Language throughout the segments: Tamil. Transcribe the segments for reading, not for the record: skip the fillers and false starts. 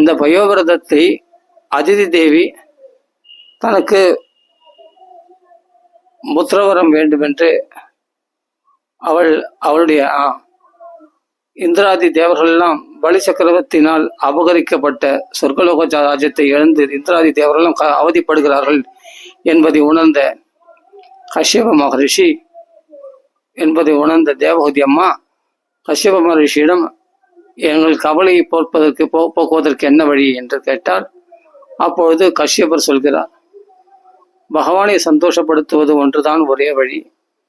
இந்த பயோவிரதத்தை அதிதி தேவி தனக்கு புத்திரவரம் வேண்டும் என்று அவளுடைய இந்திராதி தேவர்கள் எல்லாம் பலி சக்கரவர்த்தியினால் அபகரிக்கப்பட்ட சொர்க்கலோக ராஜ்யத்தை இழந்து இந்திராதி தேவர்கள் எல்லாம் அவதிப்படுகிறார்கள் என்பதை உணர்ந்த கஷ்யப மகரிஷி என்பதை உணர்ந்த தேவகூதி அம்மா கஷ்யப மகரிஷியிடம் எங்கள் கவலையை போக்குவதற்கு என்ன வழி என்று கேட்டால், அப்பொழுது கஷ்யபர் சொல்கிறார், பகவானை சந்தோஷப்படுத்துவது ஒன்றுதான் ஒரே வழி,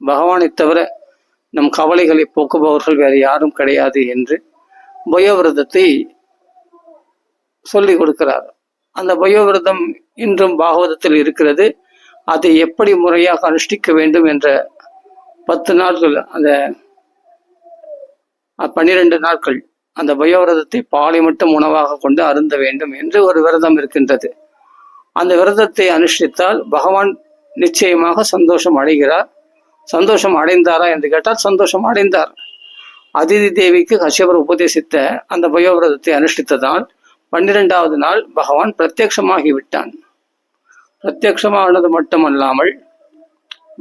பகவானை தவிர நம் கவலைகளை போக்குபவர்கள் வேறு யாரும் கிடையாது என்று பயோவிரதத்தை சொல்லிக் கொடுக்கிறார். அந்த பயோவிரதம் இன்றும் பாகவதத்தில் இருக்கிறது. அதை எப்படி முறையாக அனுஷ்டிக்க வேண்டும் என்ற 10 நாட்கள், அந்த 12 நாட்கள் அந்த பயோவிரதத்தை பாலை மட்டும் உணவாக கொண்டு அருந்த வேண்டும் என்று ஒரு விரதம் இருக்கின்றது. அந்த விரதத்தை அனுஷ்டித்தால் பகவான் நிச்சயமாக சந்தோஷம் அடைகிறார். சந்தோஷம் அடைந்தாரா என்று கேட்டால் சந்தோஷம் அடைந்தார். அதிதி தேவிக்கு கஷ்யபர் உபதேசித்த அந்த பயோவிரதத்தை அனுஷ்டித்ததால் 12வது நாள் பகவான் பிரத்யக்ஷமாகி விட்டான். பிரத்யக்ஷமானது மட்டுமல்லாமல்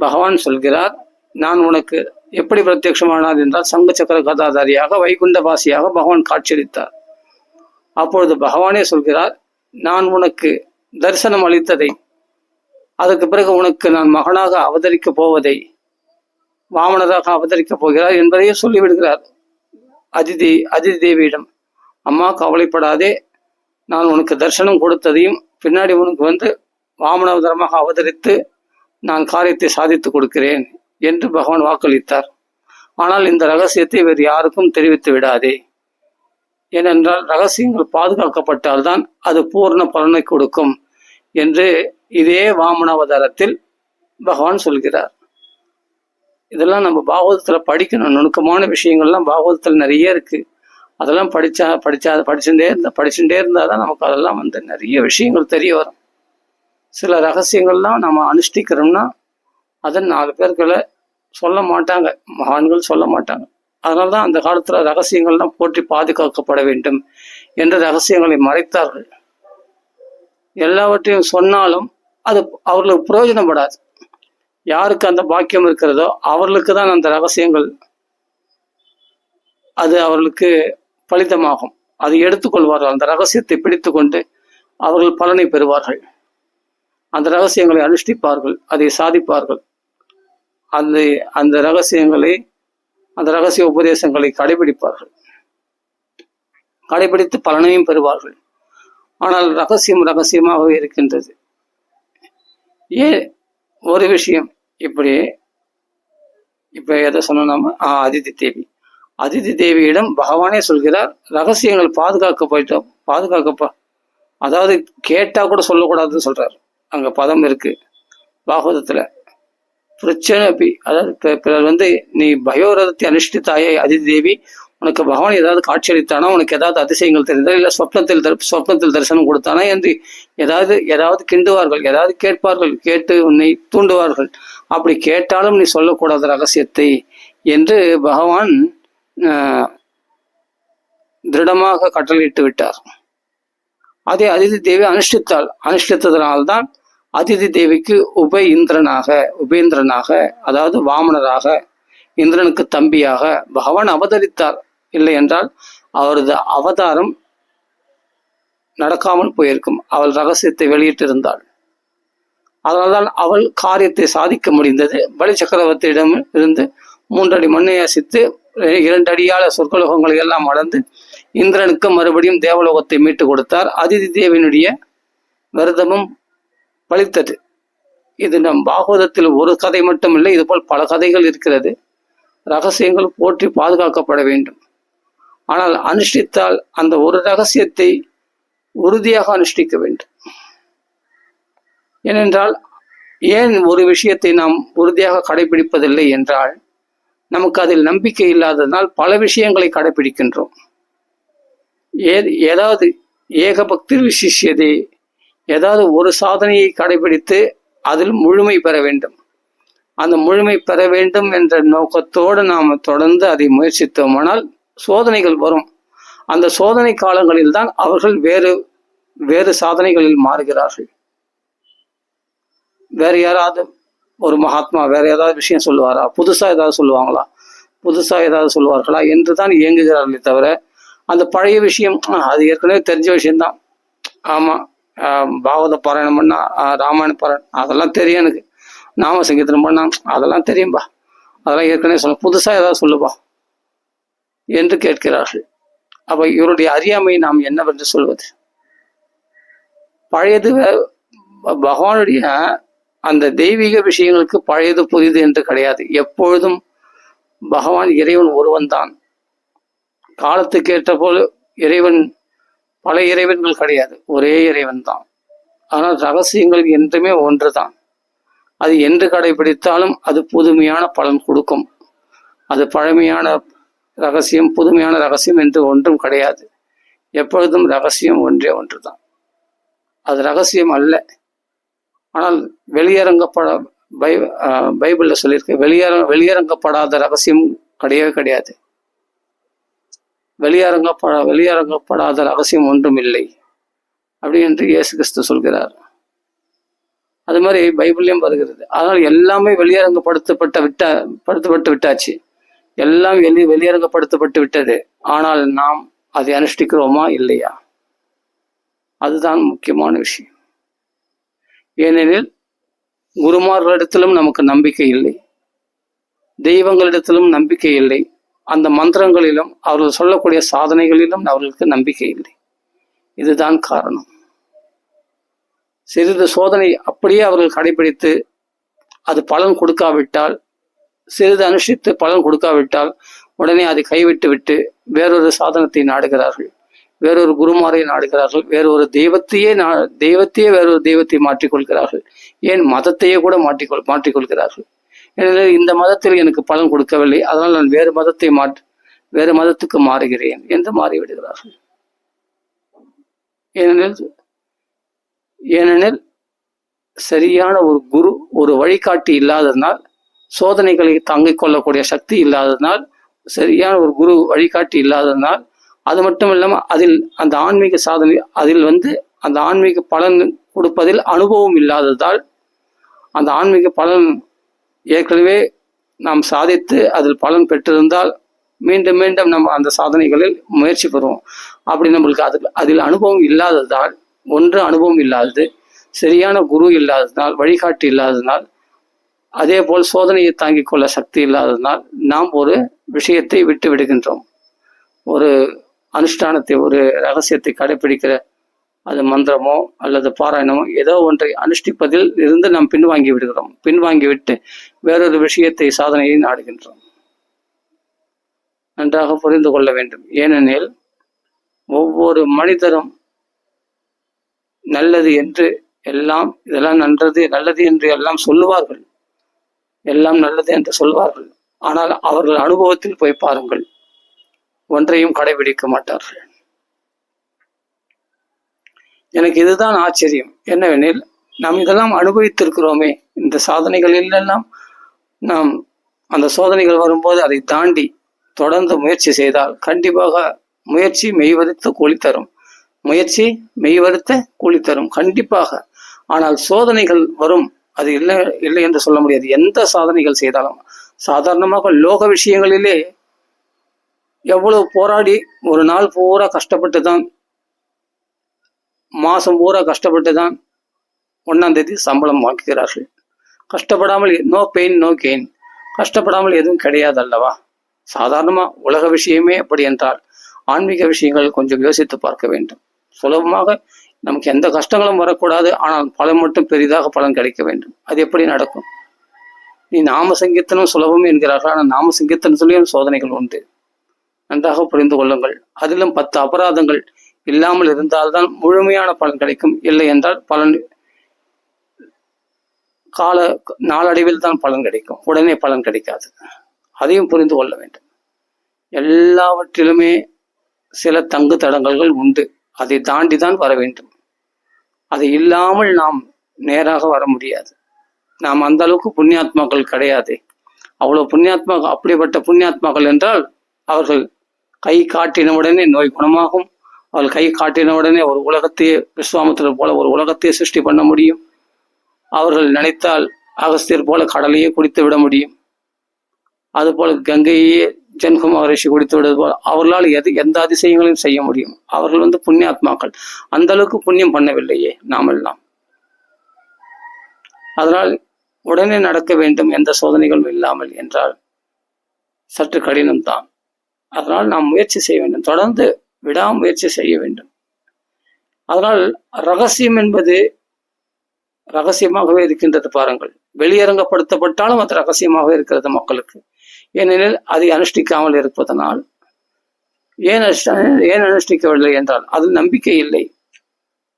பகவான் சொல்கிறார், நான் உனக்கு எப்படி பிரத்யக்ஷமானார் என்றால் சங்க சக்கர கதாதாரியாக வைகுண்டவாசியாக பகவான் காட்சியளித்தார். அப்பொழுது பகவானே சொல்கிறார், நான் உனக்கு தரிசனம் அளித்ததை, அதற்கு பிறகு உனக்கு நான் மகனாக அவதரிக்கப் போவதை, வாமனராக அவதரிக்கப் போகிறார் என்பதையும் சொல்லிவிடுகிறார் அதிதி தேவியிடம். அம்மா கவலைப்படாதே, நான் உனக்கு தரிசனம் கொடுத்ததையும் பின்னாடி உனக்கு வந்து வாமனாவதாரமாக அவதரித்து நான் காரியத்தை சாதித்து கொடுக்கிறேன் என்று பகவான் வாக்களித்தார். ஆனால் இந்த ரகசியத்தை வேறு யாருக்கும் தெரிவித்து விடாதே, ஏனென்றால் ரகசியங்கள் பாதுகாக்கப்பட்டால்தான் அது பூர்ண பலனை கொடுக்கும் என்று இதே வாமனாவதாரத்தில் பகவான் சொல்கிறார். இதெல்லாம் நம்ம பாகவதத்துல படிக்கணும். நுணுக்கமான விஷயங்கள்லாம் பாகவதத்துல நிறைய இருக்கு. அதெல்லாம் படிச்சுட்டே இருந்தாதான் நமக்கு அதெல்லாம் வந்து நிறைய விஷயங்கள் தெரிய வரும். சில ரகசியங்கள்லாம் நம்ம அனுஷ்டிக்கிறோம்னா அதை 4 பேர்களை சொல்ல மாட்டாங்க, மகான்கள் சொல்ல மாட்டாங்க. அதனால்தான் அந்த காலத்துல ரகசியங்கள்லாம் போற்றி பாதுகாக்கப்பட வேண்டும் என்ற ரகசியங்களை மறைத்தார்கள். எல்லாவற்றையும் சொன்னாலும் அது அவர்களுக்கு பிரயோஜனப்படாது. யாருக்கு அந்த பாக்கியம் இருக்கிறதோ அவர்களுக்கு தான் அந்த ரகசியங்கள் அது அவர்களுக்கு பலிதமாகும். அதை எடுத்துக்கொள்வார்கள். அந்த ரகசியத்தை பிடித்து கொண்டு அவர்கள் பலனை பெறுவார்கள். அந்த ரகசியங்களை அனுஷ்டிப்பார்கள், அதை சாதிப்பார்கள். அந்த ரகசியங்களை, அந்த ரகசிய உபதேசங்களை கடைபிடித்து பலனையும் பெறுவார்கள். ஆனால் ரகசியமாகவே இருக்கின்றது. ஒரு விஷயம் இப்ப எதை சொன்னோம், அதிதி தேவியிடம் பகவானே சொல்கிறார், ரகசியங்கள் பாதுகாக்கப்ப அதாவது கேட்டா கூட சொல்லக்கூடாதுன்னு சொல்றாரு. அங்க பதம் இருக்கு பாகவதத்துல. பிரச்சனை, அதாவது பிறர் வந்து நீ பயோவிரதத்தை அனுஷ்டித்தாயே அதிதி தேவி, உனக்கு பகவான் ஏதாவது காட்சியளித்தானா, உனக்கு ஏதாவது அதிசயங்கள் தெரிந்தா, இல்ல சொப்னத்தில் தரிசனம் கொடுத்தானா என்று ஏதாவது கிண்டுவார்கள், ஏதாவது கேட்பார்கள், கேட்டு உன்னை தூண்டுவார்கள். அப்படி கேட்டாலும் நீ சொல்லக்கூடாத ரகசியத்தை என்று பகவான் திருடமாக கட்டளையிட்டு விட்டார். அதை அதிதி தேவி அனுஷ்டித்ததனால்தான் அதிதி தேவிக்கு உபேந்திரனாக அதாவது வாமனராக, இந்திரனுக்கு தம்பியாக பகவான் அவதரித்தார். இல்லை என்றால் அவரது அவதாரம் நடக்காமல் போயிருக்கும். அவள் ரகசியத்தை வெளியிட்டிருந்தாள். அதனால்தான் அவள் காரியத்தை சாதிக்க முடிந்தது. பலி சக்கரவர்த்தியிடம் இருந்து 3 அடி மண்ணை அசித்து 2 அடியால சொர்க்கலோகங்களை எல்லாம் அளந்து இந்திரனுக்கு மறுபடியும் தேவலோகத்தை மீட்டு கொடுத்தார். அதிதி தேவியினுடைய விரதமும் பலித்தது. இது நம் பாகவதத்தில் ஒரு கதை மட்டுமில்லை, இதுபோல் பல கதைகள் இருக்கிறது. ரகசியங்கள் போற்றி பாதுகாக்கப்பட வேண்டும். ஆனால் அனுஷ்டித்தால் அந்த ஒரு ரகசியத்தை உறுதியாக அனுஷ்டிக்க வேண்டும். ஏனென்றால் ஏன் ஒரு விஷயத்தை நாம் உறுதியாக கடைபிடிப்பதில்லை என்றால், நமக்கு அதில் நம்பிக்கை இல்லாததனால் பல விஷயங்களை கடைபிடிக்கின்றோம். ஏதாவது ஏக பக்தி விசிஷ்யதே, ஏதாவது ஒரு சாதனையை கடைபிடித்து அதில் முழுமை பெற வேண்டும். அந்த முழுமை பெற வேண்டும் என்ற நோக்கத்தோடு நாம் தொடர்ந்து அதை முயற்சித்தோமானால் சோதனைகள் வரும். அந்த சோதனை காலங்களில் தான் அவர்கள் வேறு வேறு சாதனைகளில் மாறுகிறார்கள். வேற யாராவது ஒரு மகாத்மா வேற ஏதாவது விஷயம் சொல்லுவாரா, புதுசா ஏதாவது சொல்லுவாங்களா, புதுசா ஏதாவது சொல்லுவார்களா என்று தான் இயங்குகிறார்களே தவிர அந்த பழைய விஷயம் அது ஏற்கனவே தெரிஞ்ச விஷயம்தான். ஆமா, பாகவத பாராயணம் பண்ணா, ராமாயண பாராயணம் அதெல்லாம் தெரியும் எனக்கு, நாம சங்கீர்த்தனம் பண்ணா அதெல்லாம் தெரியும்பா, அதெல்லாம் ஏற்கனவே சொல்ல, புதுசா ஏதாவது சொல்லுப்பா என்று கேட்கிறார்கள். அப்ப இவருடைய அறியாமை நாம் என்னவென்று சொல்வது? பழையது பகவானுடைய அந்த தெய்வீக விஷயங்களுக்கு பழையது புதிது என்று கிடையாது. எப்பொழுதும் பகவான் இறைவன் ஒருவன் தான். காலத்துக்கு ஏற்ற போல இறைவன் பல இறைவன்கள் கிடையாது, ஒரே இறைவன் தான். ஆனால் ரகசியங்கள் என்றுமே ஒன்று தான். அது என்று கடைபிடித்தாலும் அது புதுமையான பலன் கொடுக்கும். அது பழமையான ரகசியம் புதுமையான ரகசியம் என்று ஒன்றும் கிடையாது. எப்பொழுதும் ரகசியம் ஒன்றே ஒன்று தான். அது ரகசியம் அல்ல. ஆனால் வெளியரங்கப்பட பைபிள்ல சொல்லியிருக்கு, வெளியரங்கப்படாத ரகசியம் கிடையவே கிடையாது. வெளியரங்கப்படாத ரகசியம் ஒன்றும் இல்லை அப்படி என்று இயேசு கிறிஸ்து சொல்கிறார். அது மாதிரி பைபிள்லயும் வருகிறது. அதனால் எல்லாமே வெளியரங்கப்படுத்தப்பட்டு விட்டாச்சு. எல்லாம் வெளியரங்கப்படுத்தப்பட்டு விட்டது. ஆனால் நாம் அதை அனுஷ்டிக்கிறோமா இல்லையா? அதுதான் முக்கியமான விஷயம். ஏனெனில் குருமார்களிடத்திலும் நமக்கு நம்பிக்கை இல்லை, தெய்வங்களிடத்திலும் நம்பிக்கை இல்லை, அந்த மந்திரங்களிலும் அவர்கள் சொல்லக்கூடிய சாதனைகளிலும் அவர்களுக்கு நம்பிக்கை இல்லை. இதுதான் காரணம். சிறிது சோதனை அப்படியே அவர்கள் கடைபிடித்து அது பலன் கொடுக்காவிட்டால், சிறிது அனுஷ்டித்து பலன் கொடுக்காவிட்டால் உடனே அதை கைவிட்டு விட்டு வேறொரு சாதனத்தை நாடுகிறார்கள், வேறொரு குருமாரை நாடுகிறார்கள், வேறொரு தெய்வத்தையே வேறொரு தெய்வத்தை மாற்றிக்கொள்கிறார்கள். ஏன் மதத்தையே கூட மாற்றிக்கொள்கிறார்கள். எனவே இந்த மதத்தில் எனக்கு பலன் கொடுக்கவில்லை, அதனால் நான் வேறு மதத்துக்கு மாறுகிறேன் என்று மாறிவிடுகிறார்கள். ஏனெனில் சரியான ஒரு குரு, ஒரு வழிகாட்டி இல்லாததனால், சோதனைகளை தாங்கிக் கொள்ளக்கூடிய சக்தி இல்லாததனால், சரியான ஒரு குரு வழிகாட்டி இல்லாததனால், அது மட்டும் இல்லாமல் அதில் அந்த ஆன்மீக சாதனை அந்த ஆன்மீக பலன் கொடுப்பதில் அனுபவம் இல்லாததால், அந்த ஆன்மீக பலன் ஏற்கனவே நாம் சாதித்து அதில் பலன் பெற்றிருந்தால் மீண்டும் மீண்டும் நம்ம அந்த சாதனைகளில் முயற்சி பெறுவோம். அப்படி நம்மளுக்கு அதில் அனுபவம் இல்லாததால், ஒன்று அனுபவம் இல்லாதது, சரியான குரு இல்லாததுனால், வழிகாட்டி இல்லாததுனால், அதே போல் சோதனையை தாங்கிக் கொள்ள சக்தி இல்லாததுனால் நாம் ஒரு விஷயத்தை விட்டு விடுகின்றோம். ஒரு அனுஷ்டானத்தை, ஒரு ரகசியத்தை கடைபிடிக்கிற அது மந்திரமோ அல்லது பாராயணமோ ஏதோ ஒன்றை அனுஷ்டிப்பதில் இருந்து நாம் பின்வாங்கி விடுகிறோம். பின்வாங்கிவிட்டு வேறொரு விஷயத்தை, சாதனையை நாடுகின்றோம். நன்றாக புரிந்து கொள்ள வேண்டும். ஏனெனில் ஒவ்வொரு மனிதரும் நல்லது என்று எல்லாம், இதெல்லாம் நல்லது என்று எல்லாம் சொல்லுவார்கள், எல்லாம் நல்லது என்று சொல்வார்கள். ஆனால் அவர்கள் அனுபவத்தில் போய் பாருங்கள், ஒன்றையும் கடைபிடிக்க மாட்டார்கள். எனக்கு இதுதான் ஆச்சரியம். என்னவெனில், நாம் இதெல்லாம் அனுபவித்திருக்கிறோமே, இந்த சாதனைகளில் எல்லாம் நாம் அந்த சோதனைகள் வரும்போது அதை தாண்டி தொடர்ந்து முயற்சி செய்தால் கண்டிப்பாக முயற்சி மெய்வருத்த கூலி தரும். முயற்சி மெய்வருத்த கூலி தரும் கண்டிப்பாக. ஆனால் சோதனைகள் வரும், அது இல்லை என்று சொல்ல முடியாது. எந்த சாதனைகள் செய்தாலும், சாதாரணமாக லோக விஷயங்களிலே எவ்வளவு போராடி ஒரு நாள் பூரா கஷ்டப்பட்டு தான், மாசம் பூரா கஷ்டப்பட்டு தான் 1ஆம் தேதி சம்பளம் வாங்குகிறார்கள். கஷ்டப்படாமல் நோ பெயின் நோ கெயின், கஷ்டப்படாமல் எதுவும் கிடையாது அல்லவா? சாதாரணமா உலக விஷயமே அப்படி என்றால் ஆன்மீக விஷயங்கள் கொஞ்சம் யோசித்து பார்க்க வேண்டும். சுலபமாக நமக்கு எந்த கஷ்டங்களும் வரக்கூடாது, ஆனால் பலன் மட்டும் பெரிதாக பலன் கிடைக்க வேண்டும். அது எப்படி நடக்கும்? நீ நாம சங்கீர்த்தனம் சுலபம் என்கிறார்கள், ஆனால் நாம சங்கீர்த்தனத்திலேயும் சோதனைகள் உண்டு. நன்றாக புரிந்து கொள்ளுங்கள். அதிலும் 10 அபராதங்கள் இல்லாமல் இருந்தால்தான் முழுமையான பலன் கிடைக்கும். இல்லை என்றால் பலன் நாளடைவில் தான் பலன் கிடைக்கும், உடனே பலன் கிடைக்காது. அதையும் புரிந்து கொள்ள வேண்டும். எல்லாவற்றிலுமே சில தங்கு தடங்கல்கள் உண்டு, அதை தாண்டி தான் வர வேண்டும். அது இல்லாமல் நாம் நேராக வர முடியாது. நாம் அந்த அளவுக்கு புண்ணியாத்மாக்கள் கிடையாது. அவ்வளவு புண்ணியாத்மா, அப்படிப்பட்ட புண்ணியாத்மாக்கள் என்றால் அவர்கள் கை காட்டினவுடனே நோய் குணமாகும். அவள் கை காட்டினவுடனே ஒரு உலகத்தையே விஸ்வாமித்திரர் போல ஒரு உலகத்தையே சிருஷ்டி பண்ண முடியும். அவர்கள் நினைத்தால் அகஸ்தியர் போல கடலையே குடித்து விட முடியும். அதுபோல கங்கையே ஜன்கு மகரிஷி குடித்து விடுவது போல அவர்களால் எந்த அதிசயங்களையும் செய்ய முடியும். அவர்கள் புண்ணியாத்மாக்கள். அந்த அளவுக்கு புண்ணியம் பண்ணவில்லையே நாமெல்லாம். அதனால் உடனே நடக்க வேண்டும், எந்த சோதனைகளும் இல்லாமல் என்றால் சற்று கடினம்தான். அதனால் நாம் முயற்சி செய்ய வேண்டும், தொடர்ந்து விடாமுயற்சி செய்ய வேண்டும். அதனால் ரகசியம் என்பது ரகசியமாகவே இருக்கின்றது பாருங்கள். வெளியரங்கப்படுத்தப்பட்டாலும் அது ரகசியமாக இருக்கிறது மக்களுக்கு. ஏனெனில் அதை அனுஷ்டிக்காமல் இருப்பதனால். ஏன் அனுஷ்டிக்கவில்லை என்றால் அதில் நம்பிக்கை இல்லை.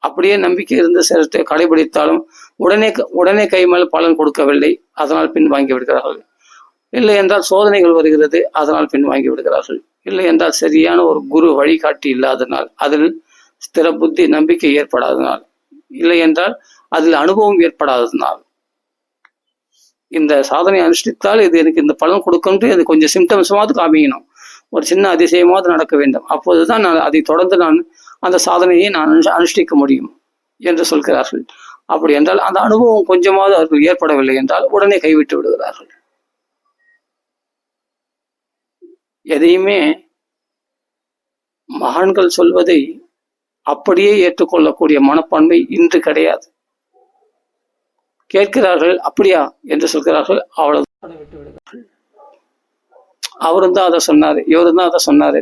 அப்படியே நம்பிக்கை இருந்து சிலத்தை கடைபிடித்தாலும் உடனே கை மேல் பலன் கொடுக்கவில்லை, அதனால் பின் வாங்கி விடுகிறார்கள். இல்லை என்றால் சோதனைகள் வருகிறது, அதனால் பின் வாங்கி விடுகிறார்கள். இல்லை என்றால் சரியான ஒரு குரு வழிகாட்டி இல்லாதனால், அதில் ஸ்திர புத்தி நம்பிக்கை ஏற்படாதனால், இல்லை என்றால் அதில் அனுபவம் ஏற்படாததுனால். இந்த சாதனை அனுஷ்டித்தால் இது எனக்கு இந்த பலன் கொடுக்கும், அது கொஞ்சம் சிம்டம்ஸாவது காமிக்கணும், ஒரு சின்ன அதிசயமாவது நடக்க வேண்டும். அப்போதுதான் நான் அதை தொடர்ந்து நான் அந்த சாதனையை நான் அனுஷ்டிக்க முடியும் என்று சொல்கிறார்கள். அப்படி என்றால் அந்த அனுபவம் கொஞ்சமாவது அவர்கள் ஏற்படவில்லை என்றால் உடனே கைவிட்டு விடுகிறார்கள். எதையுமே மகான்கள் சொல்வதை அப்படியே ஏற்றுக்கொள்ளக்கூடிய மனப்பான்மை இன்று கிடையாது. கேட்கிறார்கள், அப்படியா என்று சொல்கிறார்கள், அவ்வளவு விட்டு விடுகிறார்கள். அவரும் தான் அதை சொன்னாரு, இவரும் தான் அதை சொன்னாரு,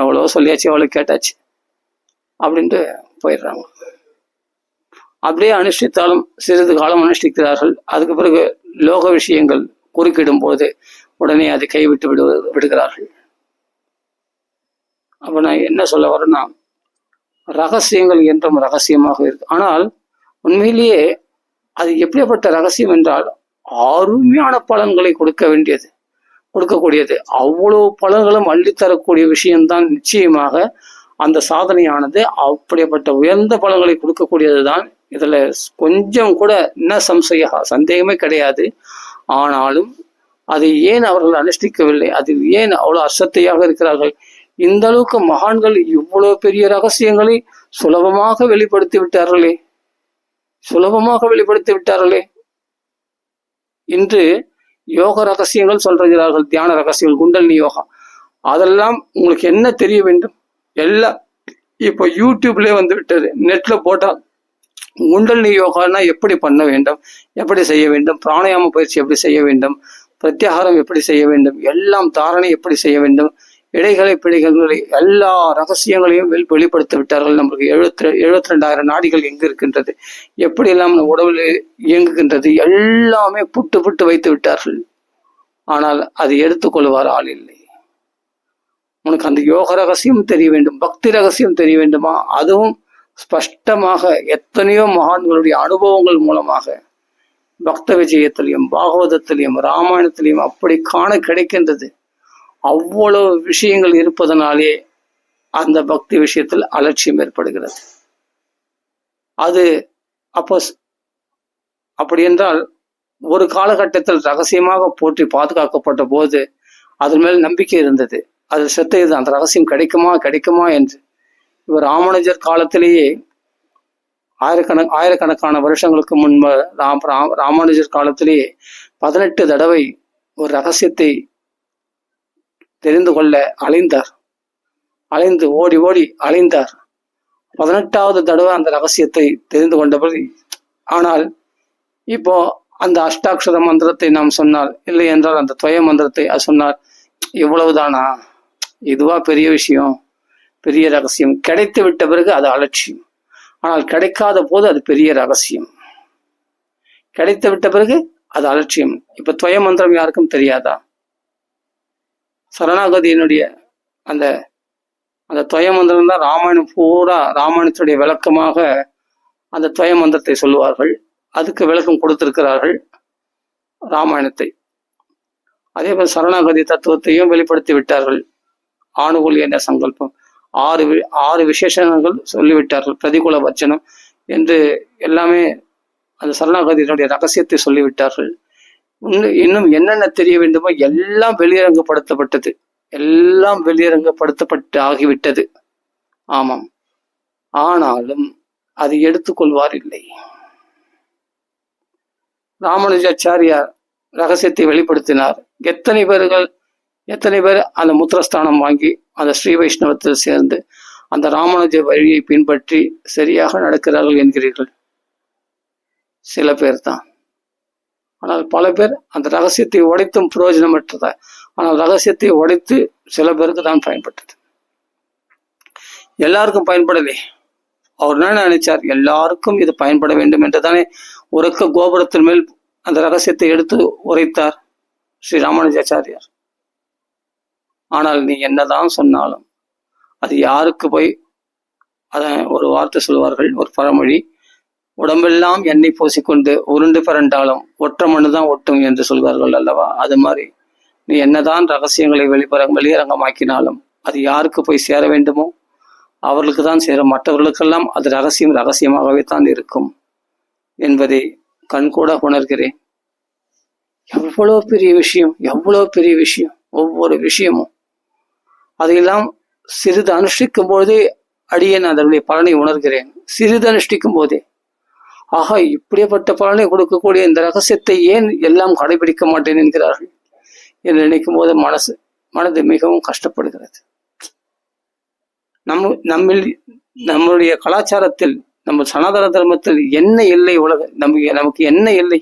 எவ்வளவோ சொல்லியாச்சு, எவ்வளவு கேட்டாச்சு அப்படின்ட்டு போயிடுறாங்க. அப்படியே அனுஷ்டித்தாலும் சிறிது காலம் அனுஷ்டிக்கிறார்கள். அதுக்கு பிறகு லோக விஷயங்கள் குறுக்கிடும் போது உடனே அதை கைவிட்டு விடுகிறார்கள். அப்ப நான் என்ன சொல்ல வரேன்னா, ரகசியங்கள் என்றும் ரகசியமாக இருக்கு. ஆனால் உண்மையிலேயே அது எப்படிப்பட்ட ரகசியம் என்றால் அருமையான பலன்களை கொடுக்கக்கூடியது. அவ்வளவு பலன்களும் அள்ளித்தரக்கூடிய விஷயம்தான். நிச்சயமாக அந்த சாதனையானது அப்படிப்பட்ட உயர்ந்த பலன்களை கொடுக்கக்கூடியது தான். இதுல கொஞ்சம் கூட சந்தேகமே கிடையாது. ஆனாலும் அதை ஏன் அவர்கள் அனுஷ்டிக்கவில்லை? அதில் ஏன் அவ்வளவு அசத்தையாக இருக்கிறார்கள்? இந்த அளவுக்கு மகான்கள் இவ்வளவு பெரிய ரகசியங்களை சுலபமாக வெளிப்படுத்தி விட்டார்களே. இன்று யோக ரகசியங்கள் சொல்கிறார்கள், தியான ரகசியங்கள், குண்டலினி யோகா, அதெல்லாம் உங்களுக்கு என்ன தெரிய வேண்டும்? எல்லாம் இப்போ யூடியூப்லேயே வந்து விட்டது. நெட்ல போட்டால் குண்டலினி யோகானா எப்படி பண்ண வேண்டும், எப்படி செய்ய வேண்டும், பிராணாயாம பயிற்சி எப்படி செய்ய வேண்டும், பிரத்யாகாரம் எப்படி செய்ய வேண்டும், எல்லாம் தாரணை எப்படி செய்ய வேண்டும், பிழைகளை எல்லா ரகசியங்களையும் வெளிப்படுத்தி விட்டார்கள். நம்மளுக்கு 72,000 நாடிகள் எங்கு இருக்கின்றது, எப்படி எல்லாம் உடவில் இயங்குகின்றது, எல்லாமே புட்டு வைத்து விட்டார்கள். ஆனால் அதை எடுத்துக்கொள்வார் ஆள் இல்லை. உனக்கு அந்த யோக ரகசியம் தெரிய வேண்டும், பக்தி ரகசியம் தெரிய வேண்டுமா? அதுவும் ஸ்பஷ்டமாக எத்தனையோ மகான்களுடைய அனுபவங்கள் மூலமாக பக்த விஜயத்திலையும் பாகவதத்திலையும் ராமாயணத்திலையும் அப்படி காண கிடைக்கின்றது. அவ்வளவு விஷயங்கள் இருப்பதனாலே அந்த பக்தி விஷயத்தில் அலட்சியம் ஏற்படுகிறது. அது அப்படி என்றால் ஒரு காலகட்டத்தில் ரகசியமாக போற்றி பாதுகாக்கப்பட்ட போது அதன் மேல் நம்பிக்கை இருந்தது. அது செத்தது, அந்த ரகசியம் கிடைக்குமா என்று. இவர் ராமானுஜர் காலத்திலேயே ஆயிரக்கணக்கான வருஷங்களுக்கு முன்பு ராமானுஜர் காலத்திலேயே 18 தடவை ஒரு ரகசியத்தை தெரிந்து கொள்ள அலைந்து ஓடி அலைந்தார். 18வது தடவை அந்த ரகசியத்தை தெரிந்து கொண்டபடி. ஆனால் இப்போ அந்த அஷ்டாட்சர மந்திரத்தை நாம் சொன்னால், இல்லை என்றால் அந்த துவய மந்திரத்தை சொன்னால், இவ்வளவுதானா, இதுவா பெரிய விஷயம், பெரிய ரகசியம்? கிடைத்து விட்ட பிறகு அது அலட்சியம். ஆனால் கிடைக்காத போது அது பெரிய ரகசியம். கிடைத்து விட்ட பிறகு அது அலட்சியம். இப்ப துவய மந்திரம் யாருக்கும் தெரியாதா? சரணாகதியினுடைய அந்த துவய மந்திரம் தான் ராமாயணம் பூரா, ராமாயணத்துடைய விளக்கமாக அந்த துவய மந்திரத்தை சொல்லுவார்கள். அதுக்கு விளக்கம் கொடுத்திருக்கிறார்கள் ராமாயணத்தை. அதே போல் சரணாகதி தத்துவத்தையும் வெளிப்படுத்தி விட்டார்கள். ஆணுகுல் என்ற சங்கல்பம், 6 விசேஷங்கள் சொல்லிவிட்டார்கள். பிரதிகூல வச்சனம் என்று எல்லாமே அந்த சரணாகதியினுடைய ரகசியத்தை சொல்லிவிட்டார்கள். இன்னும் என்னென்ன தெரிய வேண்டுமோ எல்லாம் வெளியரங்கப்படுத்தப்பட்டது. எல்லாம் வெளியரங்கப்படுத்தப்பட்டு ஆகிவிட்டது. ஆமாம், ஆனாலும் அதை எடுத்துக்கொள்வார் இல்லை. ராமானுஜாச்சாரியார் ரகசியத்தை வெளிப்படுத்தினார். எத்தனை பேர் அந்த முத்திரஸ்தானம் வாங்கி அந்த ஸ்ரீ வைஷ்ணவத்தில் சேர்ந்து அந்த ராமானுஜ வழியை பின்பற்றி சரியாக நடக்கிறார்கள் என்கிறீர்கள்? சில பேர் தான். ஆனால் பல பேர் அந்த ரகசியத்தை உடைத்தும் பிரயோஜனமற்றதா. ஆனால் ரகசியத்தை உடைத்து சில பேருக்கு தான் பயன்பட்டது, எல்லாருக்கும் பயன்படலே. அவர் என்ன நினைச்சார்? எல்லாருக்கும் இது பயன்பட வேண்டும் என்று தானே உறக்க கோபுரத்தின் மேல் அந்த ரகசியத்தை எடுத்து உரைத்தார் ஸ்ரீ ராமானுஜாச்சாரியார். ஆனால் நீ என்னதான் சொன்னாலும் அது யாருக்கு போய் அத ஒரு வார்த்தை சொல்வார்கள், ஒரு பழமொழி, உடம்பெல்லாம் எண்ணெய் பூசிக்கொண்டு உருண்டு பிறண்டாலும் ஒற்ற மண்ணுதான் ஒட்டும் என்று சொல்வார்கள் அல்லவா? அது மாதிரி நீ என்னதான் ரகசியங்களை வெளியரங்கமாக்கினாலும் அது யாருக்கு போய் சேர வேண்டுமோ அவர்களுக்கு தான் சேரும். மற்றவர்களுக்கெல்லாம் அது ரகசியமாகவே தான் இருக்கும் என்பதை கண்கூட உணர்கிறேன். எவ்வளவு பெரிய விஷயம், ஒவ்வொரு விஷயமும் அதையெல்லாம் சிறிது அனுஷ்டிக்கும் போதே அடியேன் அதனுடைய பலனை உணர்கிறேன். சிறிது அனுஷ்டிக்கும் போதே ஆகா, இப்படிப்பட்ட பலனை கொடுக்கக்கூடிய இந்த ரகசியத்தை ஏன் எல்லாம் கடைபிடிக்க மாட்டேன் என்கிறார்கள் என்று நினைக்கும் போது மனது மிகவும் கஷ்டப்படுகிறது. நம்முடைய கலாச்சாரத்தில், நம்ம சனாதன தர்மத்தில் என்ன இல்லை? நமக்கு என்ன இல்லை?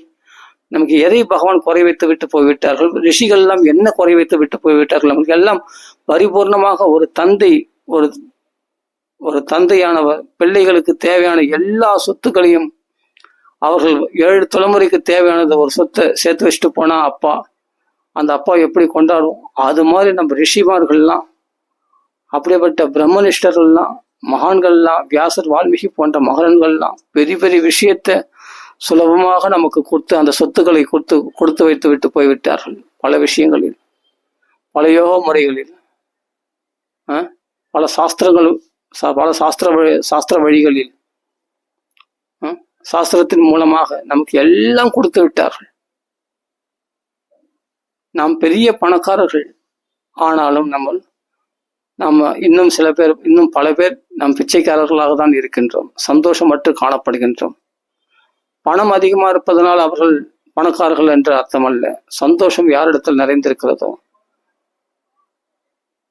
நமக்கு எதை பகவான் குறை வைத்து விட்டு போய்விட்டார்கள்? ரிஷிகள் எல்லாம் என்ன குறை வைத்து விட்டு போய்விட்டார்கள்? நமக்கு எல்லாம் பரிபூர்ணமாக ஒரு தந்தையானவர் பிள்ளைகளுக்கு தேவையான எல்லா சொத்துக்களையும், அவர்கள் 7 தலைமுறைக்கு தேவையானது ஒரு சொத்தை சேர்த்து வச்சுட்டு போனா அப்பா, அந்த அப்பா எப்படி கொண்டாடுவோம்? அது மாதிரி நம்ம ரிஷிமார்கள்லாம், அப்படிப்பட்ட பிரம்மனிஷ்டர்கள்லாம், மகான்கள்லாம், வியாசர், வால்மீகி போன்ற மகான்கள்லாம் பெரிய பெரிய விஷயத்தை சுலபமாக நமக்கு கொடுத்து அந்த சொத்துக்களை கொடுத்து வைத்து விட்டு போய்விட்டார்கள். பல விஷயங்களில், பல யோக முறைகளில், பல சாஸ்திர வழிகளில், சாஸ்திரத்தின் மூலமாக நமக்கு எல்லாம் கொடுத்து விட்டார்கள். நாம் பெரிய பணக்காரர்கள். ஆனாலும் நம்ம இன்னும் பல பேர் நாம் பிச்சைக்காரர்களாக தான் இருக்கின்றோம். சந்தோஷமற்று காணப்படுகின்றோம். பணம் அதிகமாக இருப்பதனால் அவர்கள் பணக்காரர்கள் என்று அர்த்தமல்ல. சந்தோஷம் யாரிடத்தில் நிறைந்திருக்கிறதோ,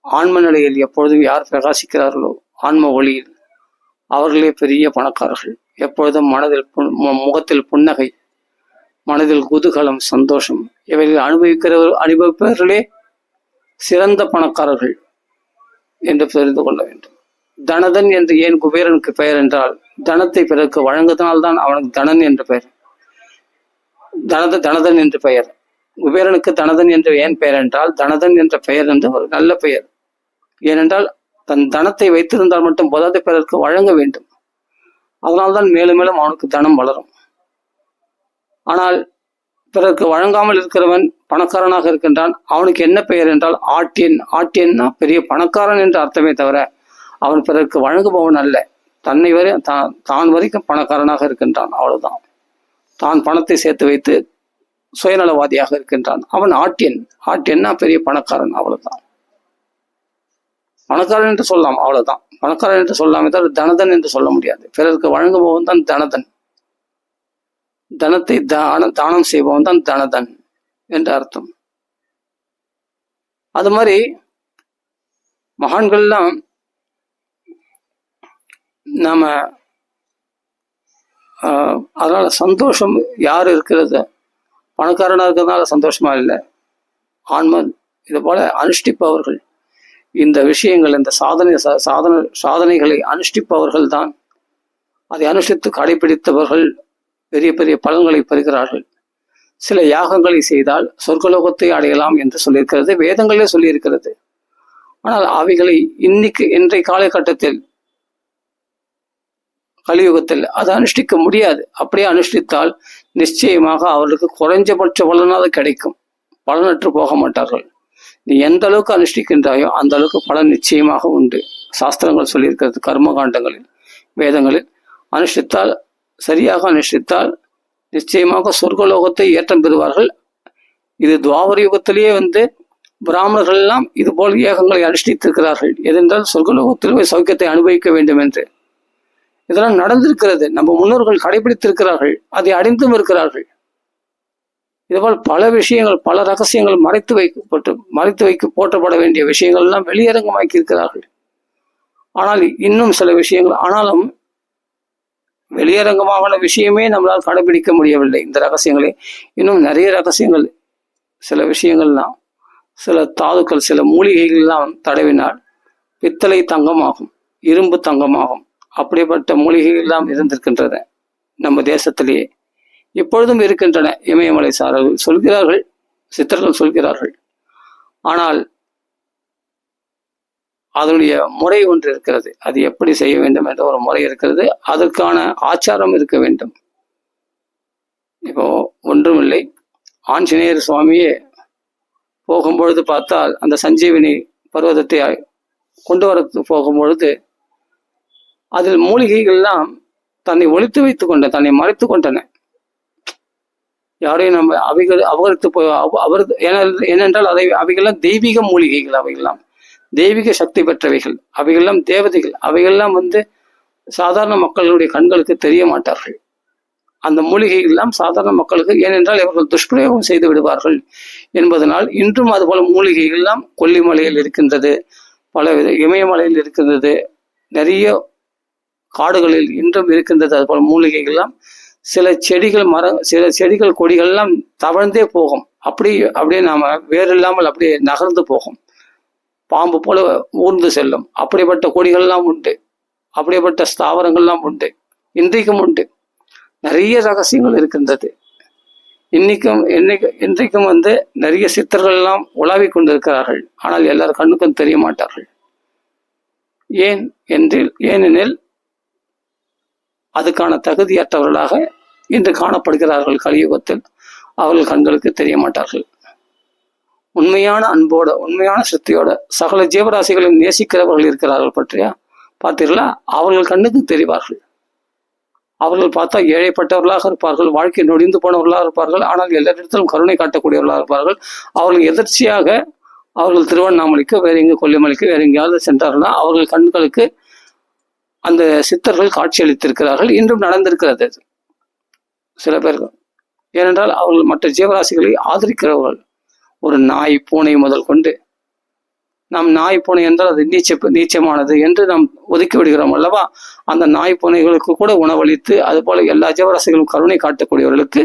ஆன்ம நிலையில் எப்பொழுதும் யார் பிரகாசிக்கிறார்களோ, ஆன்ம ஒளியில், அவர்களே பெரிய பணக்காரர்கள். எப்பொழுதும் முகத்தில் புன்னகை, மனதில் குதூகலம், சந்தோஷம், இவைகள் அனுபவிப்பவர்களே சிறந்த பணக்காரர்கள் என்று தெரிந்து கொள்ள வேண்டும். தனதன் என்று ஏன் குபேரனுக்கு பெயர் என்றால், தனத்தை பிறருக்கு வழங்குவதனால்தான் அவனுக்கு தனன் என்று பெயர். தனதன் என்று பெயர். குபேரனுக்கு தனதன் என்று ஏன் பெயர் என்றால், தனதன் என்ற பெயர் என்று ஒரு நல்ல பெயர். ஏனென்றால் தன் தனத்தை வைத்திருந்தால் மட்டும் போதாது, பிறருக்கு வழங்க வேண்டும். அதனால்தான் மேலும் மேலும் அவனுக்கு தனம் வளரும். ஆனால் பிறருக்கு வழங்காமல் இருக்கிறவன் பணக்காரனாக இருக்கின்றான். அவனுக்கு என்ன பெயர் என்றால் ஆட்டியன். ஆட்டியன்னா பெரிய பணக்காரன் என்று அர்த்தமே தவிர அவன் பிறருக்கு வழங்குபவன் அல்ல. தான் வரைக்கும் பணக்காரனாக இருக்கின்றான், அவ்வளவுதான். தான் பணத்தை சேர்த்து வைத்து சுயநலவாதியாக இருக்கின்றான், அவன் ஆட்டியன். ஆட்டியன்னா பெரிய பணக்காரன், அவ்வளவுதான். பணக்காரன் என்று சொல்லலாம், அவ்வளவுதான். பணக்காரன் என்று சொல்லாமே தவிர தனதன் என்று சொல்ல முடியாது. பிறருக்கு வழங்குபவன் தான் தனதன். தனத்தை தானம் செய்பவன் தான் தனதன் என்று அர்த்தம். அது மாதிரி மகான்கள்லாம் நாம அதனால சந்தோஷம் யார் இருக்கிறது? பணக்காரனா இருக்கிறதுனால சந்தோஷமா இல்லை. ஆன்ம இது போல அனுஷ்டிப்பவர்கள், இந்த விஷயங்கள், இந்த சாதனைகளை அனுஷ்டிப்பவர்கள் தான், அதை அனுஷ்டித்து கடைபிடித்தவர்கள் பெரிய பெரிய பலன்களை பெறுகிறார்கள். சில யாகங்களை செய்தால் சொர்க்கலோகத்தை அடையலாம் என்று சொல்லியிருக்கிறது, வேதங்களே சொல்லியிருக்கிறது. ஆனால் அவைகளை இன்றைய காலகட்டத்தில், கலியுகத்தில் அதை அனுஷ்டிக்க முடியாது. அப்படியே அனுஷ்டித்தால் நிச்சயமாக அவர்களுக்கு குறைஞ்சபட்ச பலனாவது கிடைக்கும். பலனற்று போக மாட்டார்கள். நீ எந்த அளவுக்கு அனுஷ்டிக்கின்றாயோ அந்த அளவுக்கு பலன் நிச்சயமாக உண்டு. சாஸ்திரங்கள் சொல்லியிருக்கிறது, கர்மகாண்டங்களில், வேதங்களில். அனுஷ்டித்தால், சரியாக அனுஷ்டித்தால் நிச்சயமாக சொர்க்கலோகத்தை ஏற்றம் பெறுவார்கள். இது துவாபர யுகத்திலேயே பிராமணர்கள் எல்லாம் இது போல் ஏகங்களை அனுஷ்டித்திருக்கிறார்கள். எதென்றால் சொர்க்கலோகத்தில் ஒரு சௌக்கியத்தை அனுபவிக்க வேண்டும் என்று. இதெல்லாம் நடந்திருக்கிறது. நம்ம முன்னோர்கள் கடைபிடித்திருக்கிறார்கள், அதை அடைந்தும் இருக்கிறார்கள். இதுபோல் பல விஷயங்கள், பல ரகசியங்கள் மறைத்து வைக்க போற்றப்பட வேண்டிய விஷயங்கள் எல்லாம் வெளியரங்கமாக்கி இருக்கிறார்கள். ஆனால் இன்னும் சில விஷயங்கள், ஆனாலும் வெளியரங்கமான விஷயமே நம்மளால் கடைபிடிக்க முடியவில்லை. இந்த ரகசியங்களே இன்னும் நிறைய ரகசியங்கள், சில விஷயங்கள்லாம், சில தாதுக்கள், சில மூலிகைகள்லாம் தடவினால் பித்தளை தங்கமாகும், இரும்பு தங்கமாகும். அப்படிப்பட்ட மூலிகைகள் எல்லாம் இருந்திருக்கின்றன நம்ம தேசத்திலேயே, இப்பொழுதும் இருக்கின்றன. இமயமலை சாரர்கள் சொல்கிறார்கள், சித்தர்கள் சொல்கிறார்கள். ஆனால் அதனுடைய முறை ஒன்று இருக்கிறது. அது எப்படி செய்ய வேண்டும் என்ற ஒரு முறை இருக்கிறது. அதற்கான ஆச்சாரம் இருக்க வேண்டும். இப்போ ஒன்றுமில்லை, ஆஞ்சநேயர் சுவாமியே போகும்பொழுது பார்த்தால் அந்த சஞ்சீவினி பர்வதத்தை கொண்டு வர போகும்பொழுது அதில் மூலிகைகள்லாம் தன்னை ஒழித்து வைத்துக் கொண்ட, தன்னை மறைத்து கொண்டன. யாரையும் நம்ம அபகரித்து ஏனென்றால் அவைகள்லாம் தெய்வீக மூலிகைகள், அவைகள்லாம் தெய்வீக சக்தி பெற்றவைகள், அவைகள்லாம் தேவதைகள். அவைகள்லாம் சாதாரண மக்களுடைய கண்களுக்கு தெரிய மாட்டார்கள். அந்த மூலிகைகள் எல்லாம் சாதாரண மக்களுக்கு, ஏனென்றால் இவர்கள் துஷ்பிரயோகம் செய்து விடுவார்கள் என்பதனால் இன்றும் அதுபோல மூலிகைகள் எல்லாம் கொல்லிமலையில் இருக்கின்றது, பல இமயமலையில் இருக்கின்றது, நிறைய காடுகளில் இன்றும் இருக்கின்றது. அதுபோல மூலிகைகள் எல்லாம் சில செடிகள் கொடிகள் எல்லாம் தவழ்ந்தே போகும். அப்படியே நாம வேறு இல்லாமல் அப்படியே நகர்ந்து போகும், பாம்பு போல ஊர்ந்து செல்லும். அப்படிப்பட்ட கொடிகள்லாம் உண்டு, அப்படிப்பட்ட ஸ்தாவரங்கள்லாம் உண்டு, இன்றைக்கும் உண்டு. நிறைய ரகசியங்கள் இருக்கின்றது. இன்றைக்கும் நிறைய சித்தர்கள் எல்லாம் உலாவிக் கொண்டிருக்கிறார்கள். ஆனால் எல்லார் கண்ணுக்கும் தெரிய மாட்டார்கள். ஏனெனில் அதுக்கான தகுதியற்றவர்களாக இன்று காணப்படுகிறார்கள். கலியுகத்தில் அவர்கள் கண்களுக்கு தெரிய மாட்டார்கள். உண்மையான அன்போட, உண்மையான சக்தியோட சகல ஜீவராசிகளையும் நேசிக்கிறவர்கள் இருக்கிறார்கள் பற்றியா பார்த்தீர்களா? அவர்கள் கண்ணுக்கு தெரிவார்கள். அவர்கள் பார்த்தா ஏழைப்பட்டவர்களாக இருப்பார்கள், வாழ்க்கை நொடிந்து போனவர்களாக இருப்பார்கள். ஆனால் எல்லாரிடத்திலும் கருணை காட்டக்கூடியவர்களாக இருப்பார்கள். அவர்கள் எதர்ச்சியாக அவர்கள் திருவண்ணாமலைக்கு, வேற எங்கு கொல்லிமலைக்கு, வேற எங்கேயாவது சென்றார்கள்னா அவர்கள் கண்களுக்கு அந்த சித்தர்கள் காட்சியளித்திருக்கிறார்கள். இன்றும் நடந்திருக்கிறது சில பேர்கள். ஏனென்றால் அவர்கள் மற்ற ஜீவராசிகளை ஆதரிக்கிறவர்கள். ஒரு நாய், பூனை முதல் கொண்டு, நாம் நாய் பூனை என்றால் அது நீச்சமானது என்று நாம் ஒதுக்கி விடுகிறோம் அல்லவா? அந்த நாய் பூனைகளுக்கு கூட உணவளித்து, அதுபோல எல்லா ஜீவராசிகளும் கருணை காட்டக்கூடியவர்களுக்கு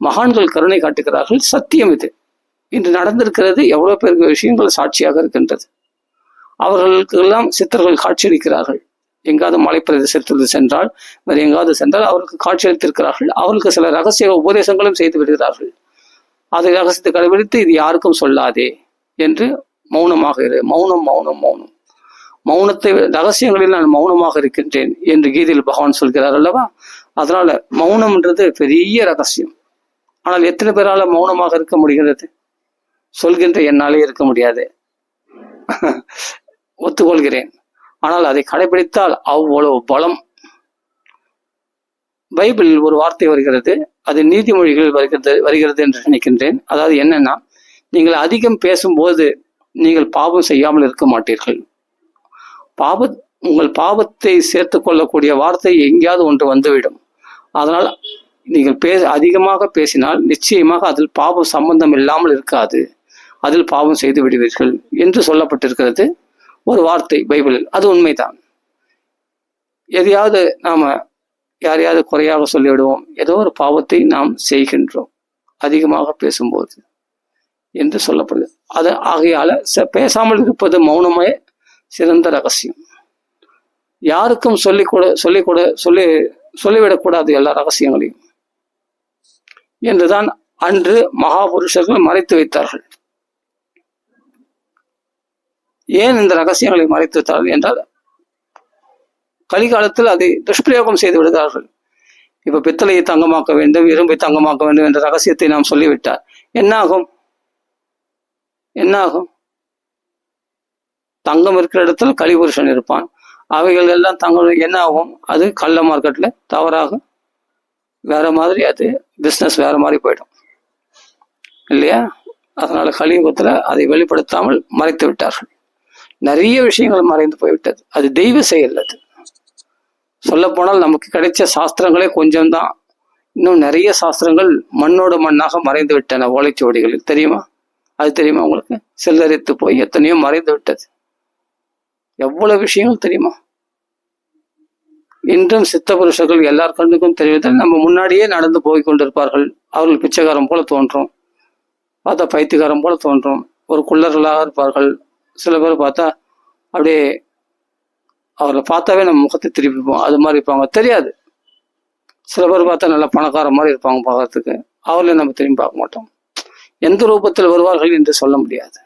மகான்கள் கருணை காட்டுகிறார்கள். சத்தியம் இது இன்று நடந்திருக்கிறது. எவ்வளவு பேருக்கு விஷயங்கள் சாட்சியாக இருக்கின்றது. அவர்களுக்கு எல்லாம் சித்தர்கள் காட்சியளிக்கிறார்கள். எங்காவது மலை பிரதேசத்தில் சென்றால், வேறு எங்காவது சென்றால் அவர்களுக்கு காட்சியளித்திருக்கிறார்கள். அவர்களுக்கு சில ரகசிய உபதேசங்களும் செய்து விடுகிறார்கள். அதை ரகசியத்தை கடைபிடித்து இது யாருக்கும் சொல்லாதே என்று மௌனமாக இரு. மௌனத்தை ரகசியங்களில் நான் மௌனமாக இருக்கின்றேன் என்று கீதையில் பகவான் சொல்கிறார் அல்லவா? அதனால மௌனம்ன்றது பெரிய ரகசியம். ஆனால் எத்தனை பேரால மௌனமாக இருக்க முடிகிறது? சொல்கின்ற என்னாலே இருக்க முடியாது, ஒத்துக்கொள்கிறேன். ஆனால் அதை கடைபிடித்தால் அவ்வளவு பலம். பைபிளில் ஒரு வார்த்தை வருகிறது, அது நீதிமொழிகள் வருகிறது என்று நினைக்கின்றேன். அதாவது என்னன்னா, நீங்கள் அதிகம் பேசும்போது நீங்கள் பாவம் செய்யாமல் இருக்க மாட்டீர்கள். உங்கள் பாவத்தை சேர்த்து கொள்ளக்கூடிய வார்த்தை எங்கேயாவது ஒன்று வந்துவிடும். அதனால் நீங்கள் அதிகமாக பேசினால் நிச்சயமாக அதில் பாவம் சம்பந்தம் இல்லாமல் இருக்காது, அதில் பாவம் செய்து விடுவீர்கள் என்று சொல்லப்பட்டிருக்கிறது ஒரு வார்த்தை பைபிளில். அது உண்மைதான். எதையாவது நாம யாரையாவது குறையாக சொல்லிவிடுவோம், ஏதோ ஒரு பாவத்தை நாம் செய்கின்றோம் அதிகமாக பேசும்போது என்று சொல்லப்படுது. அது ஆகையால பேசாமல் இருப்பது மௌனமே சிறந்த ரகசியம். யாருக்கும் சொல்லிவிடக்கூடாது எல்லா ரகசியங்களையும் என்றுதான் அன்று மகாபுருஷர்கள் மறைத்து வைத்தார்கள். ஏன் இந்த ரகசியங்களை மறைத்து வைத்தார்கள் என்றால், கலிகாலத்தில் அதை துஷ்பிரயோகம் செய்து விடுகிறார்கள். இப்ப பித்தளையை தங்கமாக்க வேண்டும், இரும்பை தங்கமாக்க வேண்டும் என்ற ரகசியத்தை நாம் சொல்லிவிட்டார் என்னாகும்? தங்கம் இருக்கிற இடத்துல கலிபுருஷன் இருப்பான். அவைகள் எல்லாம் தங்கம் என்ன ஆகும்? அது கள்ள மார்க்கெட்ல தவறாக வேற மாதிரி, அது பிஸ்னஸ் வேற மாதிரி போயிடும் இல்லையா? அதனால கலியுகத்துல அதை வெளிப்படுத்தாமல் மறைத்து விட்டார்கள். நிறைய விஷயங்கள் மறைந்து போய்விட்டது. அது தெய்வ செயல். அது சொல்ல போனால் நமக்கு கிடைச்ச சாஸ்திரங்களே கொஞ்சம்தான். இன்னும் நிறைய சாஸ்திரங்கள் மண்ணோடு மண்ணாக மறைந்து விட்டன ஓலைச்சுவடிகளில். தெரியுமா? அது தெரியுமா உங்களுக்கு? செல்லரித்து போய் எத்தனையோ மறைந்து விட்டது. எவ்வளவு விஷயங்கள் தெரியுமா? இன்றும் சித்த புருஷர்கள் எல்லார் கண்ணுக்கும் தெரிவதில் நம்ம முன்னாடியே நடந்து போய் கொண்டிருப்பார்கள். அவர்கள் பிச்சைக்காரன் போல தோன்றும், பார்த்தா பைத்தியக்காரன் போல தோன்றும், ஒரு குள்ளர்களாக இருப்பார்கள். சில பேர் பார்த்தா அப்படியே அவரை பார்த்தாவே நம்ம முகத்தை திருப்பிப்போம், அது மாதிரி இருப்பாங்க. தெரியாது. சில பேர் பார்த்தா நல்லா பணக்கார மாதிரி இருப்பாங்க பார்க்கறதுக்கு, அவர்களையும் நம்ம திரும்பி பார்க்க மாட்டோம். எந்த ரூபத்தில் வருவார்கள் என்று சொல்ல முடியாது.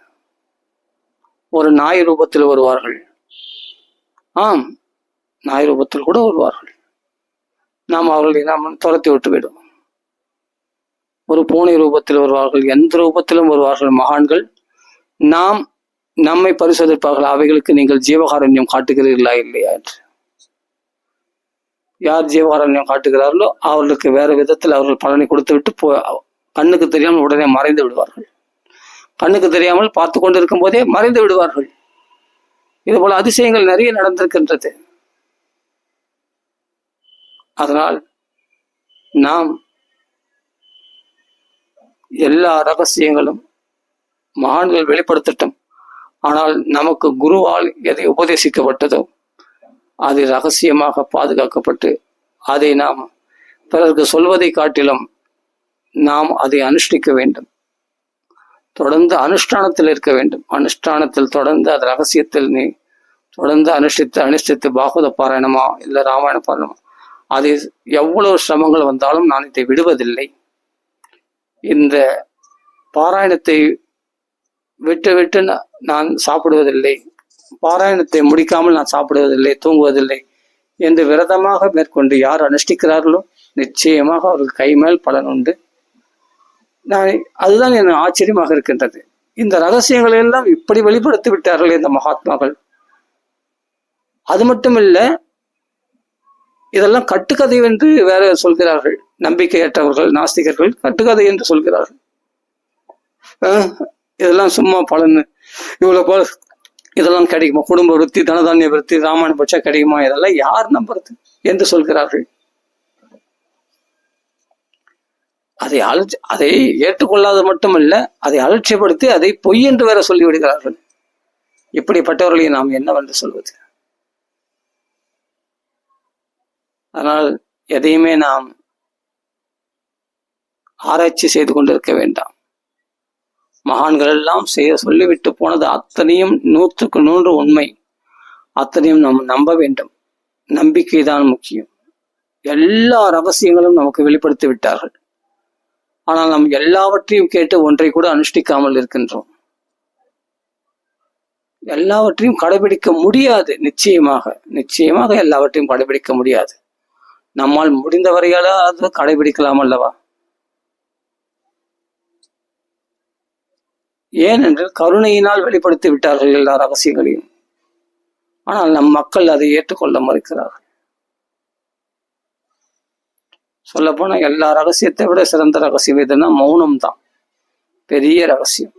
ஒரு நாய் ரூபத்தில் வருவார்கள். ஆம், நாய் ரூபத்தில் கூட வருவார்கள். நாம் அவர்களை நாம் துரத்தி விட்டு விடுவோம். ஒரு பூனை ரூபத்தில் வருவார்கள். எந்த ரூபத்திலும் வருவார்கள் மகான்கள். நாம் நம்மை பரிசோதிப்பார்கள், அவைகளுக்கு நீங்கள் ஜீவகாரண்யம் காட்டுகிறீர்களா இல்லையா என்று. யார் ஜீவகாரண்யம் காட்டுகிறார்களோ அவர்களுக்கு வேற விதத்தில் அவர்கள் பலனை கொடுத்து விட்டு கண்ணுக்கு தெரியாமல் உடனே மறைந்து விடுவார்கள். கண்ணுக்கு தெரியாமல் பார்த்து கொண்டிருக்கும் போதே மறைந்து விடுவார்கள். இது போல அதிசயங்கள் நிறைய நடந்திருக்கின்றது. அதனால் நாம் எல்லா ரகசியங்களும் மகான்கள் வெளிப்படுத்தட்டும். ஆனால் நமக்கு குருவால் எதை உபதேசிக்கப்பட்டதோ அது ரகசியமாக பாதுகாக்கப்பட்டு அதை நாம் பிறருக்கு சொல்வதை காட்டிலும் நாம் அதை அனுஷ்டிக்க வேண்டும். தொடர்ந்து அனுஷ்டானத்தில் இருக்க வேண்டும். அனுஷ்டானத்தில் தொடர்ந்து அது ரகசியத்தில் நீ தொடர்ந்து அனுஷ்டித்து பாகவத பாராயணமா இல்லை ராமாயண பாராயணமா, அது எவ்வளவு சிரமங்கள் வந்தாலும் நான் இதை விடுவதில்லை. இந்த பாராயணத்தை விட்டு விட்டு நான் சாப்பிடுவதில்லை, பாராயணத்தை முடிக்காமல் நான் சாப்பிடுவதில்லை, தூங்குவதில்லை என்று விரதமாக மேற்கொண்டு யார் அனுஷ்டிக்கிறார்களோ நிச்சயமாக அவர்கள் கை மேல் பலன் உண்டு. அதுதான் என் ஆச்சரியமாக இருக்கின்றது. இந்த ரகசியங்களை எல்லாம் இப்படி வெளிப்படுத்தி விட்டார்கள் இந்த மகாத்மாக்கள். அது மட்டும் இல்ல, இதெல்லாம் கட்டுக்கதை என்று வேற சொல்கிறார்கள். நம்பிக்கையற்றவர்கள் நாஸ்திகர்கள் கட்டுக்கதை என்று சொல்கிறார்கள். இதெல்லாம் சும்மா பலன், இவ்வளவு போல இதெல்லாம் கிடைக்குமா, குடும்ப விருத்தி, தனதானிய விருத்தி, ராமாயண பட்சா கிடைக்குமா, இதெல்லாம் யார் நம்புறது என்று சொல்கிறார்கள். அதை ஏற்றுக்கொள்ளாத மட்டுமல்ல, அதை அலட்சியப்படுத்தி அதை பொய் என்று வேற சொல்லி விடுகிறார்கள். இப்படிப்பட்டவர்களை நாம் என்னவென்று சொல்வது? ஆனால் எதையுமே நாம் ஆராய்ச்சி செய்து கொண்டிருக்க வேண்டாம். மகான்கள் எல்லாம் செய்ய சொல்லிவிட்டு போனது அத்தனையும் 100க்கு 100 உண்மை. அத்தனையும் நாம் நம்ப வேண்டும். நம்பிக்கை தான் முக்கியம். எல்லா ரகசியங்களும் நமக்கு வெளிப்படுத்தி விட்டார்கள். ஆனால் நாம் எல்லாவற்றையும் கேட்டு ஒன்றை கூட அனுஷ்டிக்காமல் இருக்கின்றோம். எல்லாவற்றையும் கடைபிடிக்க முடியாது. நிச்சயமாக எல்லாவற்றையும் கடைபிடிக்க முடியாது. நம்மால் முடிந்தவரையாவது கடைபிடிக்கலாம் அல்லவா? ஏனென்றால் கருணையினால் வெளிப்படுத்தி விட்டார்கள் எல்லா ரகசியங்களையும். ஆனால் நம் மக்கள் அதை ஏற்றுக்கொள்ள மறுக்கிறார்கள். சொல்ல போனா எல்லா ரகசியத்தை விட சிறந்த ரகசியம் எதுனா மௌனம் தான். பெரிய ரகசியம்.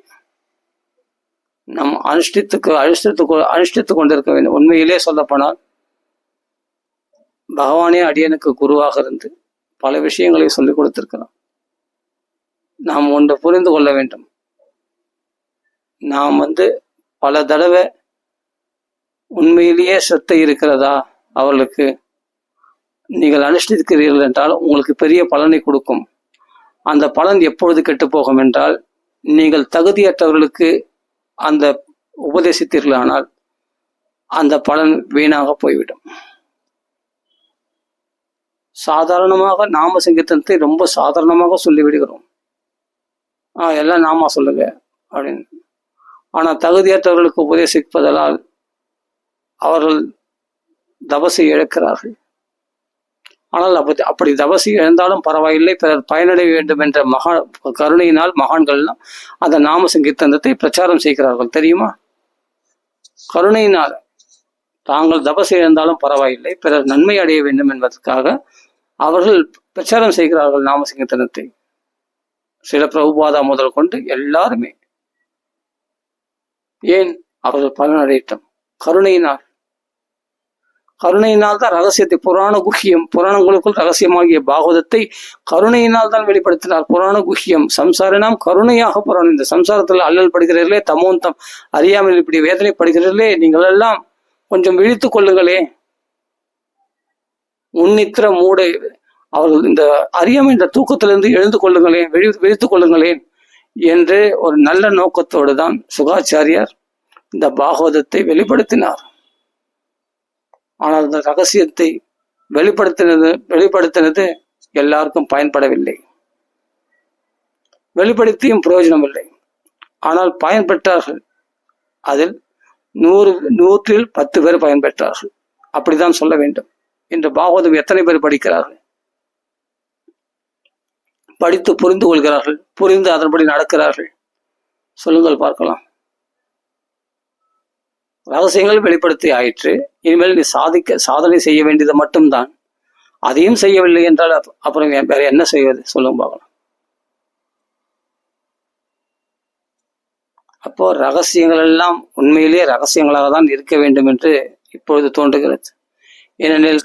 நம் அனுஷ்டித்து கொண்டிருக்க வேண்டும். உண்மையிலே சொல்ல போனால் பகவானே அடியனுக்கு குருவாக இருந்து பல விஷயங்களை சொல்லிக் கொடுத்திருக்கிறோம். நாம் ஒன்று புரிந்து கொள்ள வேண்டும். நாம் பல தடவை உண்மையிலேயே சத்தை இருக்கிறதா அவர்களுக்கு, நீங்கள் அனுஷ்டிக்கிறீர்கள் என்றால் உங்களுக்கு பெரிய பலனை கொடுக்கும். அந்த பலன் எப்பொழுது கெட்டுப்போகும் என்றால், நீங்கள் தகுதியற்றவர்களுக்கு அந்த உபதேசித்தீர்களானால் அந்த பலன் வீணாக போய்விடும். சாதாரணமாக நாம சங்கீர்த்தனத்தை ரொம்ப சாதாரணமாக சொல்லிவிடுகிறோம். எல்லாம் நாமா சொல்லுங்க அப்படின்னு. ஆனால் தகுதியற்றவர்களுக்கு உபதேசிப்பதால் அவர்கள் தபசை இழக்கிறார்கள். ஆனால் அப்படி தபசை இழந்தாலும் பரவாயில்லை, பிறர் பயனடைய வேண்டும் என்ற கருணையினால் மகான்கள்லாம் அந்த நாம சங்கீர்த்தனத்தை பிரச்சாரம் செய்கிறார்கள். தெரியுமா? கருணையினால் தாங்கள் தபசை இழந்தாலும் பரவாயில்லை, பிறர் நன்மை அடைய வேண்டும் என்பதற்காக அவர்கள் பிரச்சாரம் செய்கிறார்கள் நாம சங்கீர்த்தனத்தை. சில பிரபுபாதா முதல் கொண்டு எல்லாருமே ஏன்? அவர்கள் பலனடையட்டும். கருணையினால். கருணையினால் தான் ரகசியத்தை, புராண குஹ்யம், புராணங்களுக்குள் ரகசியமாகிய பாகவதத்தை கருணையினால் தான் வெளிப்படுத்தினார். புராண குஹ்யம் சம்சாரினாம் கருணையாக புராணம். இந்த சம்சாரத்தில் அல்லல் படுகிறீர்களே, தமோந்தம் அறியாமல் இப்படி வேதனை படுகிறீர்களே, நீங்கள் எல்லாம் கொஞ்சம் விழித்துக் கொள்ளுங்களே. உன்னித்திர மூடை, அவர்கள் இந்த அறியாமை என்ற தூக்கத்திலிருந்து எழுந்து கொள்ளுங்களேன், விழித்துக் கொள்ளுங்களேன் என்று ஒரு நல்ல நோக்கத்தோடு தான் சுகாச்சாரியார் இந்த பாகவதத்தை வெளிப்படுத்தினார். ஆனால் அந்த ரகசியத்தை வெளிப்படுத்தினது எல்லாருக்கும் பயன்படவில்லை. வெளிப்படுத்தியும் பிரயோஜனம் இல்லை. ஆனால் பயன்பெற்றார்கள். அதில் 100ல் 10 பேர் பயன்பெற்றார்கள். அப்படித்தான் சொல்ல வேண்டும். இன்று பாகவதம் எத்தனை பேர் படிக்கிறார்கள்? படித்து புரிந்து கொள்கிறார்கள், புரிந்து அதன்படி நடக்கிறார்கள்? சொல்லுங்கள் பார்க்கலாம். ரகசியங்கள் வெளிப்படுத்தி ஆயிற்று. இனிமேல் நீ சாதனை செய்ய வேண்டியது மட்டும்தான். அதையும் செய்யவில்லை என்றால் அப்புறம் வேற என்ன செய்வது? சொல்லுங்க பார்க்கலாம். அப்போ ரகசியங்கள் எல்லாம் உண்மையிலேயே ரகசியங்களாக தான் இருக்க வேண்டும் என்று இப்பொழுது தோன்றுகிறது. ஏனெனில்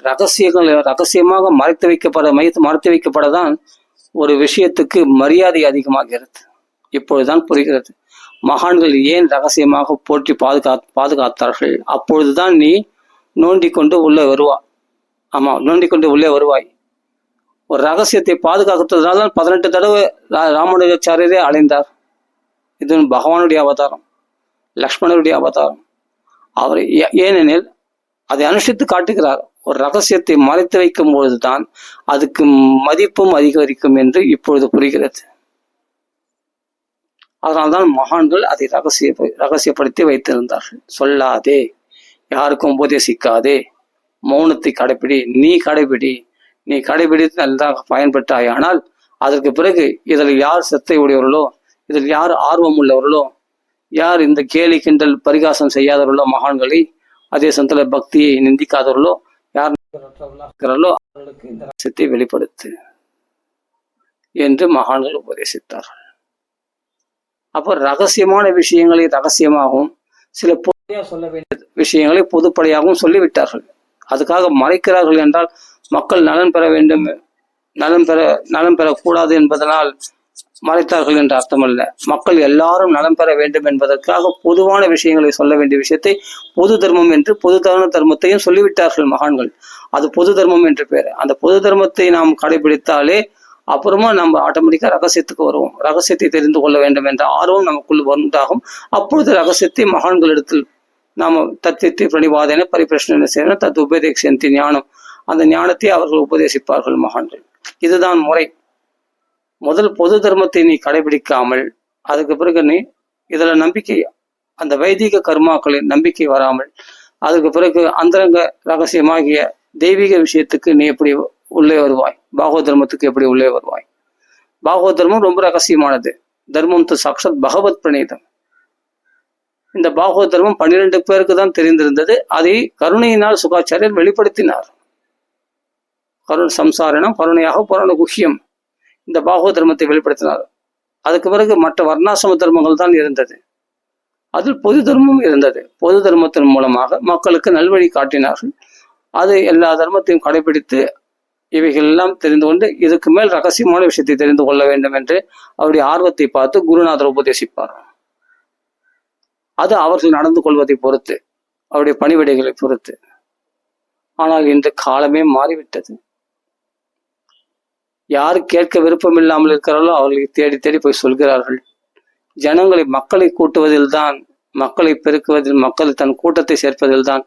ரகசியமாக மறைத்து வைக்கப்படதான் ஒரு விஷயத்துக்கு மரியாதை அதிகமாகிறது. இப்பொழுதுதான் புரிகிறது. மகான்கள் ஏன் ரகசியமாக போற்றி பாதுகாத்தார்கள். அப்பொழுதுதான் நீ நோண்டி கொண்டு உள்ளே வருவாய். ஆமா, நோண்டி கொண்டு உள்ளே வருவாய். ஒரு ரகசியத்தை பாதுகாத்ததுனால்தான் 18 தடவை ராமானுஜாச்சாரியரே அலைந்தார். இது பகவானுடைய அவதாரம், லக்ஷ்மணருடைய அவதாரம். அவர் ஏனெனில் அதை அனுஷ்டித்து காட்டுகிறார். ஒரு ரகசியத்தை மறைத்து வைக்கும் பொழுதுதான் அதுக்கு மதிப்பும் அதிகரிக்கும் என்று இப்பொழுது புரிகிறது. அதனால்தான் மகான்கள் அதை ரகசியப்படுத்தி வைத்திருந்தார்கள். சொல்லாதே, யாருக்கும் உபதேசிக்காதே, மௌனத்தை கடைபிடி, நீ கடைபிடித்து நன்றாக பயன்பெற்றாய். ஆனால் அதற்கு பிறகு இதில் யார் சத்தை உடையவர்களோ, இதில் யார் ஆர்வம் உள்ளவர்களோ, யார் இந்த கேலி கிண்டல் பரிகாசம் செய்யாதவர்களோ மகான்களை, அதே சமயத்தில் பக்தியை நிந்திக்காதவர்களோ, யார் இருக்கிறார்களோ அவர்களுக்கு இந்த ரகசியத்தை வெளிப்படுத்து என்று மகான்கள் உபதேசித்தார்கள். அப்போ ரகசியமான விஷயங்களை ரகசியமாகவும், சில பொதுவாக சொல்ல வேண்டிய விஷயங்களை பொதுப்படையாகவும் சொல்லிவிட்டார்கள். அதுக்காக மறைக்கிறார்கள் என்றால் மக்கள் நலன் பெற வேண்டும், நலம் பெறக்கூடாது என்பதனால் மறைத்தார்கள் என்ற அர்த்தமல்ல. மக்கள் எல்லாரும் நலம் பெற வேண்டும் என்பதற்காக பொதுவான விஷயங்களை சொல்ல வேண்டிய விஷயத்தை பொது தர்மம் என்று பொதுதான தர்மத்தையும் சொல்லிவிட்டார்கள் மகான்கள். அது பொது தர்மம் என்று பேர். அந்த பொது தர்மத்தை நாம் கடைபிடித்தாலே அப்புறமா நம்ம ஆட்டோமேட்டிக்கா ரகசியத்துக்கு வருவோம். ரகசியத்தை தெரிந்து கொள்ள வேண்டும் என்ற ஆர்வம் நமக்குள் உண்டாகும். அப்பொழுது ரகசியத்தை மகான்களிடத்தில் நாம தத்தியத்தை பிரணிவாதன பரிபிரஷ்ன செய்யணும் தத் உபதேசந்தி ஞானம், அந்த ஞானத்தை அவர்கள் உபதேசிப்பார்கள் மகான்கள். இதுதான் முறை. முதல் பொது தர்மத்தை நீ கடைபிடிக்காமல் அதுக்கு பிறகு நீ இதுல நம்பிக்கை, அந்த வைதிக கர்மாக்களின் நம்பிக்கை வராமல் அதுக்கு பிறகு அந்தரங்க ரகசியமாகிய தெய்வீக விஷயத்துக்கு நீ எப்படி உள்ளே வருவாய்? பாகவத தர்மத்துக்கு எப்படி உள்ளே வருவாய்? பாகவத தர்மம் ரொம்ப ரகசியமானது. தர்மம் சாட்சாத் பகவத் பிரணீதம். இந்த பாகவத தர்மம் 12 பேருக்கு தான் தெரிந்திருந்தது. அதை கருணையினால் சுகாச்சாரியர் வெளிப்படுத்தினார். சம்சாரணம் கருணையாக புராண குஹ்யம் இந்த பாகவத தர்மத்தை வெளிப்படுத்தினார். அதுக்கு பிறகு மற்ற வர்ணாசிரம தர்மங்கள் தான் இருந்தது. அதில் பொது தர்மமும் இருந்தது. பொது தர்மத்தின் மூலமாக மக்களுக்கு நல்வழி காட்டினார்கள். அது எல்லா தர்மத்தையும் கடைபிடித்து இவைகள் எல்லாம் தெரிந்து கொண்டு இதுக்கு மேல் ரகசியமான விஷயத்தை தெரிந்து கொள்ள வேண்டும் என்று அவருடைய ஆர்வத்தை பார்த்து குருநாதர் உபதேசிப்பார். அது அவர்கள் நடந்து கொள்வதை பொறுத்து, அவருடைய பணிவிடைகளை பொறுத்து. ஆனால் இன்று காலமே மாறிவிட்டது. யாரு கேட்க விருப்பம் இல்லாமல் இருக்கிறார்களோ அவர்களை தேடி தேடி போய் சொல்கிறார்கள். மக்களை கூட்டுவதில் தான், மக்களை பெருக்குவதில், மக்கள் தன் கூட்டத்தை சேர்ப்பதில் தான்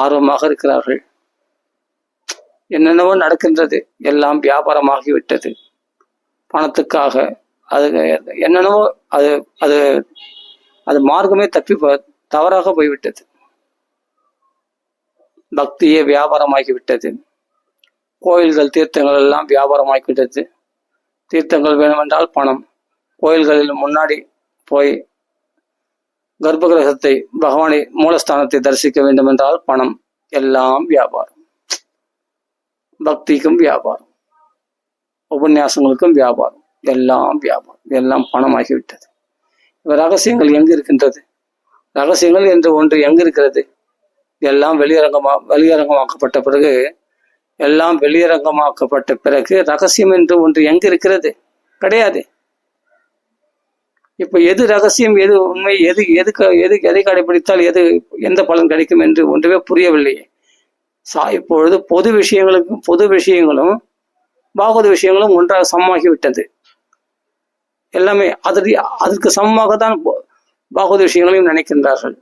ஆர்வமாக இருக்கிறார்கள். என்னென்னவோ நடக்கின்றது. எல்லாம் வியாபாரமாகிவிட்டது. பணத்துக்காக அது என்னென்னவோ அது அது அது மார்க்கமே தவறாக போய்விட்டது. பக்தியே வியாபாரமாகிவிட்டது. கோயில்கள் தீர்த்தங்கள் எல்லாம் வியாபாரமாகிவிட்டது. தீர்த்தங்கள் வேணுமென்றால் பணம். கோயில்களில் முன்னாடி போய் கர்ப்பகிரகத்தை, பகவானை மூலஸ்தானத்தை தரிசிக்க வேண்டும் என்றால் பணம். எல்லாம் வியாபாரம். பக்திக்கும் வியாபாரம், உபன்யாசங்களுக்கும் வியாபாரம், எல்லாம் வியாபாரம், எல்லாம் பணமாகிவிட்டது. ரகசியங்கள் எங்கு இருக்கின்றது? ரகசியங்கள் என்று ஒன்று எங்கு இருக்கிறது? எல்லாம் வெளியரங்கமாக்கப்பட்ட பிறகு, எல்லாம் வெளியரங்கமாக்கப்பட்ட பிறகு ரகசியம் என்று ஒன்று எங்கு இருக்கிறது? கிடையாது. இப்ப எது ரகசியம், எது உண்மை, எதை கடைபிடித்தால் எந்த பலன் கிடைக்கும் என்று ஒன்றுமே புரியவில்லையே. இப்பொழுது பொது விஷயங்களும் பாகவத விஷயங்களும் ஒன்றாக சமமாகிவிட்டது. எல்லாமே அதற்கு சமமாகத்தான் பாகவத விஷயங்களையும் நினைக்கின்றார்கள்.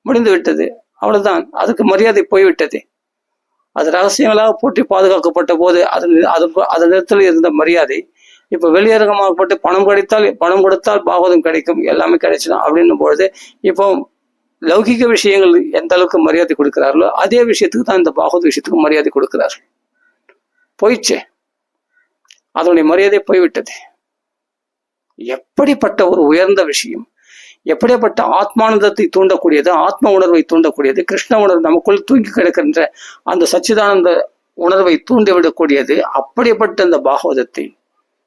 முடிந்து விட்டது, அவ்வளவுதான். அதுக்கு மரியாதை போய்விட்டது. அது ரகசியங்களாக போற்றி பாதுகாக்கப்பட்ட போது அதன் நேரத்தில் இருந்த மரியாதை இப்ப வெளியரங்கமாகப்பட்டு பணம் கொடுத்தால் பாகவதம் கிடைக்கும், எல்லாமே கிடைச்சிடும் அப்படின்னும் பொழுது இப்போ லௌகிக விஷயங்கள் எந்த அளவுக்கு மரியாதை கொடுக்கிறார்களோ அதே விஷயத்துக்கு தான் இந்த பாகவத விஷயத்துக்கு மரியாதை கொடுக்கிறார்கள். போயிடுச்சு, அதனுடைய மரியாதை போய்விட்டது. எப்படிப்பட்ட ஒரு உயர்ந்த விஷயம், எப்படிப்பட்ட ஆத்மானந்தத்தை தூண்டக்கூடியது, ஆத்ம உணர்வை தூண்டக்கூடியது, கிருஷ்ண உணர்வு நமக்குள் தூங்கி கிடக்கின்ற அந்த சச்சிதானந்த உணர்வை தூண்டிவிடக்கூடியது. அப்படிப்பட்ட அந்த பாகவதத்தை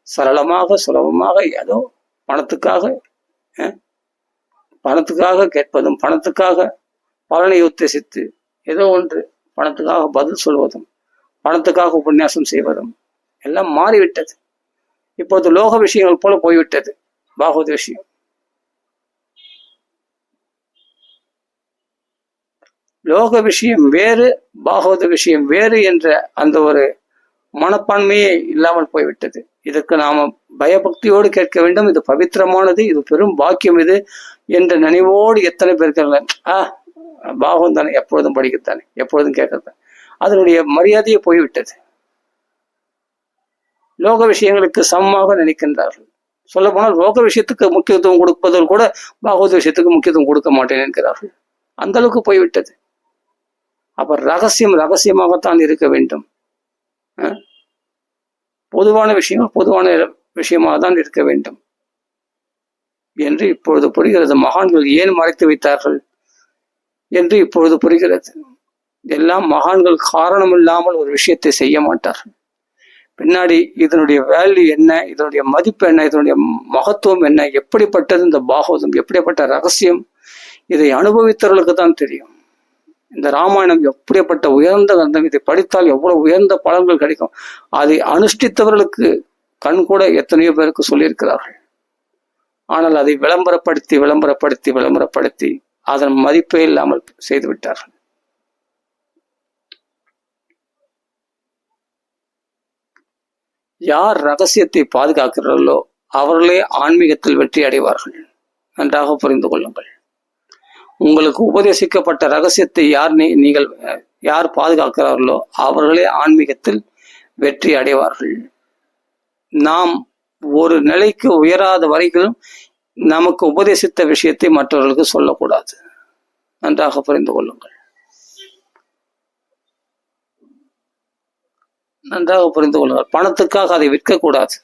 சரளமாக சுலபமாக ஏதோ பணத்துக்காக கேட்பதும், பணத்துக்காக பலனை உத்தேசித்து ஏதோ ஒன்று பணத்துக்காக பதில் சொல்வதும், பணத்துக்காக உபன்யாசம் செய்வதும் எல்லாம் மாறிவிட்டது. இப்போது லோக விஷயங்கள் போல போய்விட்டது பாகவத விஷயம். லோக விஷயம் வேறு, பாகவத விஷயம் வேறு என்ற அந்த ஒரு மனப்பான்மையே இல்லாமல் போய்விட்டது. இதற்கு நாம பயபக்தியோடு கேட்க வேண்டும். இது பவித்திரமானது, இது பெரும் பாக்கியம் இது என்ற நினைவோடு எத்தனை பேர் பாகவம் தானே, எப்பொழுதும் படிக்கத்தானே, எப்பொழுதும் கேட்கத்தான், அதனுடைய மரியாதையே போய்விட்டது. லோக விஷயங்களுக்கு சமமாக நினைக்கின்றார்கள். சொல்ல போனால் லோக விஷயத்துக்கு முக்கியத்துவம் கொடுப்பதில் கூட பாகவத விஷயத்துக்கு முக்கியத்துவம் கொடுக்க மாட்டேன் என்கிறார்கள். அந்த அளவுக்கு போய்விட்டது. அப்ப ரகசியமாகத்தான் இருக்க வேண்டும். பொதுவான விஷயங்கள் பொதுவான விஷயமாக தான் இருக்க வேண்டும் என்று இப்பொழுது புரிகிறது. மகான்கள் ஏன் மறைத்து வைத்தார்கள் என்று இப்பொழுது புரிகிறது. எல்லாம் மகான்கள் காரணம் இல்லாமல் ஒரு விஷயத்தை செய்ய மாட்டார்கள். பின்னாடி இதனுடைய வேல்யூ என்ன, இதனுடைய மதிப்பு என்ன, இதனுடைய மகத்துவம் என்ன, எப்படிப்பட்டது இந்த பாகவதம், எப்படிப்பட்ட ரகசியம், இதை அனுபவித்தவர்களுக்கு தான் தெரியும். இந்த ராமாயணம் எப்படிப்பட்ட உயர்ந்த கிரந்தம், இதை படித்தால் எவ்வளவு உயர்ந்த பலன்கள் கிடைக்கும், அதை அனுஷ்டித்தவர்களுக்கு கண் கூட எத்தனையோ பேருக்கு சொல்லியிருக்கிறார்கள். ஆனால் அதை விளம்பரப்படுத்தி அதன் மதிப்பே இல்லாமல் செய்து விட்டார்கள். யார் ரகசியத்தை பாதுகாக்கிறார்களோ அவர்களே ஆன்மீகத்தில் வெற்றி அடைவார்கள். நன்றாக புரிந்து கொள்ளுங்கள். உங்களுக்கு உபதேசிக்கப்பட்ட ரகசியத்தை யார் பாதுகாக்கிறார்களோ அவர்களே ஆன்மீகத்தில் வெற்றி அடைவார்கள். நாம் ஒரு நிலைக்கு உயராத வரைக்கும் நமக்கு உபதேசித்த விஷயத்தை மற்றவர்களுக்கு சொல்லக்கூடாது. நன்றாக புரிந்து கொள்ளுங்கள். பணத்துக்காக அதை விற்கக்கூடாது.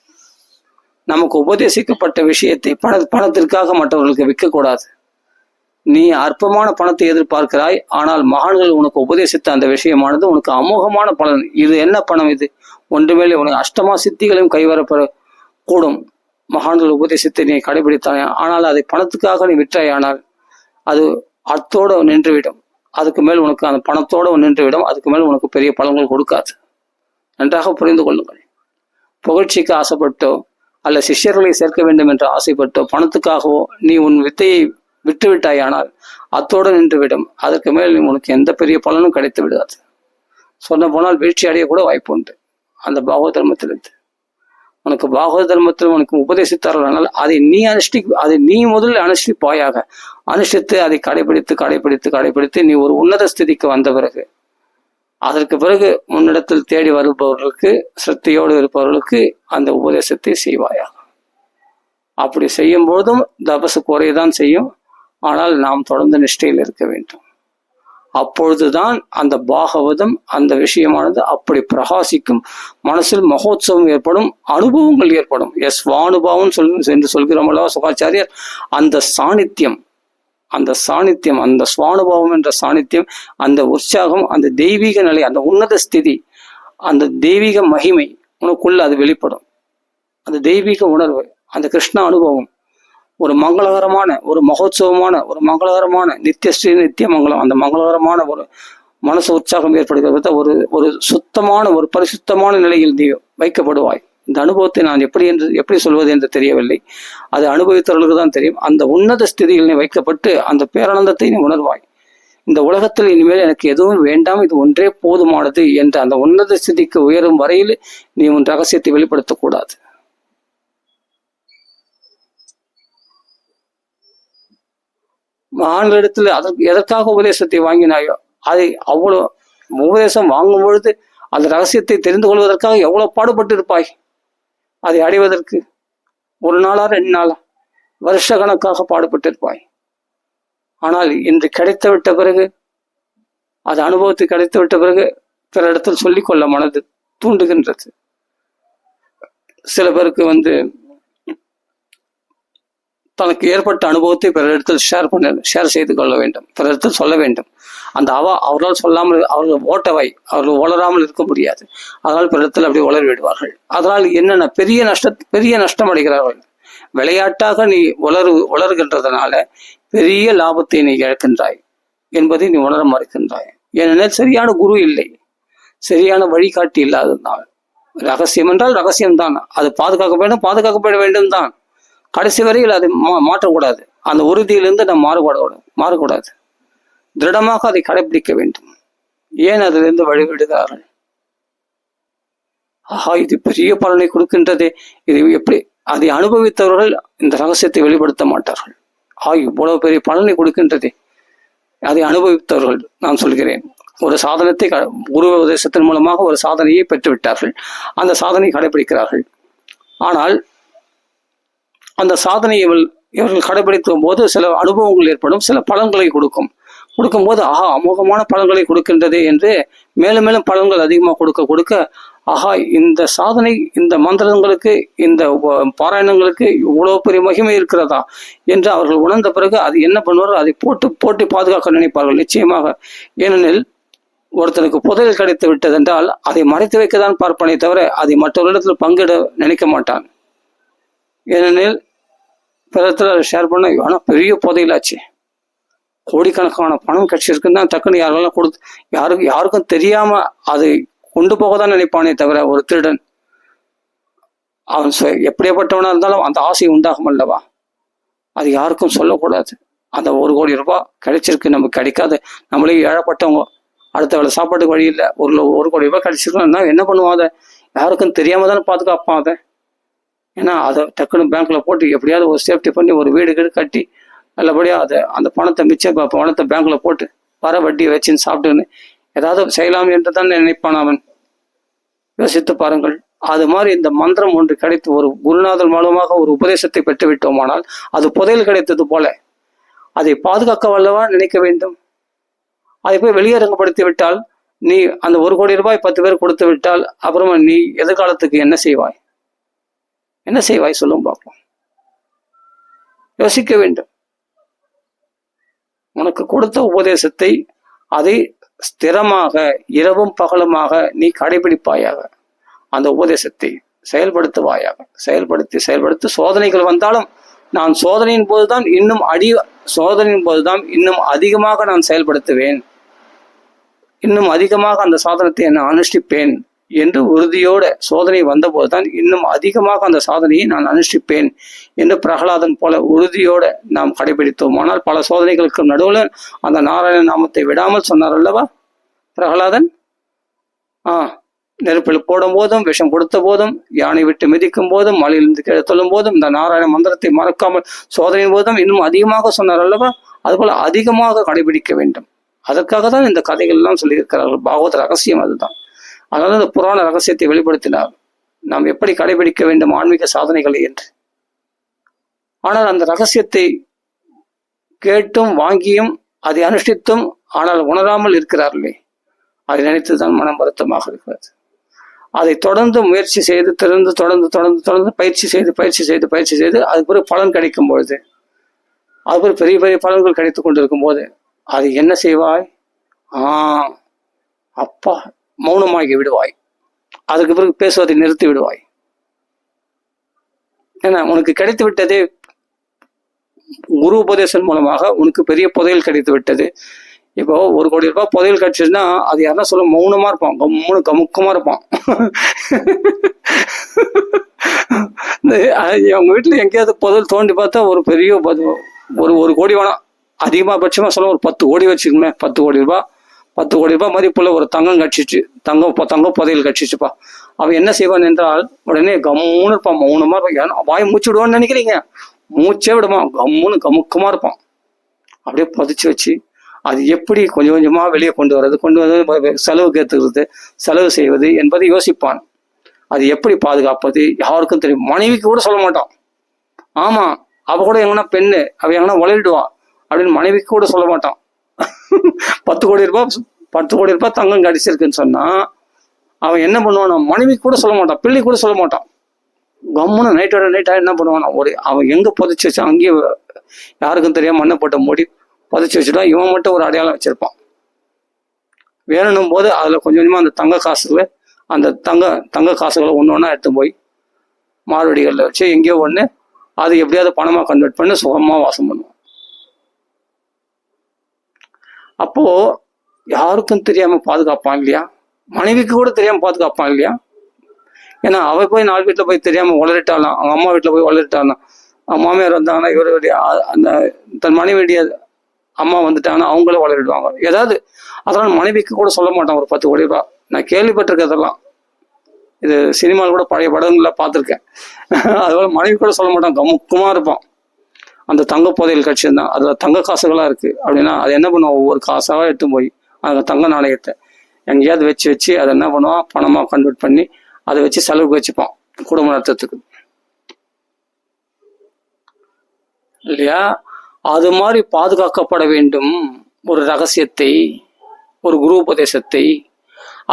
நமக்கு உபதேசிக்கப்பட்ட விஷயத்தை பணத்திற்காக மற்றவர்களுக்கு விற்கக்கூடாது. நீ அற்பமான பணத்தை எதிர்பார்க்கிறாய், ஆனால் மகான்கள் உனக்கு உபதேசித்த அந்த விஷயமானது உனக்கு அமோகமான பலன். இது என்ன பணம்? இது ஒன்றுமேலே உனக்கு அஷ்டமா சித்திகளையும் கைவரப்பட கூடும். மகான்கள் உபதேசத்தை நீ கடைபிடித்தானே, ஆனால் அதை பணத்துக்காக நீ விற்றாய், ஆனால் அது அத்தோடு நின்றுவிடும். அதுக்கு மேல் உனக்கு அந்த பணத்தோடு நின்றுவிடும். அதுக்கு மேல் உனக்கு பெரிய பலன்கள் கொடுக்காது. நன்றாக புரிந்து கொள்ளுங்கள். புகழ்ச்சிக்கு ஆசைப்பட்டோ அல்ல சிஷ்யர்களை சேர்க்க வேண்டும் என்று ஆசைப்பட்டோ பணத்துக்காகவோ நீ உன் வித்தையை விட்டுவிட்டாயானால் அத்தோடு நின்றுவிடும். அதற்கு மேல் உனக்கு எந்த பெரிய பலனும் கிடைத்து விடாது. சொன்ன போனால் வீழ்ச்சி அடைய கூட வாய்ப்பு உண்டு. அந்த பாகவத தர்மத்திலிருந்து உனக்கு பாகவத தர்மத்தில் உனக்கு உபதேசித்தார்கள், ஆனால் அதை நீ முதலில் அனுஷ்டிப்பாயாக. அனுஷ்டித்து அதை கடைபிடித்து நீ ஒரு உன்னத ஸ்திதிக்கு வந்த பிறகு, அதற்கு பிறகு முன்னிடத்தில் தேடி வருபவர்களுக்கு, சிரத்தையோடு இருப்பவர்களுக்கு அந்த உபதேசத்தை செய்வாயாக. அப்படி செய்யும் போதும் தபசு குறையதான் செய்யும். ஆனால் நாம் தொடர்ந்து நிஷ்டையில் இருக்க வேண்டும். அப்பொழுதுதான் அந்த பாகவதம், அந்த விஷயமானது அப்படி பிரகாசிக்கும். மனசில் மகோத்சவம் ஏற்படும், அனுபவங்கள் ஏற்படும். ஸ்வானுபவம் என்று சொல்கிறோமல்லவா சுகாச்சாரியர். அந்த சாநித்தியம், அந்த ஸ்வானுபவம் என்ற சாநித்தியம், அந்த உற்சாகம், அந்த தெய்வீக நிலை, அந்த உன்னத ஸ்திதி, அந்த தெய்வீக மகிமை உனக்குள்ள அது வெளிப்படும். அந்த தெய்வீக உணர்வு, அந்த கிருஷ்ண அனுபவம் ஒரு மங்களகரமான, ஒரு மகோத்சவமான, ஒரு மங்களகரமான நித்தியஸ்ரீ நித்திய மங்களம், அந்த மங்களகரமான ஒரு மனசு உற்சாகம் ஏற்படுகிறத ஒரு ஒரு சுத்தமான ஒரு பரிசுத்தமான நிலையில் நீ வைக்கப்படுவாய். இந்த அனுபவத்தை நான் எப்படி சொல்வது என்று தெரியவில்லை. அது அனுபவித்தவர்களுக்கு தான் தெரியும். அந்த உன்னத ஸ்திதியில் நீ வைக்கப்பட்டு அந்த பேரானந்தத்தை நீ உணர்வாய். இந்த உலகத்தில் இனிமேல் எனக்கு எதுவும் வேண்டாம், இது ஒன்றே போதுமானது என்ற அந்த உன்னத ஸ்திதிக்கு உயரும் வரையில் நீ உன் ரகசியத்தை வெளிப்படுத்தக்கூடாது. ஆண்களிடத்தில் அதற்கு எதற்காக உபதேசத்தை வாங்கினாயோ அதை அவ்வளவு உபதேசம் வாங்கும் பொழுது அந்த ரகசியத்தை தெரிந்து கொள்வதற்காக எவ்வளவு பாடுபட்டு இருப்பாய். அதை அடைவதற்கு 1 நாளா 2 நாளா வருஷ கணக்காக பாடுபட்டு இருப்பாய். ஆனால் இன்று கிடைத்து விட்ட பிறகு, அது அனுபவத்தை கிடைத்து விட்ட பிறகு பிற இடத்தில் சொல்லிக்கொள்ள மனது தூண்டுகின்றது. சில பேருக்கு தனக்கு ஏற்பட்ட அனுபவத்தை பிற இடத்தில் ஷேர் செய்து கொள்ள வேண்டும், பிற இடத்தில் சொல்ல வேண்டும். அந்த அவர்களால் சொல்லாமல், அவர்கள் ஓட்டவை அவர்கள் உளராமல் இருக்க முடியாது. அதனால் பிற இடத்தில் அப்படி உளறி விடுவார்கள். அதனால் என்னென்ன பெரிய நஷ்டம் அடைகிறார்கள். விளையாட்டாக நீ உளறுகின்றதுனால பெரிய லாபத்தை நீ இழக்கின்றாய் என்பதை நீ உணர மறுக்கின்றாய். ஏனெனில் சரியான குரு இல்லை, சரியான வழிகாட்டி இல்லாததுனால். ரகசியம் என்றால் ரகசியம்தான், அது பாதுகாக்கப்பட வேண்டும் தான். கடைசி வரையில் அதை மாற்றக்கூடாது. அந்த உறுதியிலிருந்து நாம் மாறக்கூடாது. திருடமாக அதை கடைபிடிக்க வேண்டும். ஏன் அதிலிருந்து வழிவிடுகிறார்கள்? இது பெரிய பலனை கொடுக்கின்றதே, இது எப்படி? அதை அனுபவித்தவர்கள் இந்த ரகசியத்தை வெளிப்படுத்த மாட்டார்கள். இவ்வளவு பெரிய பலனை கொடுக்கின்றதே, அதை அனுபவித்தவர்கள் நான் சொல்கிறேன். ஒரு சாதனத்தை குரு உபதேசத்தின் மூலமாக ஒரு சாதனையை பெற்றுவிட்டார்கள். அந்த சாதனை கடைபிடிக்கிறார்கள். ஆனால் அந்த சாதனையை இவர்கள் கடைபிடிக்கும் போது சில அனுபவங்கள் ஏற்படும், சில பலன்களை கொடுக்கும்போது அமோகமான பலன்களை கொடுக்கின்றதே என்று மேலும் மேலும் பலன்கள் அதிகமாக கொடுக்க இந்த சாதனை, இந்த மந்திரங்களுக்கு, இந்த பாராயணங்களுக்கு இவ்வளவு பெரிய மகிமை இருக்கிறதா என்று அவர்கள் உணர்ந்த பிறகு அது என்ன பண்ணுவார்கள்? அதை போட்டு பாதுகாக்க நினைப்பார்கள் நிச்சயமாக. ஏனெனில் ஒருத்தனுக்கு புதையல் கிடைத்து விட்டதென்றால் அதை மறைத்து வைக்கத்தான் பார்ப்பானே தவிர அதை மற்றவர்களிடத்தில் பங்கிட நினைக்க மாட்டான். ஏனெனில் பிறத்தில் அதை ஷேர் பண்ண ஆனால் பெரிய புதையலாச்சு, கோடிக்கணக்கான பணம் கிடைச்சிருக்குன்னு தான் டக்குன்னு யாரெல்லாம் யாருக்கும் தெரியாம அதை கொண்டு போக தான் நினைப்பானே தவிர ஒரு திருடன் அவன் எப்படியாப்பட்டவனா இருந்தாலும் அந்த ஆசை உண்டாகும் அல்லவா? அது யாருக்கும் சொல்லக்கூடாது. அந்த 1 கோடி ரூபாய் கிடைச்சிருக்கு, நமக்கு கிடைக்காது, நம்மளே ஏழப்பட்டவங்க, அடுத்த வேலை சாப்பாட்டுக்கு வழி இல்லை, 1 கோடி ரூபாய் கிடைச்சிருக்கோம்னா என்ன பண்ணுவான்? அதை யாருக்கும் தெரியாம தானே பாதுகாப்பான் அதை. ஏன்னா அதை டக்குன்னு பேங்க்ல போட்டு எப்படியாவது ஒரு சேஃப்டி பண்ணி ஒரு வீடு கட்டி நல்லபடியா அந்த பணத்தை பேங்க்ல போட்டு வர வட்டியை வச்சுன்னு சாப்பிட்டுன்னு ஏதாவது செய்யலாம் என்று தான் நினைப்பான் அவன். யோசித்து பாருங்கள். அது மாதிரி இந்த மந்திரம் ஒன்று கிடைத்து ஒரு குருநாதர் மூலமாக ஒரு உபதேசத்தை பெற்று விட்டோமானால் அது புதையல் கிடைத்தது போல அதை பாதுகாக்க வல்லவா நினைக்க வேண்டும். அதை போய் வெளியரங்கப்படுத்தி விட்டால், நீ அந்த 1 கோடி ரூபாய் 10 பேர் கொடுத்து விட்டால் அப்புறமா நீ எதிர்காலத்துக்கு என்ன செய்வாய் சொல்லும் பார்ப்போம். யோசிக்க வேண்டும். உனக்கு கொடுத்த உபதேசத்தை அதை ஸ்திரமாக இரவும் பகலுமாக நீ கடைபிடிப்பாயாக. அந்த உபதேசத்தை செயல்படுத்துவாயாக. செயல்படுத்தி சோதனைகள் வந்தாலும் நான் சோதனையின் போதுதான் இன்னும் அதிகமாக நான் செயல்படுத்துவேன், இன்னும் அதிகமாக அந்த சாதனத்தை நான் அனுஷ்டிப்பேன் என்று உறுதியோட சோதனை வந்தபோதுதான் இன்னும் அதிகமாக அந்த சாதனையை நான் அனுஷ்டிப்பேன் என்று பிரகலாதன் போல உறுதியோட நாம் கடைபிடித்தோம். ஆனால் பல சோதனைகளுக்கு நடுவில் அந்த நாராயண நாமத்தை விடாமல் சொன்னார் அல்லவா பிரகலாதன். நெருப்பில் போடும் போதும், விஷம் கொடுத்த போதும், யானை விட்டு மிதிக்கும் போதும், மலையிலிருந்து கீழே சொல்லும் போதும் இந்த நாராயண மந்திரத்தை மறக்காமல் சோதனையின் போதும் இன்னும் அதிகமாக சொன்னார் அல்லவா. அதுபோல அதிகமாக கடைபிடிக்க வேண்டும். அதற்காக தான் இந்த கதைகள் எல்லாம் சொல்லியிருக்கிறார்கள். பாகவத ரகசியம் அதுதான். அதனால இந்த புராண ரகசியத்தை வெளிப்படுத்தினார், நாம் எப்படி கடைபிடிக்க வேண்டும் ஆன்மீக சாதனைகளை என்று. ஆனால் அந்த ரகசியத்தை கேட்டும் வாங்கியும் அதை அனுஷ்டித்தும் ஆனால் உணராமல் இருக்கிறார்களே, அதை நினைத்துதான் மனம் வருத்தமாக இருக்கிறது. அதை தொடர்ந்து முயற்சி செய்து தொடர்ந்து பயிற்சி செய்து அது பிறகு பலன் கிடைக்கும் பொழுது, அது பிறகு பெரிய பெரிய பலன்கள் கிடைத்துக் கொண்டிருக்கும் போது அது என்ன செய்வாய்? அப்பா மௌனமாகி விடுவாய். அதுக்கு பிறகு பேசுவதை நிறுத்தி விடுவாய். ஏன்னா உனக்கு கிடைத்து விட்டதே குரு உபதேசம் மூலமாக உனக்கு பெரிய புதையல் கிடைத்து விட்டது. இப்போ 1 கோடி ரூபாய் புதையல் கிடைச்சதுன்னா அது யாருன்னா சொல்ல மௌனமா இருப்பான், கம்முன்னு கமுக்கமா இருப்பான். அவங்க வீட்டுல எங்கேயாவது புதையல் தோண்டி பார்த்தா ஒரு பெரிய ஒரு கோடி வேணாம், அதிகபட்சமா சொல்ல ஒரு 10 கோடி வச்சுக்கோமே, 10 கோடி ரூபாய் 10 கோடி ரூபாய் மதிப்புள்ள ஒரு தங்கம் கட்சிச்சு, தங்கம் புதையல் கட்சிச்சுப்பா. அவன் என்ன செய்வான் என்றால் உடனே கம்முன்னு இருப்பான், மௌனமா இருப்பான். வாய் மூச்சு விடுவான்னு நினைக்கிறீங்க? மூச்சே விடுவான், கம்முன்னு கமுக்கமா இருப்பான். அப்படியே புதைச்சி வச்சு அது எப்படி கொஞ்சம் கொஞ்சமா வெளியே கொண்டு வந்து செலவுக்கு ஏற்றுக்கிறது, செலவு செய்வது என்பதை யோசிப்பான். அது எப்படி பாதுகாப்பது யாருக்கும் தெரியும். மனைவிக்கு கூட சொல்ல மாட்டான். ஆமா, அவ கூட எங்கன்னா பெண்ணு, அவ எங்கன்னா உளறிடுவான் அப்படின்னு மனைவிக்கு கூட சொல்ல மாட்டான். 10 கோடி ரூபாய் தங்கம் கிடைச்சிருக்குன்னு சொன்னா அவன் என்ன பண்ணுவான், மனைவிக்கு கூட சொல்ல மாட்டான், பிள்ளை கூட சொல்ல மாட்டான். கம்முன்னு நைட்டா என்ன பண்ணுவான், அவன் எங்க புதைச்சி வச்சான் அங்கேயே யாருக்கும் தெரியாம மண்ணை போட்ட மூடி புதைச்சி வச்சுட்டான். இவன் மட்டும் ஒரு அடையாளம் வச்சிருப்பான். வேணும் போது அதுல கொஞ்சம் கொஞ்சமா அந்த தங்க காசுகளை ஒண்ணு எடுத்து போய் மாறுவடிகளில் வச்சு எங்கேயோ ஒண்ணு அது எப்படியாவது பணமா கன்வெர்ட் பண்ணி சுகமா வாசம் பண்ணுவான். அப்போ யாருக்கும் தெரியாம பாதுகாப்பான் இல்லையா, மனைவிக்கு கூட தெரியாம பாதுகாப்பான் இல்லையா. ஏன்னா அவ போய் 4 வீட்டுல போய் தெரியாம உளறிட்டாலாம், அவங்க அம்மா வீட்டுல போய் உளறிட்டாலாம், மாமியார் வந்தாங்கன்னா இவருடைய அந்த தன் மனைவியுடைய அம்மா வந்துட்டாங்கன்னா அவங்களே வளரிடுவாங்க ஏதாவது. அதனால மனைவிக்கு கூட சொல்ல மாட்டான் ஒரு 10 கோடி ரூபாய். நான் கேள்விப்பட்டிருக்கதெல்லாம், இது சினிமாவில் கூட பழைய படங்கள்ல பார்த்துருக்கேன். அதுபோல மனைவி கூட சொல்ல மாட்டான், கமுக்கமா இருப்பான். அந்த தங்க புதையல் கட்சி தான், அதுல தங்க காசுகளா இருக்கு அப்படின்னா அது என்ன பண்ணுவான், ஒவ்வொரு காசாவா எடுத்து போய் அந்த தங்க நாணயத்தை எங்கேயாவது வச்சு அதை என்ன பண்ணுவான், பணமா கன்வெர்ட் பண்ணி அதை வச்சு செலவுக்கு வச்சுப்பான் குடும்ப நடத்தத்துக்கு இல்லையா. அது மாதிரி பாதுகாக்கப்பட வேண்டும் ஒரு ரகசியத்தை, ஒரு குரு உபதேசத்தை.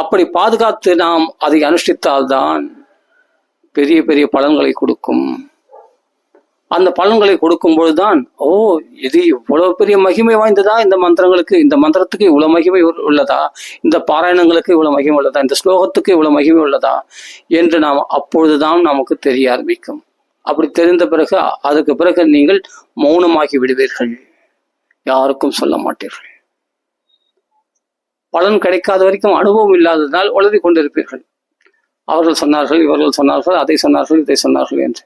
அப்படி பாதுகாத்து நாம் அதை அனுஷ்டித்தால்தான் பெரிய பெரிய பலன்களை கொடுக்கும். அந்த பலன்களை கொடுக்கும் பொழுதுதான் இது இவ்வளவு பெரிய மகிமை வாய்ந்ததா இந்த மந்திரங்களுக்கு, இந்த மந்திரத்துக்கு இவ்வளவு மகிமை உள்ளதா, இந்த பாராயணங்களுக்கு இவ்வளவு மகிமை உள்ளதா, இந்த ஸ்லோகத்துக்கு இவ்வளவு மகிமை உள்ளதா என்று நாம் அப்பொழுதுதான் நமக்கு தெரிய ஆரம்பிக்கும். அப்படி தெரிந்த பிறகு அதுக்கு பிறகு நீங்கள் மௌனமாகி விடுவீர்கள், யாருக்கும் சொல்ல மாட்டீர்கள். பலன் கிடைக்காத வரைக்கும் அனுபவம் இல்லாததால் உளறி கொண்டிருப்பீர்கள். அவர்கள் சொன்னார்கள், இவர்கள் சொன்னார்கள், அதை சொன்னார்கள், இதை சொன்னார்கள் என்று.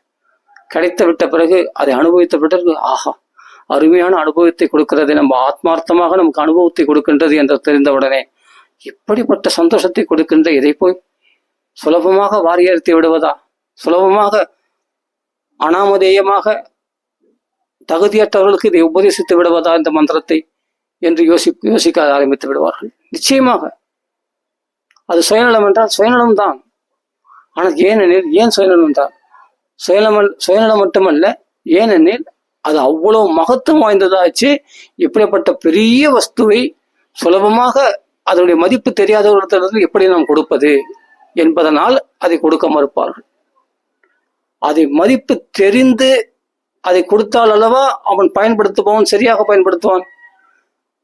கிடைத்து விட்ட பிறகு அதை அனுபவித்த பிறகு ஆஹா, அருமையான அனுபவத்தை கொடுக்கிறது, நம்ம ஆத்மார்த்தமாக நமக்கு அனுபவத்தை கொடுக்கின்றது என்று தெரிந்தவுடனே இப்படிப்பட்ட சந்தோஷத்தை கொடுக்கின்ற இதை போய் சுலபமாக வாரியறுத்தி விடுவதா, சுலபமாக அனாமதேயமாக தகுதியற்றவர்களுக்கு இதை உபதேசித்து விடுவதா இந்த மந்திரத்தை என்று யோசிக்க ஆரம்பித்து விடுவார்கள். நிச்சயமாக அது சுயநலம் என்றால் சுயநலம் தான். ஆனால் ஏன் சுயநலம் என்றால் சுயநலம் மட்டுமல்ல, ஏனெனில் அது அவ்வளவு மகத்துவம் வாய்ந்ததாச்சு. இப்படிப்பட்ட பெரிய வஸ்துவை சுலபமாக அதனுடைய மதிப்பு தெரியாதவர்களிடத்திலிருந்து எப்படி நாம் கொடுப்பது என்பதனால் அதை கொடுக்க மறுப்பார்கள். அதை மதிப்பு தெரிந்து அதை கொடுத்தால் அல்லவா அவன் பயன்படுத்துபவன் சரியாக பயன்படுத்துவான்.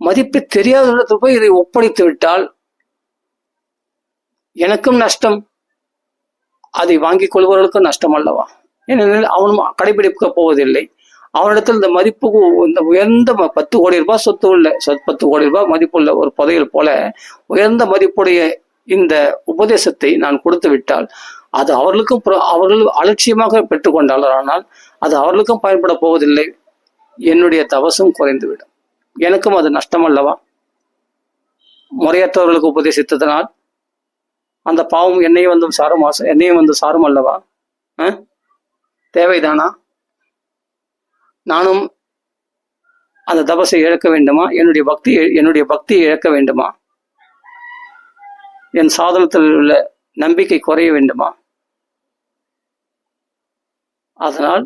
மதிப்பு தெரியாத இடத்தில் போய் இதை ஒப்படைத்து விட்டால் எனக்கும் நஷ்டம், அதை வாங்கிக் கொள்பவர்களுக்கும் நஷ்டம் அல்லவா. ஏனெனில் அவன் கடைபிடிக்க போவதில்லை. அவனிடத்தில் இந்த மதிப்புக்கு இந்த உயர்ந்த 10 கோடி ரூபாய் சொத்து உள்ள 10 கோடி ரூபாய் மதிப்புள்ள ஒரு புதையல் போல உயர்ந்த மதிப்புடைய இந்த உபதேசத்தை நான் கொடுத்து விட்டால் அது அவர்கள் அலட்சியமாக பெற்றுக்கொண்டார்கள். ஆனால் அது அவர்களுக்கும் பயன்பட போவதில்லை. என்னுடைய தவசும் குறைந்துவிடும், எனக்கும் அது நஷ்டம் அல்லவா. முறையற்றவர்களுக்கு உபதேசித்ததனால் அந்த பாவம் என்னையும் வந்து சாரும் அல்லவா. தேவைதானா? நானும் அந்த தபசை இழக்க வேண்டுமா? என்னுடைய பக்தியை இழக்க வேண்டுமா? என் சாதனத்தில் உள்ள நம்பிக்கை குறைய வேண்டுமா? அதனால்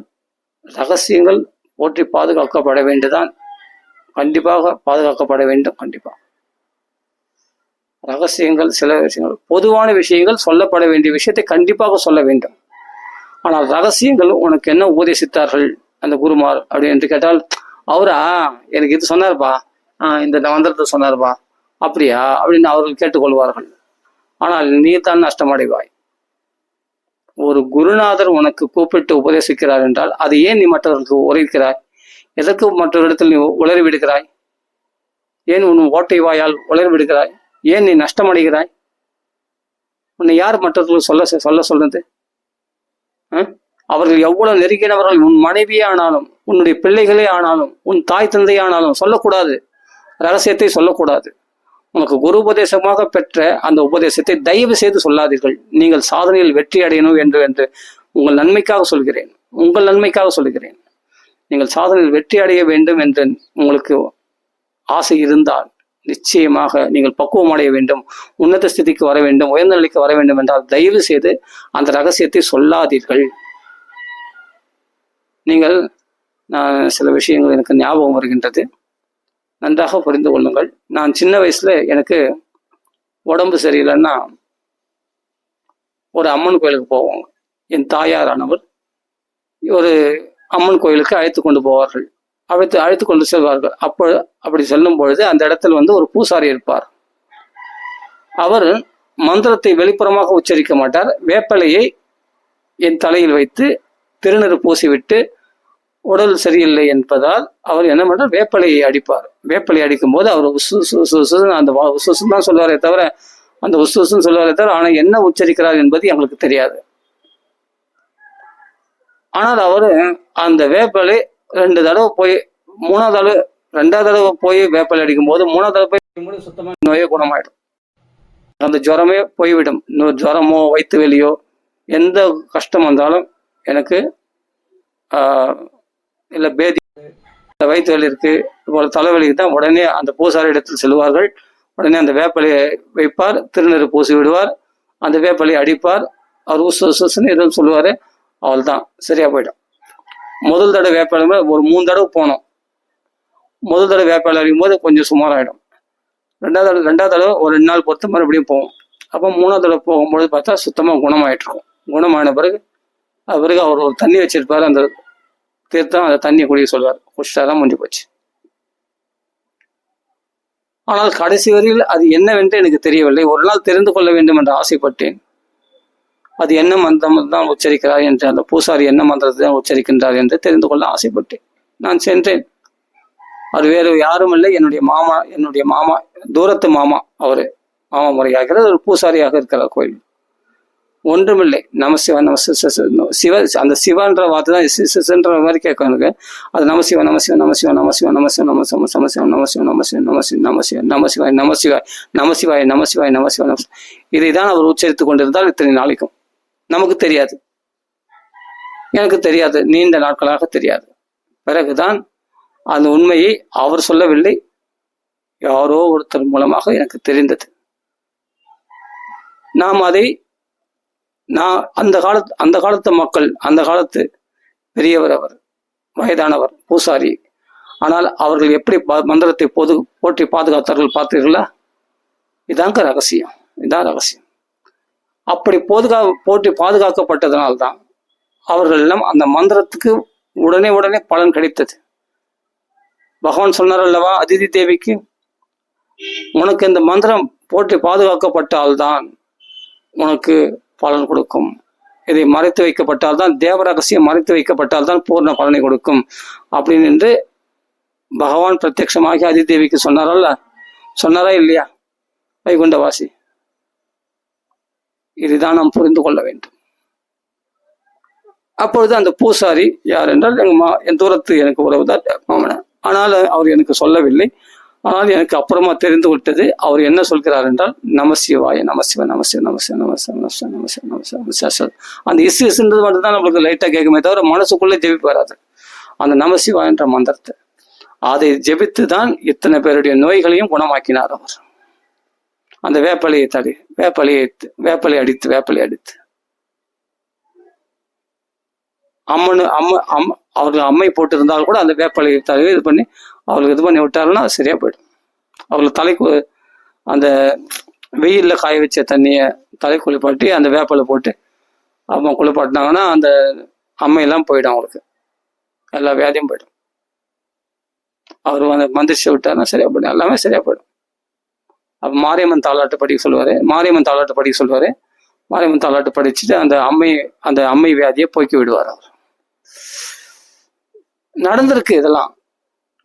ரகசியங்கள் போற்றி பாதுகாக்கப்பட வேண்டுதான், கண்டிப்பாக பாதுகாக்கப்பட வேண்டும். கண்டிப்பாக ரகசியங்கள், சில விஷயங்கள், பொதுவான விஷயங்கள், சொல்லப்பட வேண்டிய விஷயத்தை கண்டிப்பாக சொல்ல வேண்டும். ஆனால் ரகசியங்கள் உனக்கு என்ன உபதேசித்தார்கள் அந்த குருமார் அப்படி என்று கேட்டால், அவரா எனக்கு இது சொன்னார்பா, இந்த மந்திரத்தை சொன்னார்பா, அப்படியா அப்படின்னு அவர்கள் கேட்டுக்கொள்வார்கள். ஆனால் நீ தான் நஷ்டமடைவாய். ஒரு குருநாதர் உனக்கு கூப்பிட்டு உபதேசிக்கிறார் என்றால் அது ஏன் நீ மற்றவர்களுக்கு உரைக்கிறாய்? எதற்கு மற்றொரு இடத்தில் நீ உளறி விடுகிறாய்? ஏன் உன் ஓட்டை வாயால் உளறி விடுகிறாய்? ஏன் நீ நஷ்டமடைகிறாய்? உன்னை யார் மற்றவர்களுக்கு சொல்ல சொல்றது? அவர்கள் எவ்வளவு நெருங்கினவர்கள், உன் மனைவியே ஆனாலும், உன்னுடைய பிள்ளைகளே ஆனாலும், உன் தாய் தந்தையே ஆனாலும் சொல்லக்கூடாது, ரகசியத்தை சொல்லக்கூடாது. உனக்கு குரு உபதேசமாக பெற்ற அந்த உபதேசத்தை தயவு செய்து சொல்லாதீர்கள். நீங்கள் சாதனையில் வெற்றி அடையணும் என்று உங்கள் நன்மைக்காக சொல்கிறேன். உங்கள் நன்மைக்காக சொல்கிறேன். நீங்கள் சாதனையில் வெற்றி அடைய வேண்டும் என்று உங்களுக்கு ஆசை இருந்தால் நிச்சயமாக நீங்கள் பக்குவம் அடைய வேண்டும், உன்னத ஸ்திதிக்கு வர வேண்டும், உயர்ந்த நிலைக்கு வர வேண்டும் என்றால் தயவு செய்து அந்த ரகசியத்தை சொல்லாதீர்கள். நான் சில விஷயங்கள் எனக்கு ஞாபகம் வருகின்றது, நன்றாக புரிந்து கொள்ளுங்கள். நான் சின்ன வயசுல எனக்கு உடம்பு சரியில்லைன்னா ஒரு அம்மன் கோயிலுக்கு போவாங்க. என் தாயாரானவர் ஒரு அம்மன் கோயிலுக்கு அழைத்து கொண்டு போவார்கள், அழைத்து கொண்டு செல்வார்கள். அப்படி செல்லும் பொழுது அந்த இடத்துல ஒரு பூசாரி இருப்பார். அவர் மந்திரத்தை வெளிப்புறமாக உச்சரிக்க மாட்டார். வேப்பலையை என் தலையில் வைத்து திருநீறு பூசிவிட்டு உடல் சரியில்லை என்பதால் அவர் என்ன பண்றார், வேப்பலையை அடிப்பார். வேப்பலை அடிக்கும் போது அவர் அந்த உசுசுன்னு தான் சொல்லுவாரே தவிர, அந்த உசுசுன்னு சொல்லுவாரே தவிர, ஆனால் என்ன உச்சரிக்கிறார் என்பது எங்களுக்கு தெரியாது. ஆனால் அவரு அந்த வேப்பலை 2 தடவை போய் 2வது தடவை போய் வேப்பலை அடிக்கும் போது 3வது தடவை போய் சுத்தமாக நோயே குணமாயிடும். அந்த ஜுரமே போய்விடும். இன்னொரு ஜுரமோ வயிற்று வெளியோ எந்த கஷ்டம் வந்தாலும், எனக்கு இல்லை பேதி வயிற்று வலி இருக்கு, இப்போ தலைவலிக்கு தான் உடனே அந்த பூசாரி இடத்தில் செல்வார்கள். உடனே அந்த வேப்பலையை வைப்பார், திருநீறு பூசி விடுவார், அந்த வேப்பலையை அடிப்பார். அவர் உசுன்னு எதுவும் சொல்லுவார், அவள் தான் சரியா போயிடும். முதல் தடவை வேப்பலை ஒரு 3 தடவை போனோம். முதல் தடவை வேப்பலை அடிக்கும் போது கொஞ்சம் சுமாராகிடும். 2வது தடவை ஒரு 2 நாள் பொறுத்து மறுபடியும் போவோம். அப்போ 3வது தடவை போகும்பொழுது பார்த்தா சுத்தமாக குணமாயிட்டு இருக்கும். குணமான பிறகு அவர் ஒரு தண்ணி வச்சிருப்பாரு, அந்த தீர்த்தம், அந்த தண்ணியை குடிக்க சொல்வார். குடிச்சாதான் முடிஞ்சு போச்சு. ஆனால் கடைசி வரையில் அது என்னவென்று எனக்கு தெரியவில்லை. ஒரு நாள் தெரிந்து கொள்ள வேண்டும் என்று ஆசைப்பட்டேன். அது என்ன மந்திரம் தான் உச்சரிக்கிறார் என்று, அந்த பூசாரி என்ன மந்திரத்தை தான் உச்சரிக்கின்றார் என்று தெரிந்து கொள்ள ஆசைப்பட்டேன். நான் சென்றேன். அது வேறு யாரும் இல்லை, என்னுடைய மாமா, தூரத்து மாமா. அவரு மாமா முறையாகிறது, ஒரு பூசாரியாக இருக்கிறார் கோயில். ஒன்றுமில்லை, நமசிவ சிவ, அந்த சிவன்ற வார்த்தை தான் சின்ற மாதிரி கேட்கும் எனக்கு. அது நமசிவ நமசிவ நமசிவ நமசிவ நமசிவ நமசிவ நமசிவ நமசிவ நமசிவ நமசிவ நமசிவ நமசிவாய் நமசிவாய் நமசிவாய் நமசிவாய் நமசிவ நமசிவ, இதை தான் அவர் உச்சரித்து கொண்டிருந்தால் இத்தனை நாளைக்கும். நமக்கு தெரியாது, எனக்கு தெரியாது, நீண்ட நாட்களாக தெரியாது. பிறகுதான் அந்த உண்மையை அவர் சொல்லவில்லை, யாரோ ஒருத்தர் மூலமாக எனக்கு தெரிந்தது. அந்த காலத்து மக்கள், அந்த காலத்து பெரியவர், அவர் வயதானவர், பூசாரி. ஆனால் அவர்கள் எப்படி மந்திரத்தை போற்றி பாதுகாத்தார்கள் பார்த்தீர்களா? இதாங்க ரகசியம், இதான் ரகசியம். அப்படி போற்றி பாதுகாக்கப்பட்டதனால்தான் அவர்கள் எல்லாம் அந்த மந்திரத்துக்கு உடனே பலன் கிடைத்தது. பகவான் சொன்னார் அல்லவா அதிதி தேவிக்கு, உனக்கு இந்த மந்திரம் போற்றி பாதுகாக்கப்பட்டால்தான் உனக்கு பலன் கொடுக்கும். இதை மறைத்து வைக்கப்பட்டால் தான், தேவ ரகசியம் மறைத்து வைக்கப்பட்டால் தான் பூர்ண பலனை கொடுக்கும் அப்படின்னு என்று பகவான் பிரத்யட்சமாகி அதிதேவிக்கு சொன்னாரா இல்லையா? வைகுண்டவாசி, இதுதான் நாம் புரிந்து கொள்ள வேண்டும். அப்பொழுது அந்த பூசாரி யார் என்றால் என் தூரத்து எனக்கு உறவுதான் மாமனார். ஆனால் அவர் எனக்கு சொல்லவில்லை. ஆனால் எனக்கு அப்புறமா தெரிந்து விட்டது. அவர் என்ன சொல்கிறார் என்றால், நமசிவாய நமசிவ நமசிவ நமசிவ நமசிவ நமசிவ நமசிவ நமசிவ நமசிவ. அந்த இசுன்றது மட்டும்தான் நம்மளுக்கு லைட்டாக கேட்குமே தவிர மனசுக்குள்ளே ஜெபிப்பு வராது. அந்த நமசிவா என்ற மந்திரத்தை அதை ஜெபித்து தான் இத்தனை பேருடைய நோய்களையும் குணமாக்கினார் அவர். அந்த வேப்பலையை அடித்து அவர்கள் அம்மை போட்டு இருந்தால் கூட அந்த வேப்பலையை இது பண்ணி அவளுக்கு இது பண்ணி விட்டாருன்னா சரியா போயிடும். அவளுக்கு தலைக்கு அந்த வெயிலில் காய வச்ச தண்ணியை தலை குளிப்பாட்டி அந்த வேப்பலை போட்டு அம்மா குளிப்பாட்டினாங்கன்னா அந்த அம்மையெல்லாம் போயிடும், அவங்களுக்கு எல்லா வியாதியும் போயிடும். அவர் வந்து மந்திரிச்சு விட்டாருன்னா சரியா போயிடும், எல்லாமே சரியா போயிடும். அப்போ மாரியம்மன் தாலாட்டு படிக்க சொல்லுவார். மாரியம்மன் தாலாட்டு படிச்சுட்டு அந்த அம்மை வியாதியை போக்கி விடுவார் அவர். நடந்திருக்கு இதெல்லாம்.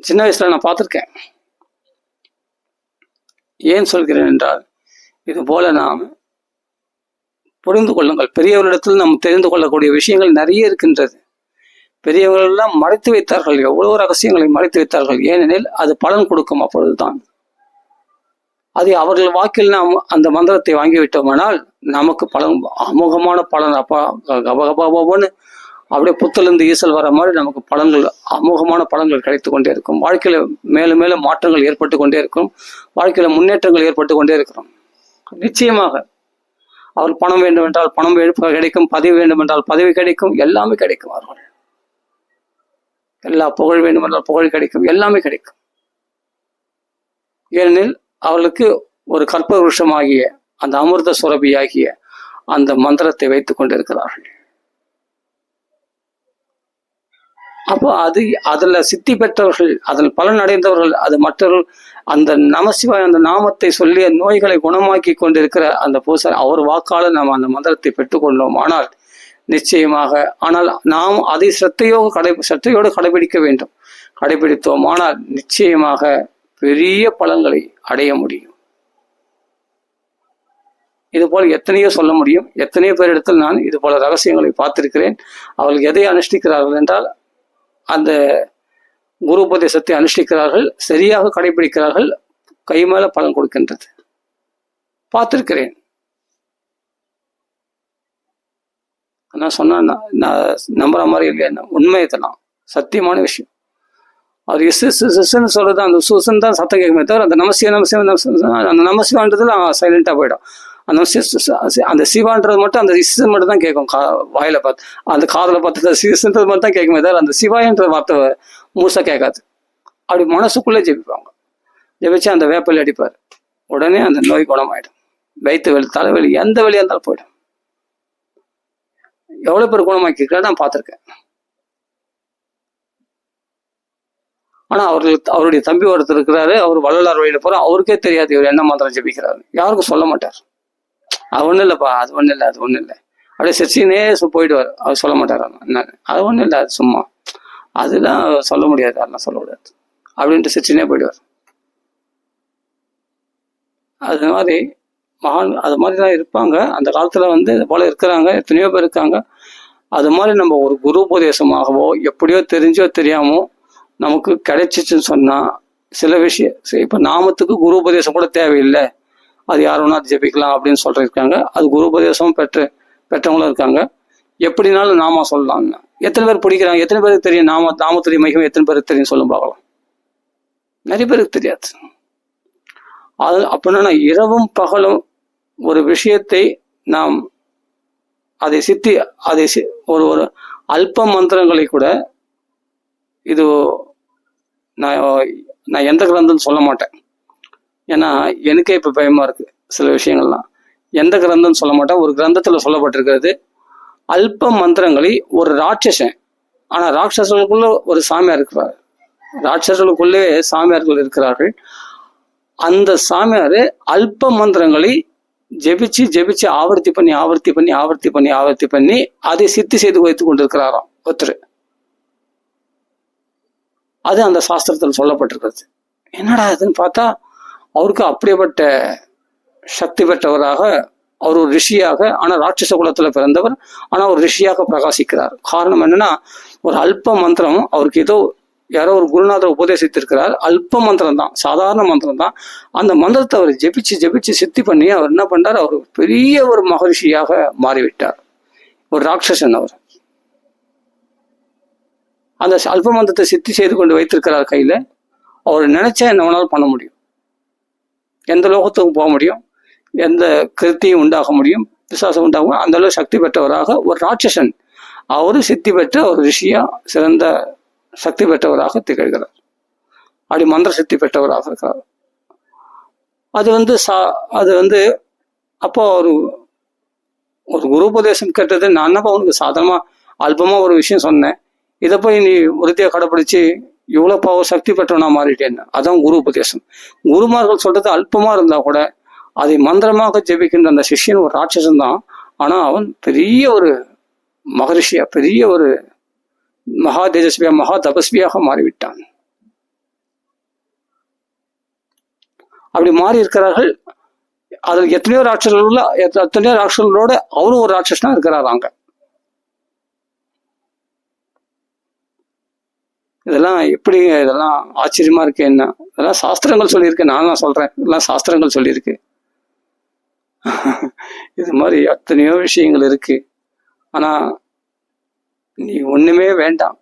சின்ன வயசுல நான் பார்த்துருக்கேன். ஏன் சொல்கிறேன் என்றால், இது போல நாம் புரிந்து கொள்ளுங்கள். பெரியவர்களிடத்தில் நாம் தெரிந்து கொள்ளக்கூடிய விஷயங்கள் நிறைய இருக்கின்றது. பெரியவர்கள் எல்லாம் மறைத்து வைத்தார்கள், எவ்வளவு ரகசியங்களை மறைத்து வைத்தார்கள். ஏனெனில் அது பலன் கொடுக்கும். அப்பொழுதுதான் அது அவர்கள் வாக்கில் நாம் அந்த மந்திரத்தை வாங்கிவிட்டோமானால் நமக்கு பலன், அமோகமான பலன். அப்பா கபகபாபான்னு அப்படியே புத்திலிருந்து ஈசல் வர மாதிரி நமக்கு பலன்கள், அமோகமான பலன்கள் கிடைத்து கொண்டே இருக்கும். வாழ்க்கையில மேலும் மேலும் மாற்றங்கள் ஏற்பட்டு கொண்டே இருக்கும். வாழ்க்கையில முன்னேற்றங்கள் ஏற்பட்டு கொண்டே இருக்கிறோம். நிச்சயமாக அவர் பணம் வேண்டும் என்றால் பணம் கிடைக்கும், பதவி வேண்டும் என்றால் பதவி கிடைக்கும், எல்லாமே கிடைக்கும். அவர்கள் எல்லா புகழ் வேண்டும் என்றால் புகழ் கிடைக்கும், எல்லாமே கிடைக்கும். ஏனெனில் அவர்களுக்கு ஒரு கற்ப விருஷமாகிய அந்த அமிர்த சுரபியாகிய அந்த மந்திரத்தை வைத்துக் கொண்டிருக்கிறார்கள். அப்போ அதுல சித்தி பெற்றவர்கள், அதில் பலன் அடைந்தவர்கள், அது மற்றவர்கள் அந்த நமசிவாய் அந்த நாமத்தை சொல்லிய நோய்களை குணமாக்கி கொண்டிருக்கிற அந்த பூசாரி, அவர் வாக்கால நாம் அந்த மந்திரத்தை பெற்றுக்கொண்டோம். ஆனால் நிச்சயமாக, ஆனால் நாம் அதை சத்தையோடு கடைபிடிக்க வேண்டும். கடைபிடித்தோம் ஆனால் நிச்சயமாக பெரிய பலன்களை அடைய முடியும். இது போல எத்தனையோ சொல்ல முடியும். எத்தனையோ பேரிடத்தில் நான் இது போல ரகசியங்களை பார்த்திருக்கிறேன். அவர்கள் எதை அனுஷ்டிக்கிறார்கள் என்றால் அந்த குரு உபதேசத்தை அனுஷ்டிக்கிறார்கள், சரியாக கடைபிடிக்கிறார்கள், கை மேல பலன் கொடுக்கின்றது. பார்த்திருக்கிறேன். நான் சொன்னா நம்புற மாதிரி இல்லையா? உண்மை இதெல்லாம் சத்தியமான விஷயம். அவர் இசுன்னு சொல்றது அந்த சுசுன்னு தான் சத்தம் கேட்குமே தவிர அந்த அந்த நமசிவான்றதுல சைலண்டா போயிடும். அந்த சிவான்றது மட்டும் அந்த இசு மட்டும் தான் கேட்கும். வாயில பார்த்து அந்த காதல பார்த்து சிசுன்றது மட்டும் தான் கேட்குமே தவிர அந்த சிவாயன்ற வார்த்தை முழுசா கேட்காது. அப்படி மனசுக்குள்ளே ஜெபிப்பாங்க. ஜெபிச்சு அந்த வேப்பல் அடிப்பார். உடனே அந்த நோய் குணமாயிடும். வயிற்று வலி, தலைவலி, எந்த வழியா இருந்தாலும் போயிடும். எவ்வளவு பேர் குணமாக்கிருக்கா நான் பார்த்திருக்கேன். ஆனா அவருடைய தம்பி ஒருத்தர் இருக்கிறாரு, அவர் வள்ளலார் வழியில போற, அவருக்கே தெரியாது இவர் என்ன மந்திரம் ஜெபிக்கிறாரு. யாருக்கும் சொல்ல மாட்டார். அது ஒண்ணும் இல்லப்பா, அது ஒண்ணும் இல்லை, அது ஒண்ணும் இல்லை, அப்படியே சிரிச்சினே போயிடுவார். அவர் சொல்ல மாட்டார். அது ஒண்ணும் இல்லை, அது சும்மா, அதெல்லாம் சொல்ல முடியாது, அதெல்லாம் சொல்ல முடியாது அப்படின்ட்டு சிரிச்சினே போயிடுவார். அது மாதிரி மகான் அது மாதிரிதான் இருப்பாங்க. அந்த காலத்துல இது போல இருக்கிறாங்க, எத்தனையோ பேர் இருக்காங்க. அது மாதிரி நம்ம ஒரு குரு உபதேசமாகவோ எப்படியோ தெரிஞ்சோ தெரியாமோ நமக்கு கிடைச்சிச்சுன்னு சொன்னா சில விஷயம், இப்ப நாமத்துக்கு குரு உபதேசம் கூட தேவையில்லை, அது யார் வேணா ஜெபிக்கலாம் அப்படின்னு சொல்லிருக்காங்க. அது குரு உபதேசம் பெற்றவங்களும் இருக்காங்க. எப்படினாலும் நாம சொல்லலாம்னு எத்தனை பேர் பிடிக்கிறாங்க? எத்தனை பேருக்கு தெரியும் நாமத்துடைய மகிமை? எத்தனை பேருக்கு தெரியும் சொல்லும் பார்க்கலாம்? நிறைய பேருக்கு தெரியாது. அது அப்படின்னா இரவும் பகலும் ஒரு விஷயத்தை நாம் அதை ஒரு அல்ப மந்திரங்களை கூட, இது நான் எந்த கிரந்தம் சொல்ல மாட்டேன். ஏன்னா எனக்கே இப்ப பயமா இருக்கு சில விஷயங்கள்லாம். எந்த கிரந்தம் சொல்ல மாட்டேன். ஒரு கிரந்தத்துல சொல்லப்பட்டிருக்கிறது, அல்ப மந்திரங்களை ஒரு ராட்சசன், ஆனா ராட்சசர்களுக்குள்ள ஒரு சாமியார் இருக்கிறார். ராட்சசர்களுக்குள்ளே சாமியார்கள் இருக்கிறார்கள். அந்த சாமியாரு அல்ப மந்திரங்களை ஜெபிச்சு ஆவர்த்தி பண்ணி அதை சித்தி செய்து வைத்துக் கொண்டிருக்கிறாராம் ஒருத்தர். அது அந்த சாஸ்திரத்தில் சொல்லப்பட்டிருக்கிறது. என்னடா அதுன்னு பார்த்தா அவருக்கு அப்படிப்பட்ட சக்தி பெற்றவராக, அவர் ஒரு ரிஷியாக, ஆனா ராட்சச குலத்துல பிறந்தவர், ஆனா ஒரு ரிஷியாக பிரகாசிக்கிறார். காரணம் என்னன்னா, ஒரு அல்ப மந்திரம் அவருக்கு ஏதோ யாரோ ஒரு குருநாதர் உபதேசித்திருக்கிறார். அல்ப மந்திரம் தான், சாதாரண மந்திரம் தான். அந்த மந்திரத்தை அவர் ஜெபிச்சு சித்தி பண்ணி அவர் என்ன பண்றார், அவர் பெரிய ஒரு மகரிஷியாக மாறிவிட்டார். ஒரு ராட்சசன் அவர். அந்த அல்ப மந்திரத்தை சித்தி செய்து கொண்டு வைத்திருக்கிறார் கையில. அவர் நினைச்சா என்ன வேணாலும் பண்ண முடியும். எந்த லோகத்துக்கும் போக முடியும், எந்த கிருத்தியும் உண்டாக முடியும், விசுவாசம் உண்டாகும். அந்த அளவு சக்தி பெற்றவராக ஒரு ராட்சசன், அவரு சித்தி பெற்ற ஒரு ரிஷியா, சிறந்த சக்தி பெற்றவராக திகழ்கிறார். அப்படி மந்திர சக்தி பெற்றவராக இருக்கிறார். அது அப்போ ஒரு குரு உபதேசம் கேட்டது, நான் என்னப்பா உனக்கு சாதாரணமா அல்பமா ஒரு விஷயம் சொன்னேன், இதை போய் நீ உறுதியா கடைப்பிடிச்சு இவ்வளவு பாவ சக்தி பெற்றவனா மாறிட்டேன்னு. அதான் குரு உபதேசம். குருமார்கள் சொல்றது அல்பமா இருந்தா கூட அதை மந்திரமாக ஜெபிக்கின்ற அந்த சிஷ்யன் ஒரு ராட்சசன் தான். ஆனா அவன் பெரிய ஒரு மகரிஷியா, பெரிய ஒரு மகா தேஜஸ்வியா, மகா தபஸ்வியாக மாறிவிட்டான். அப்படி மாறி இருக்கிறார்கள். அதில் எத்தனையோ ராட்சர்களோட அவரும் ஒரு ராட்சசனா இருக்கிறாராங்க. இதெல்லாம் எப்படி, இதெல்லாம் ஆச்சரியமா இருக்கு. என்ன இதெல்லாம் சாஸ்திரங்கள் சொல்லியிருக்கு, நான் சொல்றேன், இதெல்லாம் சாஸ்திரங்கள் சொல்லியிருக்கு. இது மாதிரி எத்தனையோ விஷயங்கள் இருக்கு. ஆனா நீ ஒண்ணுமே வேண்டாம்.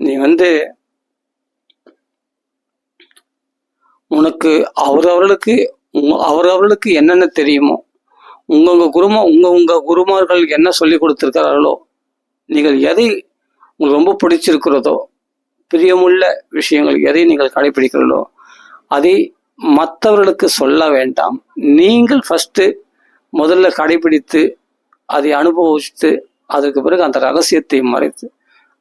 நீ உனக்கு அவரவர்களுக்கு என்னென்ன தெரியுமோ, உங்க குருமார்கள் என்ன சொல்லி கொடுத்திருக்கிறார்களோ, நீங்கள் எதை உங்களுக்கு ரொம்ப பிடிச்சிருக்கிறதோ, பிரியமுள்ள விஷயங்கள் எதை நீங்கள் கடைபிடிக்கிறீர்களோ அதை மற்றவர்களுக்கு சொல்ல வேண்டாம். நீங்கள் முதல்ல கடைபிடித்து அதை அனுபவித்து அதற்கு பிறகு அந்த ரகசியத்தை மறைத்து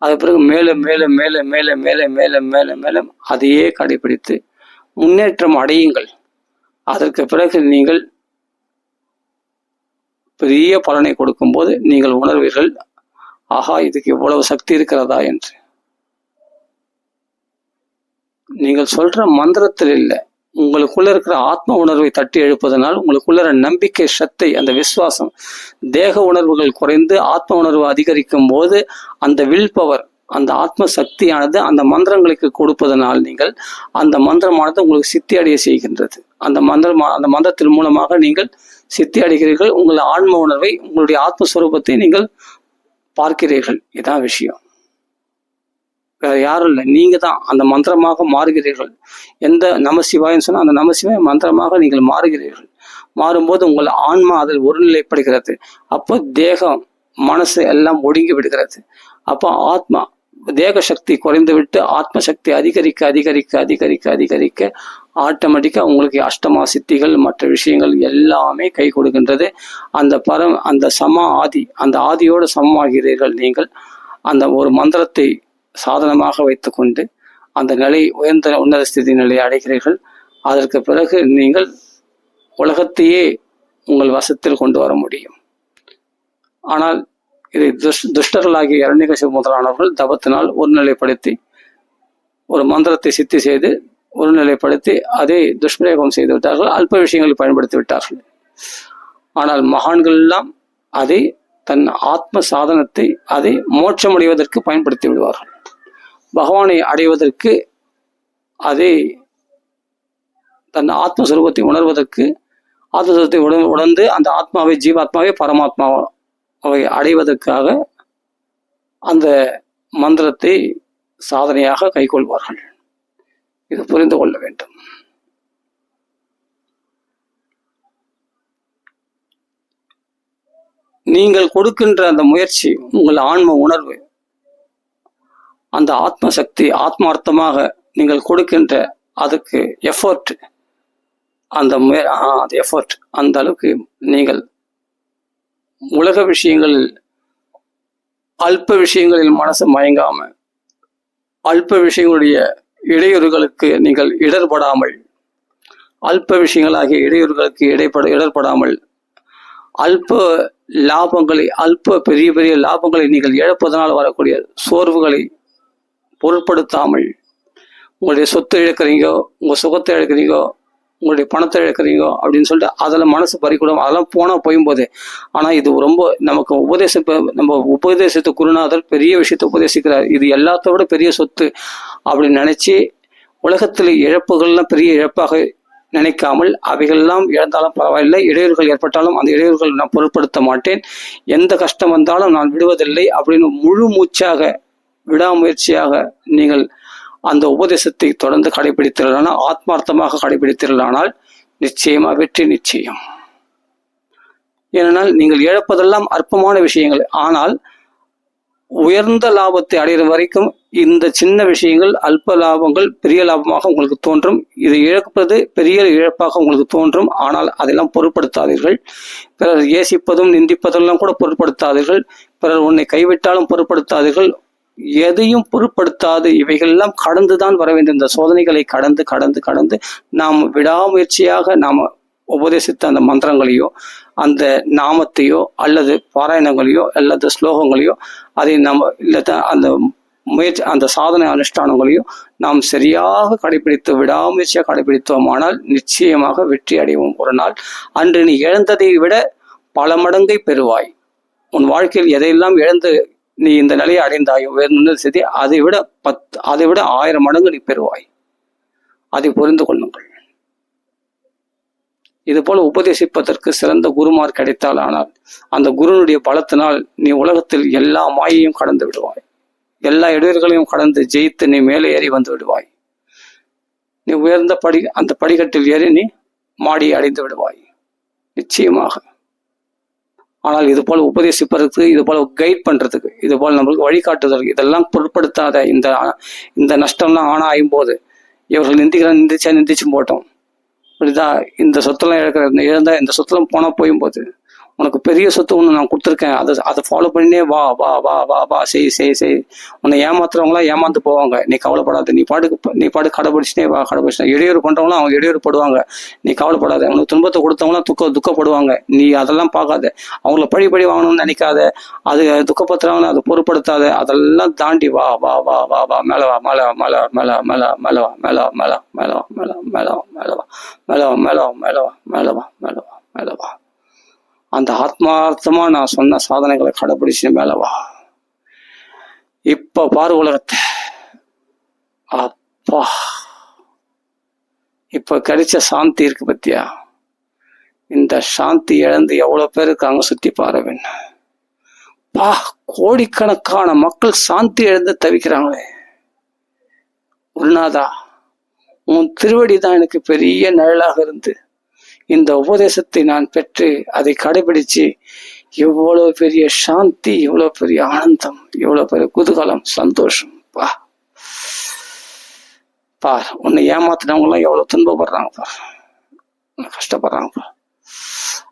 அதுக்கு பிறகு மேலும் மேலும் மேலும் மேலும் மேலும் மேலும் மேலும் மேலும் அதையே கடைபிடித்து முன்னேற்றம் அடையுங்கள். அதற்கு பிறகு நீங்கள் பெரிய பலனை கொடுக்கும் போது நீங்கள் உணர்வீர்கள், ஆஹா, இதுக்கு இவ்வளவு சக்தி இருக்கிறதா என்று. நீங்கள் சொல்ற மந்திரத்தில் இல்லை, உங்களுக்குள்ள இருக்கிற ஆத்ம உணர்வை தட்டி எழுப்பதனால் உங்களுக்குள்ள நம்பிக்கை, சத்தை, அந்த விசுவாசம், தேக உணர்வுகள் குறைந்து ஆத்ம உணர்வு அதிகரிக்கும் போது அந்த வில் பவர், அந்த ஆத்ம சக்தியானது அந்த மந்திரங்களுக்கு கொடுப்பதனால் நீங்கள் அந்த மந்திரமானது உங்களுக்கு சித்தி அடைய செய்கின்றது. அந்த மந்திரத்தின் மூலமாக நீங்கள் சித்தி அடைகிறீர்கள். உங்கள் ஆன்ம உணர்வை, உங்களுடைய ஆத்மஸ்வரூபத்தை நீங்கள் பார்க்கிறீர்கள். இதான் விஷயம். வேற யாரும் இல்லை, நீங்க தான் அந்த மந்திரமாக மாறுகிறீர்கள். எந்த நமசிவாயன்னு சொன்னா அந்த நமசிவாய மந்திரமாக நீங்கள் மாறுகிறீர்கள். மாறும்போது உங்கள் ஆன்மா அதில் ஒருநிலைப்படுகிறது. அப்போ தேகம், மனசு எல்லாம் ஒடுங்கி விடுகிறது. அப்போ ஆத்மா, தேக சக்தி குறைந்து விட்டு ஆத்ம சக்தி அதிகரிக்க அதிகரிக்க அதிகரிக்க அதிகரிக்க ஆட்டோமேட்டிக்கா உங்களுக்கு அஷ்டமா சித்திகள் மற்ற விஷயங்கள் எல்லாமே கை கொடுக்கின்றது. அந்த அந்த ஆதியோடு சமமாகிறீர்கள். நீங்கள் அந்த ஒரு மந்திரத்தை சாதனமாக வைத்துக்கொண்டு அந்த நிலை, உயர்ந்த உன்னத ஸ்திதி நிலையை அடைகிறீர்கள். அதற்கு பிறகு நீங்கள் உலகத்தையே உங்கள் வசத்தில் கொண்டு வர முடியும். ஆனால் இதை துஷ்டர்களாகிய இரண்யகசிபு முதலானவர்கள் தபத்தினால் ஒருநிலைப்படுத்தி ஒரு மந்திரத்தை சித்தி செய்து ஒருநிலைப்படுத்தி அதை துஷ்பிரயோகம் செய்து விட்டார்கள். அல்ப விஷயங்களை பயன்படுத்தி விட்டார்கள். ஆனால் மகான்கள் எல்லாம் அதை தன் ஆத்ம சாதனத்தை அதை மோட்சம் அடைவதற்கு பயன்படுத்தி விடுவார்கள். பகவானை அடைவதற்கு அதை தன் ஆத்மஸ்வரூபத்தை உணர்வதற்கு, ஆத்மஸ்வரூபத்தை உணர்ந்து அந்த ஆத்மாவை, ஜீவாத்மாவை, பரமாத்மாவை அடைவதற்காக அந்த மந்திரத்தை சாதனையாக கைக்கொள்வார்கள். இது புரிந்து கொள்ள வேண்டும். நீங்கள் கொடுக்கின்ற அந்த முயற்சி, உங்கள் ஆன்ம உணர்வு, அந்த ஆத்ம சக்தி, ஆத்மார்த்தமாக நீங்கள் கொடுக்கின்ற அதுக்கு எஃபர்ட், அந்த எஃபர்ட் அந்த அளவுக்கு நீங்கள் உலக விஷயங்களில், அல்ப விஷயங்களில் மனசு மயங்காம, அல்ப விஷயங்களுடைய இடையூறுகளுக்கு நீங்கள் இடர்படாமல், அல்ப விஷயங்களாகிய இடையூறுகளுக்கு இடர்படாமல், அல்ப லாபங்களை, பெரிய பெரிய லாபங்களை நீங்கள் இழப்பதனால் வரக்கூடிய சோர்வுகளை பொருட்படுத்தாமல், உங்களுடைய சொத்தை இழக்கிறீங்க, உங்க சுகத்தை இழக்கிறீங்கோ, உங்களுடைய பணத்தை இழக்கிறீங்க அப்படின்னு சொல்லிட்டு அதில் மனசு பறிக்கூடும். அதெல்லாம் போனால் போயும்போதே. ஆனால் இது ரொம்ப நமக்கு நம்ம உபதேசத்தை குருநாதர் பெரிய விஷயத்தை உபதேசிக்கிறார். இது எல்லாத்த விட பெரிய சொத்து அப்படின்னு நினைச்சு உலகத்தில் இழப்புகள்லாம் பெரிய இழப்பாக நினைக்காமல், அவைகள்லாம் இழந்தாலும் பரவாயில்லை, இடையூறுகள் ஏற்பட்டாலும் அந்த இடையூறுகள் நான் பொருட்படுத்த மாட்டேன், எந்த கஷ்டம் வந்தாலும் நான் விடுவதில்லை அப்படின்னு முழு மூச்சாக, விடாமுயற்சியாக நீங்கள் அந்த உபதேசத்தை தொடர்ந்து கடைபிடித்தீர்களானால், ஆத்மார்த்தமாக கடைபிடித்தீர்களானால் நிச்சயமா வெற்றி நிச்சயம். ஏனென்றால் நீங்கள் இழப்பதெல்லாம் அற்பமான விஷயங்கள். ஆனால் உயர்ந்த லாபத்தை அடைகிற வரைக்கும் இந்த சின்ன விஷயங்கள், அல்ப லாபங்கள் பெரிய லாபமாக உங்களுக்கு தோன்றும். இதை இழப்பது பெரிய இழப்பாக உங்களுக்கு தோன்றும். ஆனால் அதெல்லாம் பொருட்படுத்தாதீர்கள். பிறர் ஏசிப்பதும் நிந்திப்பதெல்லாம் கூட பொருட்படுத்தாதீர்கள். பிறர் உன்னை கைவிட்டாலும் பொருட்படுத்தாதீர்கள். எதையும் பொருட்படுத்தாது இவைகளெல்லாம் கடந்துதான் வர வேண்டும். இந்த சோதனைகளை கடந்து கடந்து கடந்து நாம் விடாமுயற்சியாக நாம உபதேசித்த அந்த மந்திரங்களையோ, அந்த நாமத்தையோ, அல்லது பாராயணங்களையோ, அல்லது ஸ்லோகங்களையோ, அதை நம்ம இல்ல அந்த முயற்சி அந்த சாதனை அனுஷ்டானங்களையும் நாம் சரியாக கடைபிடித்து விடாமுயற்சியாக கடைபிடித்தோமானால் நிச்சயமாக வெற்றி அடைவோம். ஒரு நாள் அன்று நீ இழந்ததை விட பல மடங்கை பெறுவாய். உன் வாழ்க்கையில் எதையெல்லாம் இழந்து நீ இந்த நிலையை அடைந்தாயோ உயர்ந்த செய்தி அதை விட 1000 மடங்கு நீ பெறுவாய். அதை புரிந்து கொள்ளுங்கள். இது போல உபதேசிப்பதற்கு சிறந்த குருமார் கிடைத்தால் ஆனால் அந்த குருனுடைய பலத்தினால் நீ உலகத்தில் எல்லா மாயையும் கடந்து விடுவாய். எல்லா இடையூறுகளையும் கடந்து ஜெயித்து நீ மேலே ஏறி வந்து விடுவாய். நீ உயர்ந்த அந்த படிக்கட்டில் ஏறி நீ மாடியை அடைந்து விடுவாய் நிச்சயமாக. ஆனால் இது போல உபதேசிப்பதற்கு, இது போல கைட் பண்றதுக்கு, இது போல நம்மளுக்கு வழிகாட்டுதல் இதெல்லாம் பொருட்படுத்தாத இந்த நஷ்டம்லாம் ஆனா ஆயும்போது இவர்கள் நிந்திச்சும் போட்டோம். புரியுதா? இந்த சொத்தெல்லாம் இழந்த இந்த சொத்தெல்லாம் போனா போயும்போது உனக்கு பெரிய சொத்து ஒன்று நான் கொடுத்துருக்கேன், அதை ஃபாலோ பண்ணினே வா வா வா வா வா செய். உன்னை ஏமாத்துறவங்களாம் ஏமாந்து போவாங்க, நீ கவலைப்படாத. நீ பாடு கடைபிடிச்சுனே வா, கடைபிடிச்சுனே. இடையூறு பண்றவங்களாம் அவங்க இடையூறு படுவாங்க, நீ கவலைப்படாத. உனக்கு துன்பத்தை கொடுத்தவங்களாம் துக்கப்படுவாங்க, நீ அதெல்லாம் பார்க்காத. அவங்கள பழி வாங்கணும்னு நினைக்காத, அது துக்கப்படுத்துறாங்கன்னு அதை பொருட்படுத்தாத. அதெல்லாம் தாண்டி வா வா வா வா வா மேல வா, மேல மேல மேல மேல மேல வா, மேல மேல மேல மேல மேல மேல வா, மேல மேல மேல மேல வா, மேல வா, மேல வா. அந்த ஆத்மார்த்தமா நான் சொன்ன சாதனைகளை கடைபிடிச்சு மேல வா. இப்ப பாரு உலகத்தை, அப்பா இப்ப கிடைச்ச சாந்தி இருக்கு பத்தியா? இந்த சாந்தி இழந்து எவ்வளவு பேர் இருக்காங்க சுத்தி பாருவேன். கோடிக்கணக்கான மக்கள் சாந்தி இழந்து தவிக்கிறாங்களே. குருநாதா, உன் திருவடி தான் எனக்கு பெரிய நிழலாக இருந்து இந்த உபதேசத்தை நான் பெற்று அதை கடைபிடிச்சு எவ்வளவு பெரிய சாந்தி, எவ்வளவு பெரிய ஆனந்தம், எவ்வளவு பெரிய குதூகலம், சந்தோஷம். பார், உன்னை ஏமாத்தினவங்க எல்லாம் எவ்வளவு துன்பப்படுறாங்க பார், கஷ்டப்படுறாங்க பார்.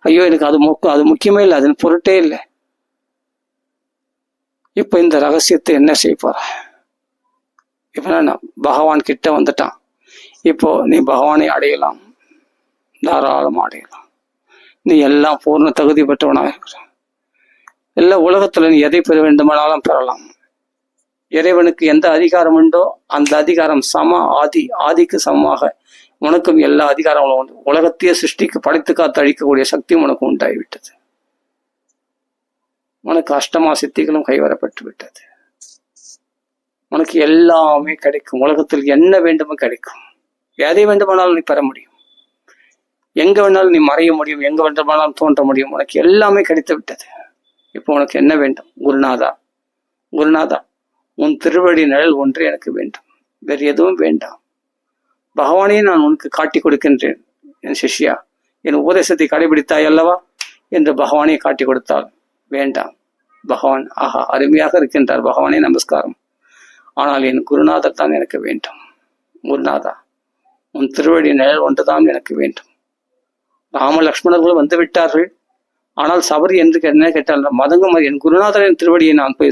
ஐயோ, எனக்கு அது முக்கியமே இல்லை, அது பொருட்டே இல்லை. இப்ப இந்த ரகசியத்தை என்ன செய்ய போற? இப்ப நான் பகவான் கிட்ட வந்துட்டான். இப்போ நீ பகவானை அடையலாம், தாராளமா அடையலாம். நீ எல்லாம் பூர்ண தகுதி பெற்றவனாக இருக்கிற. எல்லா உலகத்துல நீ எதை பெற வேண்டுமானாலும் பெறலாம். இறைவனுக்கு எந்த அதிகாரம் உண்டோ அந்த அதிகாரம் ஆதிக்கு சமமாக உனக்கும் எல்லா அதிகாரங்களும் உண்டு. உலகத்தையே சிருஷ்டிக்கு படைத்து காத்து அழிக்கக்கூடிய சக்தியும் உனக்கு உண்டாகிவிட்டது. உனக்கு அஷ்டமா சித்திகளும் கைவரப்பட்டு விட்டது. உனக்கு எல்லாமே கிடைக்கும். உலகத்தில் என்ன வேண்டுமோ கிடைக்கும். எதை வேண்டுமானாலும் நீ பெற முடியும். எங்க வேணாலும் நீ மறைய முடியும், எங்க வேண்டுமானாலும் தோன்ற முடியும். உனக்கு எல்லாமே கிடைத்து விட்டது. இப்போ உனக்கு என்ன வேண்டும்? குருநாதா, உன் திருவடி நிழல் ஒன்று எனக்கு வேண்டும், வேறு எதுவும் வேண்டாம். பகவானையும் நான் உனக்கு காட்டி கொடுக்கின்றேன். என் சிஷ்யா, என் உபதேசத்தை கடைபிடித்தாய் அல்லவா என்று பகவானை காட்டி கொடுத்தால் வேண்டாம். பகவான் ஆஹா அருமையாக இருக்கின்றார், பகவானே நமஸ்காரம். ஆனால் என் குருநாதர் தான் எனக்கு வேண்டும். குருநாதா, உன் திருவடி நிழல் ஒன்றுதான் எனக்கு வேண்டும். ராம லக்ஷ்மணர்கள் வந்து விட்டார்கள். ஆனால் சபரி என்று என்ன கேட்டால் மதங்கம், என் குருநாதரின் திருவடியை நான் போய்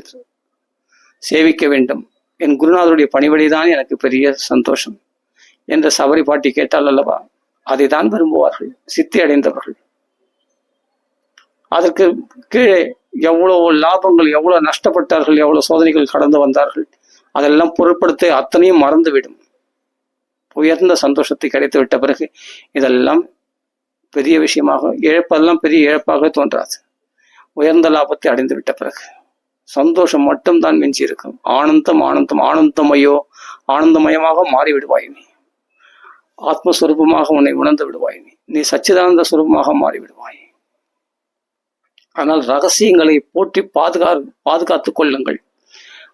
சேவிக்க வேண்டும். என் குருநாதருடைய பணிவடிதான் எனக்கு பெரிய சந்தோஷம் என்று சபரி பாட்டி கேட்டால் அல்லவா, அதை தான் விரும்புவார்கள் சித்தி அடைந்தவர்கள். அதற்கு கீழே எவ்வளவு லாபங்கள், எவ்வளவு நஷ்டப்பட்டார்கள், எவ்வளவு சோதனைகள் கடந்து வந்தார்கள், அதெல்லாம் பொருட்படுத்த அத்தனையும் மறந்துவிடும். உயர்ந்த சந்தோஷத்தை கிடைத்து விட்ட பிறகு இதெல்லாம் பெரிய விஷயமாக, இழப்பதெல்லாம் பெரிய இழப்பாக தோன்றாது. உயர்ந்த லாபத்தை அடைந்து விட்ட பிறகு சந்தோஷம் மட்டும்தான் மிஞ்சி இருக்கும். ஆனந்தமயமாக மாறிவிடுவாய். நீ ஆத்மஸ்வரூபமாக உன்னை உணர்ந்து விடுவாய். நீ சச்சிதானந்த சுரூபமாக மாறிவிடுவாய். ஆனால் ரகசியங்களை போற்றி பாதுகாத்துக் கொள்ளுங்கள்.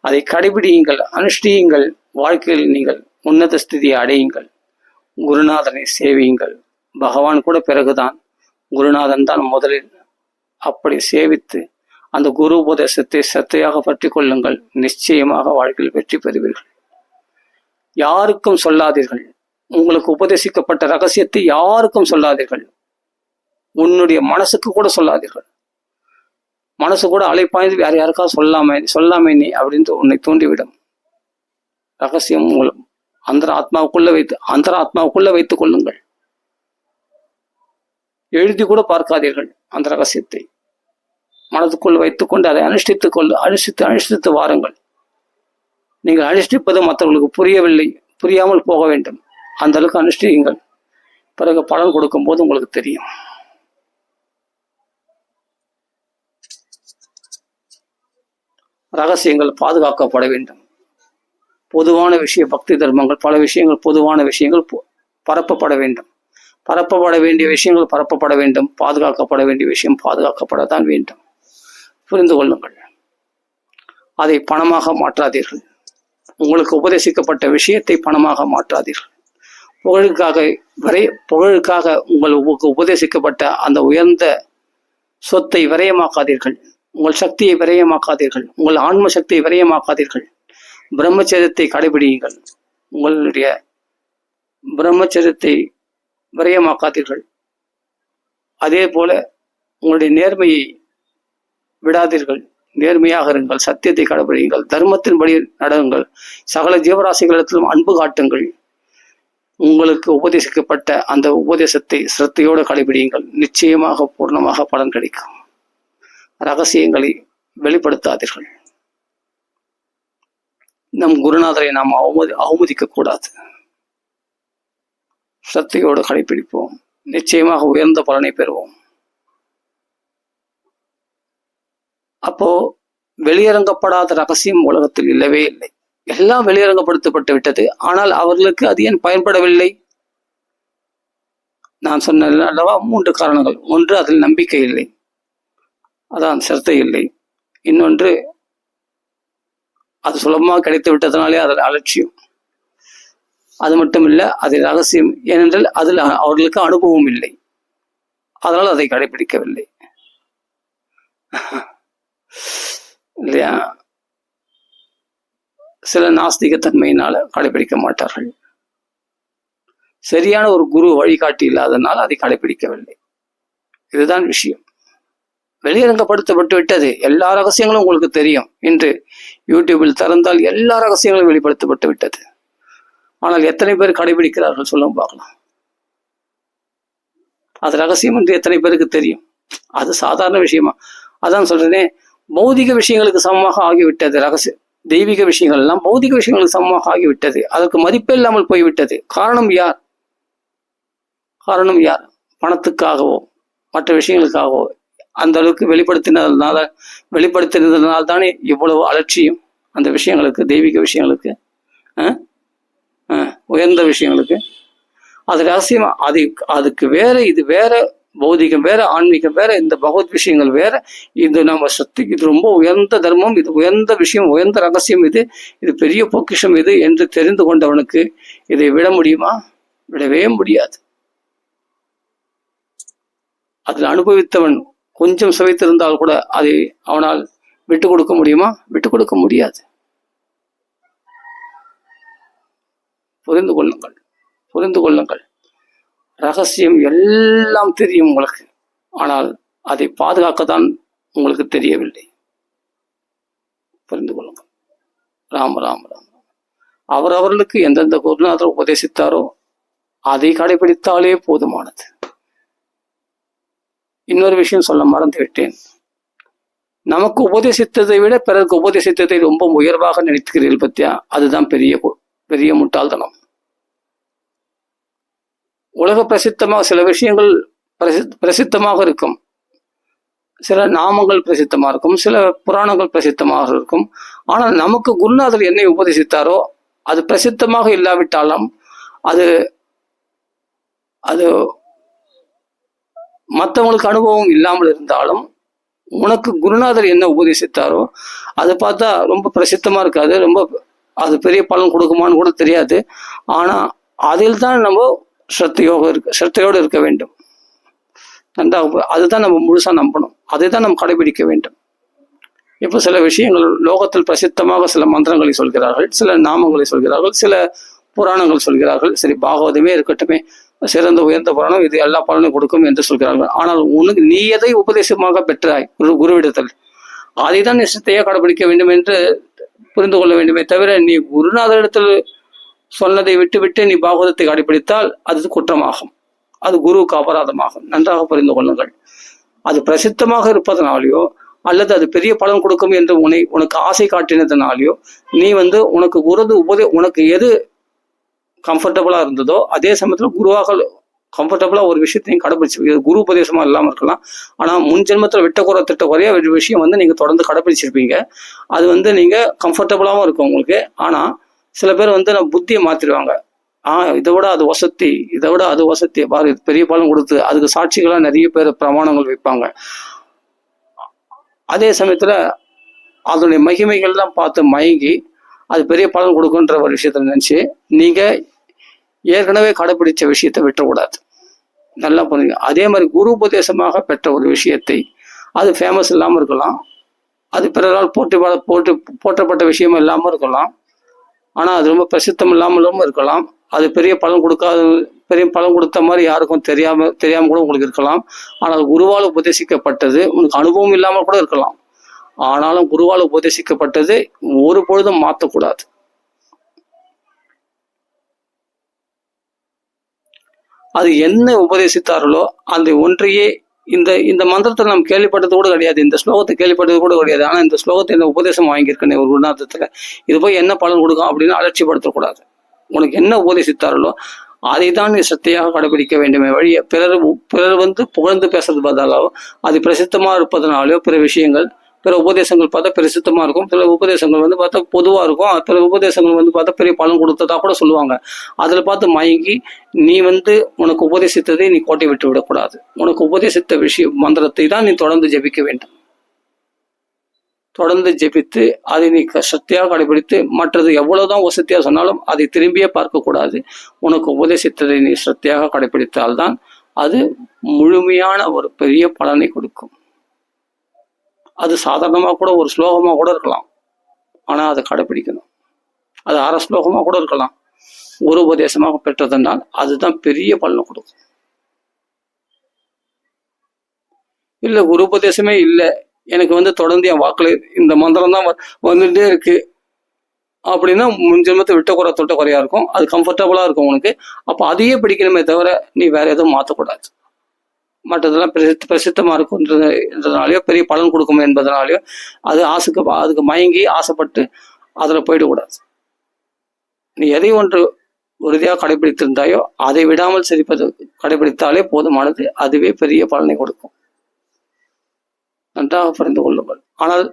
அதை கடைபிடியுங்கள், அனுஷ்டியுங்கள். வாழ்க்கையில் நீங்கள் உன்னத ஸ்திதியை அடையுங்கள். குருநாதனை சேவியுங்கள். பகவான் கூட பிறகுதான், குருநாதன் தான் முதலில். அப்படி சேவித்து அந்த குரு உபதேசத்தை சத்தையாக பற்றி கொள்ளுங்கள். நிச்சயமாக வாழ்க்கையில் வெற்றி பெறுவீர்கள். யாருக்கும் சொல்லாதீர்கள். உங்களுக்கு உபதேசிக்கப்பட்ட ரகசியத்தை யாருக்கும் சொல்லாதீர்கள். உன்னுடைய மனசுக்கு கூட சொல்லாதீர்கள். மனசு கூட அலைப்பாய்ந்து வேற யாருக்காவது சொல்லாமே நீ அப்படின்னு உன்னை தூண்டிவிடும். ரகசியம் மூலம் அந்த ஆத்மாவுக்குள்ள வைத்துக் கொள்ளுங்கள். எழுதி கூட பார்க்காதீர்கள். அந்த ரகசியத்தை மனதுக்குள் வைத்துக்கொண்டு அதை அனுஷ்டித்து வாருங்கள். நீங்கள் அனுஷ்டிப்பது மற்றவர்களுக்கு புரியவில்லை, புரியாமல் போக வேண்டும். அந்த அளவுக்கு அனுஷ்டியுங்கள். பிறகு பலன் கொடுக்கும் போது உங்களுக்கு தெரியும். ரகசியங்கள் பாதுகாக்கப்பட வேண்டும். பொதுவான விஷய பக்தி தர்மங்கள், பல விஷயங்கள், பொதுவான விஷயங்கள் பரப்பப்பட வேண்டும். பரப்பப்பட வேண்டிய விஷயங்கள் பரப்பப்பட வேண்டும். பாதுகாக்கப்பட வேண்டிய விஷயம் பாதுகாக்கப்படத்தான் வேண்டும். புரிந்து கொள்ளுங்கள். அதை பணமாக மாற்றாதீர்கள். உங்களுக்கு உபதேசிக்கப்பட்ட விஷயத்தை பணமாக மாற்றாதீர்கள். புகழுக்காக உங்களுக்கு உபதேசிக்கப்பட்ட அந்த உயர்ந்த சொத்தை விரயமாக்காதீர்கள். உங்கள் சக்தியை விரயமாக்காதீர்கள். உங்கள் ஆன்ம சக்தியை விரயமாக்காதீர்கள். பிரம்மச்சரியத்தை கடைபிடியுங்கள். உங்களுடைய பிரம்மச்சரியத்தை விரயமாக்காதீர்கள். அதே போல உங்களுடைய நேர்மையை விடாதீர்கள். நேர்மையாக இருங்கள். சத்தியத்தை கடைபிடியுங்கள். தர்மத்தின்படி நடங்கள். சகல ஜீவராசிகளிடத்திலும் அன்பு காட்டுங்கள். உங்களுக்கு உபதேசிக்கப்பட்ட அந்த உபதேசத்தை சிரத்தையோடு கடைபிடியுங்கள். நிச்சயமாக பூர்ணமாக பலன் கிடைக்கும். ரகசியங்களை வெளிப்படுத்தாதீர்கள். நம் குருநாதரை நாம் அவமதிக்க கூடாது. சக்தியோடு கடைபிடிப்போம். நிச்சயமாக உயர்ந்த பலனை பெறுவோம். அப்போ வெளியரங்கப்படாத ரகசியம் உலகத்தில் இல்லவே இல்லை. எல்லாம் வெளியரங்கப்படுத்தப்பட்டு விட்டது. ஆனால் அவர்களுக்கு அது ஏன் பயன்படவில்லை? நான் சொன்ன அல்லவா 3 காரணங்கள். ஒன்று, அதில் நம்பிக்கை இல்லை, அதான் சிரத்தை இல்லை. இன்னொன்று, அது சுலபமாக கிடைத்து விட்டதனாலே அதில் அலட்சியம். அது மட்டும் இல்லை, அது ரகசியம். ஏனென்றால் அதில் அவர்களுக்கு அனுபவம் இல்லை. அதனால் அதை கடைபிடிக்கவில்லை இல்லையா? சில நாஸ்திகத்தன்மையினால கடைபிடிக்க மாட்டார்கள். சரியான ஒரு குரு வழிகாட்டி இல்லாதனால் அதை கடைபிடிக்கவில்லை. இதுதான் விஷயம். வெளியரங்கப்படுத்தப்பட்டு விட்டது. எல்லா ரகசியங்களும் உங்களுக்கு தெரியும். இன்று யூடியூபில் திறந்தால் எல்லா ரகசியங்களும் வெளிப்படுத்தப்பட்டு விட்டது. ஆனால் எத்தனை பேர் கடைபிடிக்கிறார்கள் சொல்லும் பார்க்கலாம். அது ரகசியம் என்று எத்தனை பேருக்கு தெரியும்? அது சாதாரண விஷயமா? அதான் சொல்றேனே, பௌதிக விஷயங்களுக்கு சமமாக ஆகிவிட்டது. ரகசிய தெய்வீக விஷயங்கள் எல்லாம் பௌதிக விஷயங்களுக்கு சமமாக ஆகிவிட்டது. அதற்கு மதிப்பே இல்லாமல் போய்விட்டது. காரணம் யார்? பணத்துக்காகவோ மற்ற விஷயங்களுக்காகவோ அந்த அளவுக்கு வெளிப்படுத்தினதுனால தானே இவ்வளவு அலட்சியம் அந்த விஷயங்களுக்கு, தெய்வீக விஷயங்களுக்கு, உயர்ந்த விஷயங்களுக்கு. அது ரகசியமா. அதுக்கு வேற, இது வேற, பௌதிகம் வேற, ஆன்மீகம் வேற, இந்த பகவத் விஷயங்கள் வேற. இது நம்ம சக்திக்கு இது ரொம்ப உயர்ந்த தர்மம், இது உயர்ந்த விஷயம், உயர்ந்த ரகசியம், இது பெரிய பொக்கிஷம் இது என்று தெரிந்து கொண்டவனுக்கு இதை விட முடியுமா? விடவே முடியாது. அதில் அனுபவித்தவன் கொஞ்சம் சுவைத்திருந்தால் கூட அதை அவனால் விட்டு கொடுக்க முடியுமா? விட்டு கொடுக்க முடியாது. புரிந்து கொள்ளுங்கள். ரகசியம் எல்லாம் தெரியும் உங்களுக்கு. ஆனால் அதை பாதுகாக்கத்தான் உங்களுக்கு தெரியவில்லை. புரிந்து கொள்ளுங்கள். ராம் ராம் ராம். அவர்களுக்கு எந்தெந்த குருநாதர் உபதேசித்தாரோ அதை கடைபிடித்தாலே போதுமானது. இன்னொரு விஷயம் சொல்ல மறந்து விட்டேன். நமக்கு உபதேசித்ததை விட பிறருக்கு உபதேசித்ததை ரொம்ப உயர்வாக நினைத்துக்கிறீர்கள் பத்தியா? அதுதான் பெரிய முட்டாள்தனம். உலக பிரசித்தமாக சில விஷயங்கள் பிரசித்தமாக இருக்கும். சில நாமங்கள் பிரசித்தமாக இருக்கும். சில புராணங்கள் பிரசித்தமாக இருக்கும். ஆனால் நமக்கு குருநாதர் என்னை உபதேசித்தாரோ அது பிரசித்தமாக இல்லாவிட்டாலும் அது மற்றவங்களுக்கு அனுபவம் இல்லாமல் இருந்தாலும் உனக்கு குருநாதர் என்ன உபதேசித்தாரோ அது பார்த்தா ரொம்ப பிரசித்தமா இருக்காது. ரொம்ப அது பெரிய பலன் கொடுக்குமான்னு கூட தெரியாது. ஆனா அதில் தான் நம்ம ஸ்ரத்தையோடு இருக்க வேண்டும். நன்றாக அதுதான் நம்ம முழுசா நம்பணும். அதை தான் நம்ம கடைபிடிக்க வேண்டும். இப்போ சில விஷயங்கள் லோகத்தில் பிரசித்தமாக சில மந்திரங்களை சொல்கிறார்கள், சில நாமங்களை சொல்கிறார்கள், சில புராணங்கள் சொல்கிறார்கள். சரி, பாகவதமே இருக்கட்டுமே, சிறந்த உயர்ந்த புராணம், இது எல்லா பலனையும் கொடுக்கும் என்று சொல்கிறார்கள். ஆனால் உனக்கு நீ எதை உபதேசமாக பெற்றாய் குருவிடத்தில், அதை தான் நிச்சயத்தையே கடைபிடிக்க வேண்டும் என்று புரிந்து கொள்ள வேண்டுமே தவிர நீ குருநாதரிடத்தில் சொன்னதை விட்டுவிட்டு நீ பாகவதத்தை கடைபிடித்தால் அது குற்றமாகும். அது குருவுக்கு அபராதமாகும். நன்றாக புரிந்து கொள்ளுங்கள். அது பிரசித்தமாக இருப்பதனாலேயோ அல்லது அது பெரிய பலன் கொடுக்கும் என்று உனக்கு ஆசை காட்டினதுனாலையோ நீ உனக்கு உனக்கு எது கம்ஃபர்டபுளா இருந்ததோ அதே சமயத்துல குருவாக கம்ஃபர்டபுளா ஒரு விஷயத்தையும் கடைபிடிச்சு குரு உபதேசமா இல்லாம இருக்கலாம். ஆனா முன் ஜென்மத்துல திட்ட குறைய ஒரு விஷயம் நீங்க தொடர்ந்து கடைபிடிச்சிருப்பீங்க. அது நீங்க கம்ஃபர்டபுளாவும் இருக்கும் உங்களுக்கு. ஆனா சில பேர் நான் புத்தியை மாத்திடுவாங்க. இதை விட அது வசதி, இதை விட அது வசதி, பாரு பெரிய பலன் கொடுத்து அதுக்கு சாட்சிகளா நிறைய பேர் பிரமாணங்கள் வைப்பாங்க. அதே சமயத்துல அதனுடைய மகிமைகள்லாம் பார்த்து மயங்கி அது பெரிய பலன் கொடுக்குன்ற ஒரு விஷயத்த நினைச்சு நீங்க ஏற்கனவே கடைபிடிச்ச விஷயத்த விட்டுறக்கூடாது. நல்லா புரியுங்க. அதே மாதிரி குரு உபதேசமாக பெற்ற ஒரு விஷயத்தை அது ஃபேமஸ் இல்லாமல் இருக்கலாம், அது பிறரால் போற்றப்பட்ட விஷயமும் இல்லாமல் இருக்கலாம், ஆனால் அது ரொம்ப பிரசித்தம் இல்லாமலும் இருக்கலாம். அது பெரிய பலன் கொடுத்த மாதிரி யாருக்கும் தெரியாம கூட உங்களுக்கு இருக்கலாம். ஆனால் குருவால் உபதேசிக்கப்பட்டது உனக்கு அனுபவம் இல்லாமல் கூட இருக்கலாம். ஆனாலும் குருவால் உபதேசிக்கப்பட்டது ஒரு பொழுதும் மாற்றக்கூடாது. அது என்ன உபதேசித்தார்களோ அந்த ஒன்றையே இந்த மந்திரத்தை நம்ம கேள்விப்பட்டது கூட கிடையாது, இந்த ஸ்லோகத்தை கேள்விப்பட்டது கூட கிடையாது. ஆனா இந்த ஸ்லோகத்தை இந்த உபதேசம் வாங்கியிருக்கேன் ஒரு குருநாதத்துல, இது போய் என்ன பலன் கொடுக்கும் அப்படின்னு அலட்சியப்படுத்தக்கூடாது. உனக்கு என்ன உபதேசித்தார்களோ அதை தான் நீ சத்தையாக கடைபிடிக்க வேண்டுமே வழிய பிறர் புகழ்ந்து பேசுறது பதிலாலோ அது பிரசித்தமா இருப்பதனாலோ பிற விஷயங்கள் பிற உபதேசங்கள் பார்த்தா பிரசித்தமா இருக்கும், சில உபதேசங்கள் பார்த்தா பொதுவா இருக்கும், பிற உபதேசங்கள் பார்த்தா பெரிய பலன் கொடுத்ததா கூட சொல்லுவாங்க. அதுல பார்த்து மயங்கி நீ உனக்கு உபதேசித்ததை நீ கோட்டை விட்டு விடக்கூடாது. உனக்கு உபதேசித்த மந்திரத்தை தான் நீ தொடர்ந்து ஜெபிக்க வேண்டும். தொடர்ந்து ஜெபித்து அதை நீ சக்தியாக கடைபிடித்து மற்றது எவ்வளவுதான் வசதியா சொன்னாலும் அதை திரும்பியே பார்க்க கூடாது. உனக்கு உபதேசித்ததை நீ சக்தியாக கடைபிடித்தால்தான் அது முழுமையான ஒரு பெரிய பலனை கொடுக்கும். அது சாதாரணமா கூட ஒரு ஸ்லோகமா கூட இருக்கலாம், ஆனா அதை கடைபிடிக்கணும். அது அரை ஸ்லோகமா கூட இருக்கலாம், ஒரு உபதேசமாக பெற்றதென்றால் அதுதான் பெரிய பலனை கொடுக்கும். இல்ல ஒரு உபதேசமே இல்லை, எனக்கு தொடர்ந்து என் வாக்குல இந்த மந்திரம் தான் வந்துட்டே இருக்கு அப்படின்னா முன் ஜென்மத்தை தொட்ட குறையா இருக்கும், அது கம்ஃபர்டபுளா இருக்கும் உனக்கு. அப்ப அதையே பிடிக்கணுமே தவிர நீ வேற எதுவும் மாற்றக்கூடாது. மற்றதெல்லாம் பிரசித்தமா இருக்குன்றதுனாலயோ பெரிய பலன் கொடுக்கும் என்பதனாலயோ அதுக்கு மயங்கி ஆசைப்பட்டு அதுல போயிடக்கூடாது. நீ எதை ஒன்று உறுதியாக கடைபிடித்திருந்தாயோ அதை விடாமல் கடைபிடித்தாலே போதுமானது, அதுவே பெரிய பலனை கொடுக்கும். நன்றாக புரிந்து கொள்ளுங்கள். ஆனால்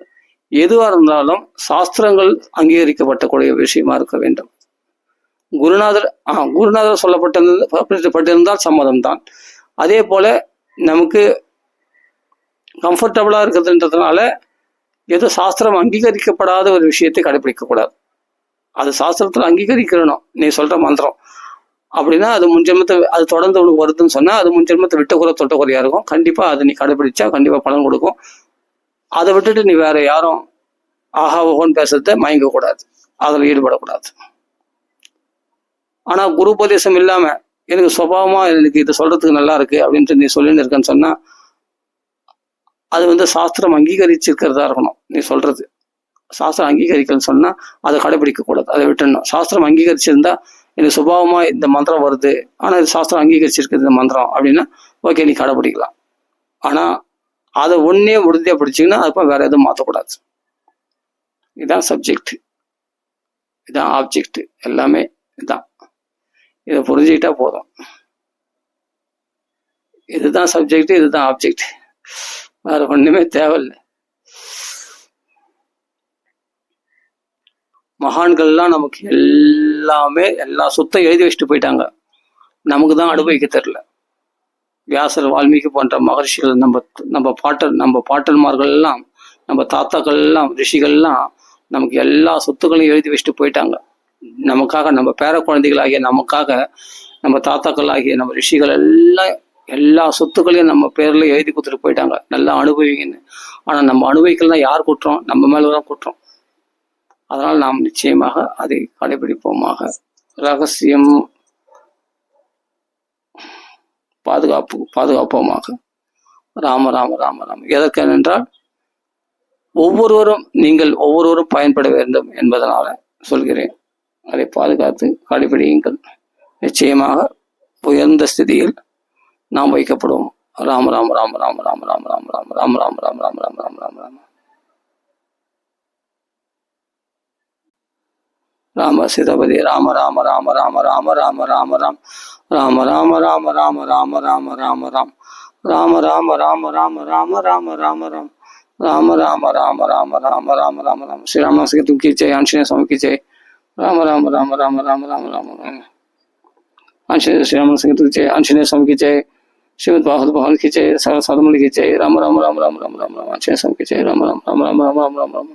எதுவா இருந்தாலும் சாஸ்திரங்கள் அங்கீகரிக்கப்பட்டக்கூடிய விஷயமா இருக்க வேண்டும். குருநாதர் சொல்லப்பட்டிருந்தால் சம்மதம் தான். அதே போல நமக்கு கம்ஃபர்டபுளா இருக்கிறதுன்றதுனால ஏதோ சாஸ்திரம் அங்கீகரிக்கப்படாத ஒரு விஷயத்தை கடைபிடிக்க கூடாது. அது சாஸ்திரத்துல அங்கீகரிக்கணும். நீ சொல்ற மந்திரம் அப்படின்னா அது முன்ஜென்மத்தை அது தொடர்ந்து உனக்கு வருதுன்னு சொன்னா அது முன்ஜென்மத்தை தொட்ட குறையா இருக்கும். கண்டிப்பா அதை நீ கடைபிடிச்சா கண்டிப்பா பலன் கொடுக்கும். அதை விட்டுட்டு நீ வேற யாரும் ஆஹா ஓஹோன்னு பேசுறத மயங்க கூடாது, அதுல ஈடுபடக்கூடாது. ஆனா குரு உபதேசம் இல்லாம எனக்கு சுபாவமா எனக்கு இது சொல்றதுக்கு நல்லா இருக்கு அப்படின்ட்டு நீ சொல்லின்னு இருக்கன்னு சொன்னா அது சாஸ்திரம் அங்கீகரிச்சிருக்கிறதா இருக்கணும். நீ சொல்றது சாஸ்திரம் அங்கீகரிக்கலன்னு சொன்னா அதை கடைபிடிக்க கூடாது, அதை விட்டுடணும். சாஸ்திரம் அங்கீகரிச்சிருந்தா எனக்கு சுபாவமா இந்த மந்திரம் வருது, ஆனா இது சாஸ்திரம் அங்கீகரிச்சிருக்குது இந்த மந்திரம் அப்படின்னா ஓகே நீ கடைபிடிக்கலாம். ஆனா அதை ஒன்னே உறுதியா பிடிச்சிங்கன்னா அதுப்ப வேற எதுவும் மாற்றக்கூடாது. இதுதான் சப்ஜெக்ட், இதுதான் ஆப்ஜெக்ட், எல்லாமே இதுதான். இதை புரிஞ்சுக்கிட்டா போதும். இதுதான் சப்ஜெக்ட், இதுதான் ஆப்ஜெக்ட், வேற ஒண்ணுமே தேவையில்லை. மகான்கள்லாம் நமக்கு எல்லாமே எல்லா சொத்தையும் எழுதி வச்சுட்டு போயிட்டாங்க, நமக்கு தான் அனுபவிக்க தெரியல. வியாசர், வால்மீகி போன்ற மகர்ஷிகள், நம்ம பாட்டன்மார்கள் எல்லாம், நம்ம தாத்தாக்கள் எல்லாம், ரிஷிகள்லாம் நமக்கு எல்லா சொத்துக்களையும் எழுதி வச்சுட்டு போயிட்டாங்க. நமக்காக, நம்ம பேர குழந்தைகளாகிய நமக்காக, நம்ம தாத்தாக்கள் ஆகிய நம்ம ரிஷிகள் எல்லாம் எல்லா சொத்துக்களையும் நம்ம பேர்ல எழுதி கொடுத்துட்டு போயிட்டாங்க, நல்லா அனுபவிங்கன்னு. ஆனா நம்ம அனுபவிக்கலாம் யார் குற்றம்? நம்ம மேலதான் குற்றம். அதனால் நாம் நிச்சயமாக அதை கடைபிடிப்போமாக. ரகசியம் பாதுகாப்போமாக. ராம ராம ராம ராம. எதற்கென்றால் நீங்கள் ஒவ்வொருவரும் பயன்பட வேண்டும் என்பதனால சொல்கிறேன். அதை பாதுகாத்து கடைபிடியுங்கள். நிச்சயமாக உயர்ந்த ஸ்திதியில் நாம் வைக்கப்படுவோம். ராம ராம ராம ராம ராம ராம ராம ராம ராம ராம ராம ராம ராம ராம ராம ராம ராம சீதாபதி ராம ராம ராம ராம ராம ராம ராம ராம் ராம ராம ராம ராம ராம ராம ராம ராம் ராம ராம ராம ராம ராம ராம ராம ராம் ராம ராம ராம ராம ராம ராம ராம ராम श्री राम की की जय आंजनेय स्वामी की जय राम राम राम राम राम राम राम राम आंजनेय श्री राम की जय आंजनेय स्वामी की जय श्रीमद भागवत भवन की जय सरस्वती की जय राम राम राम राम राम राम राम आंजनेय स्वामी की जय राम राम राम राम राम राम राम राम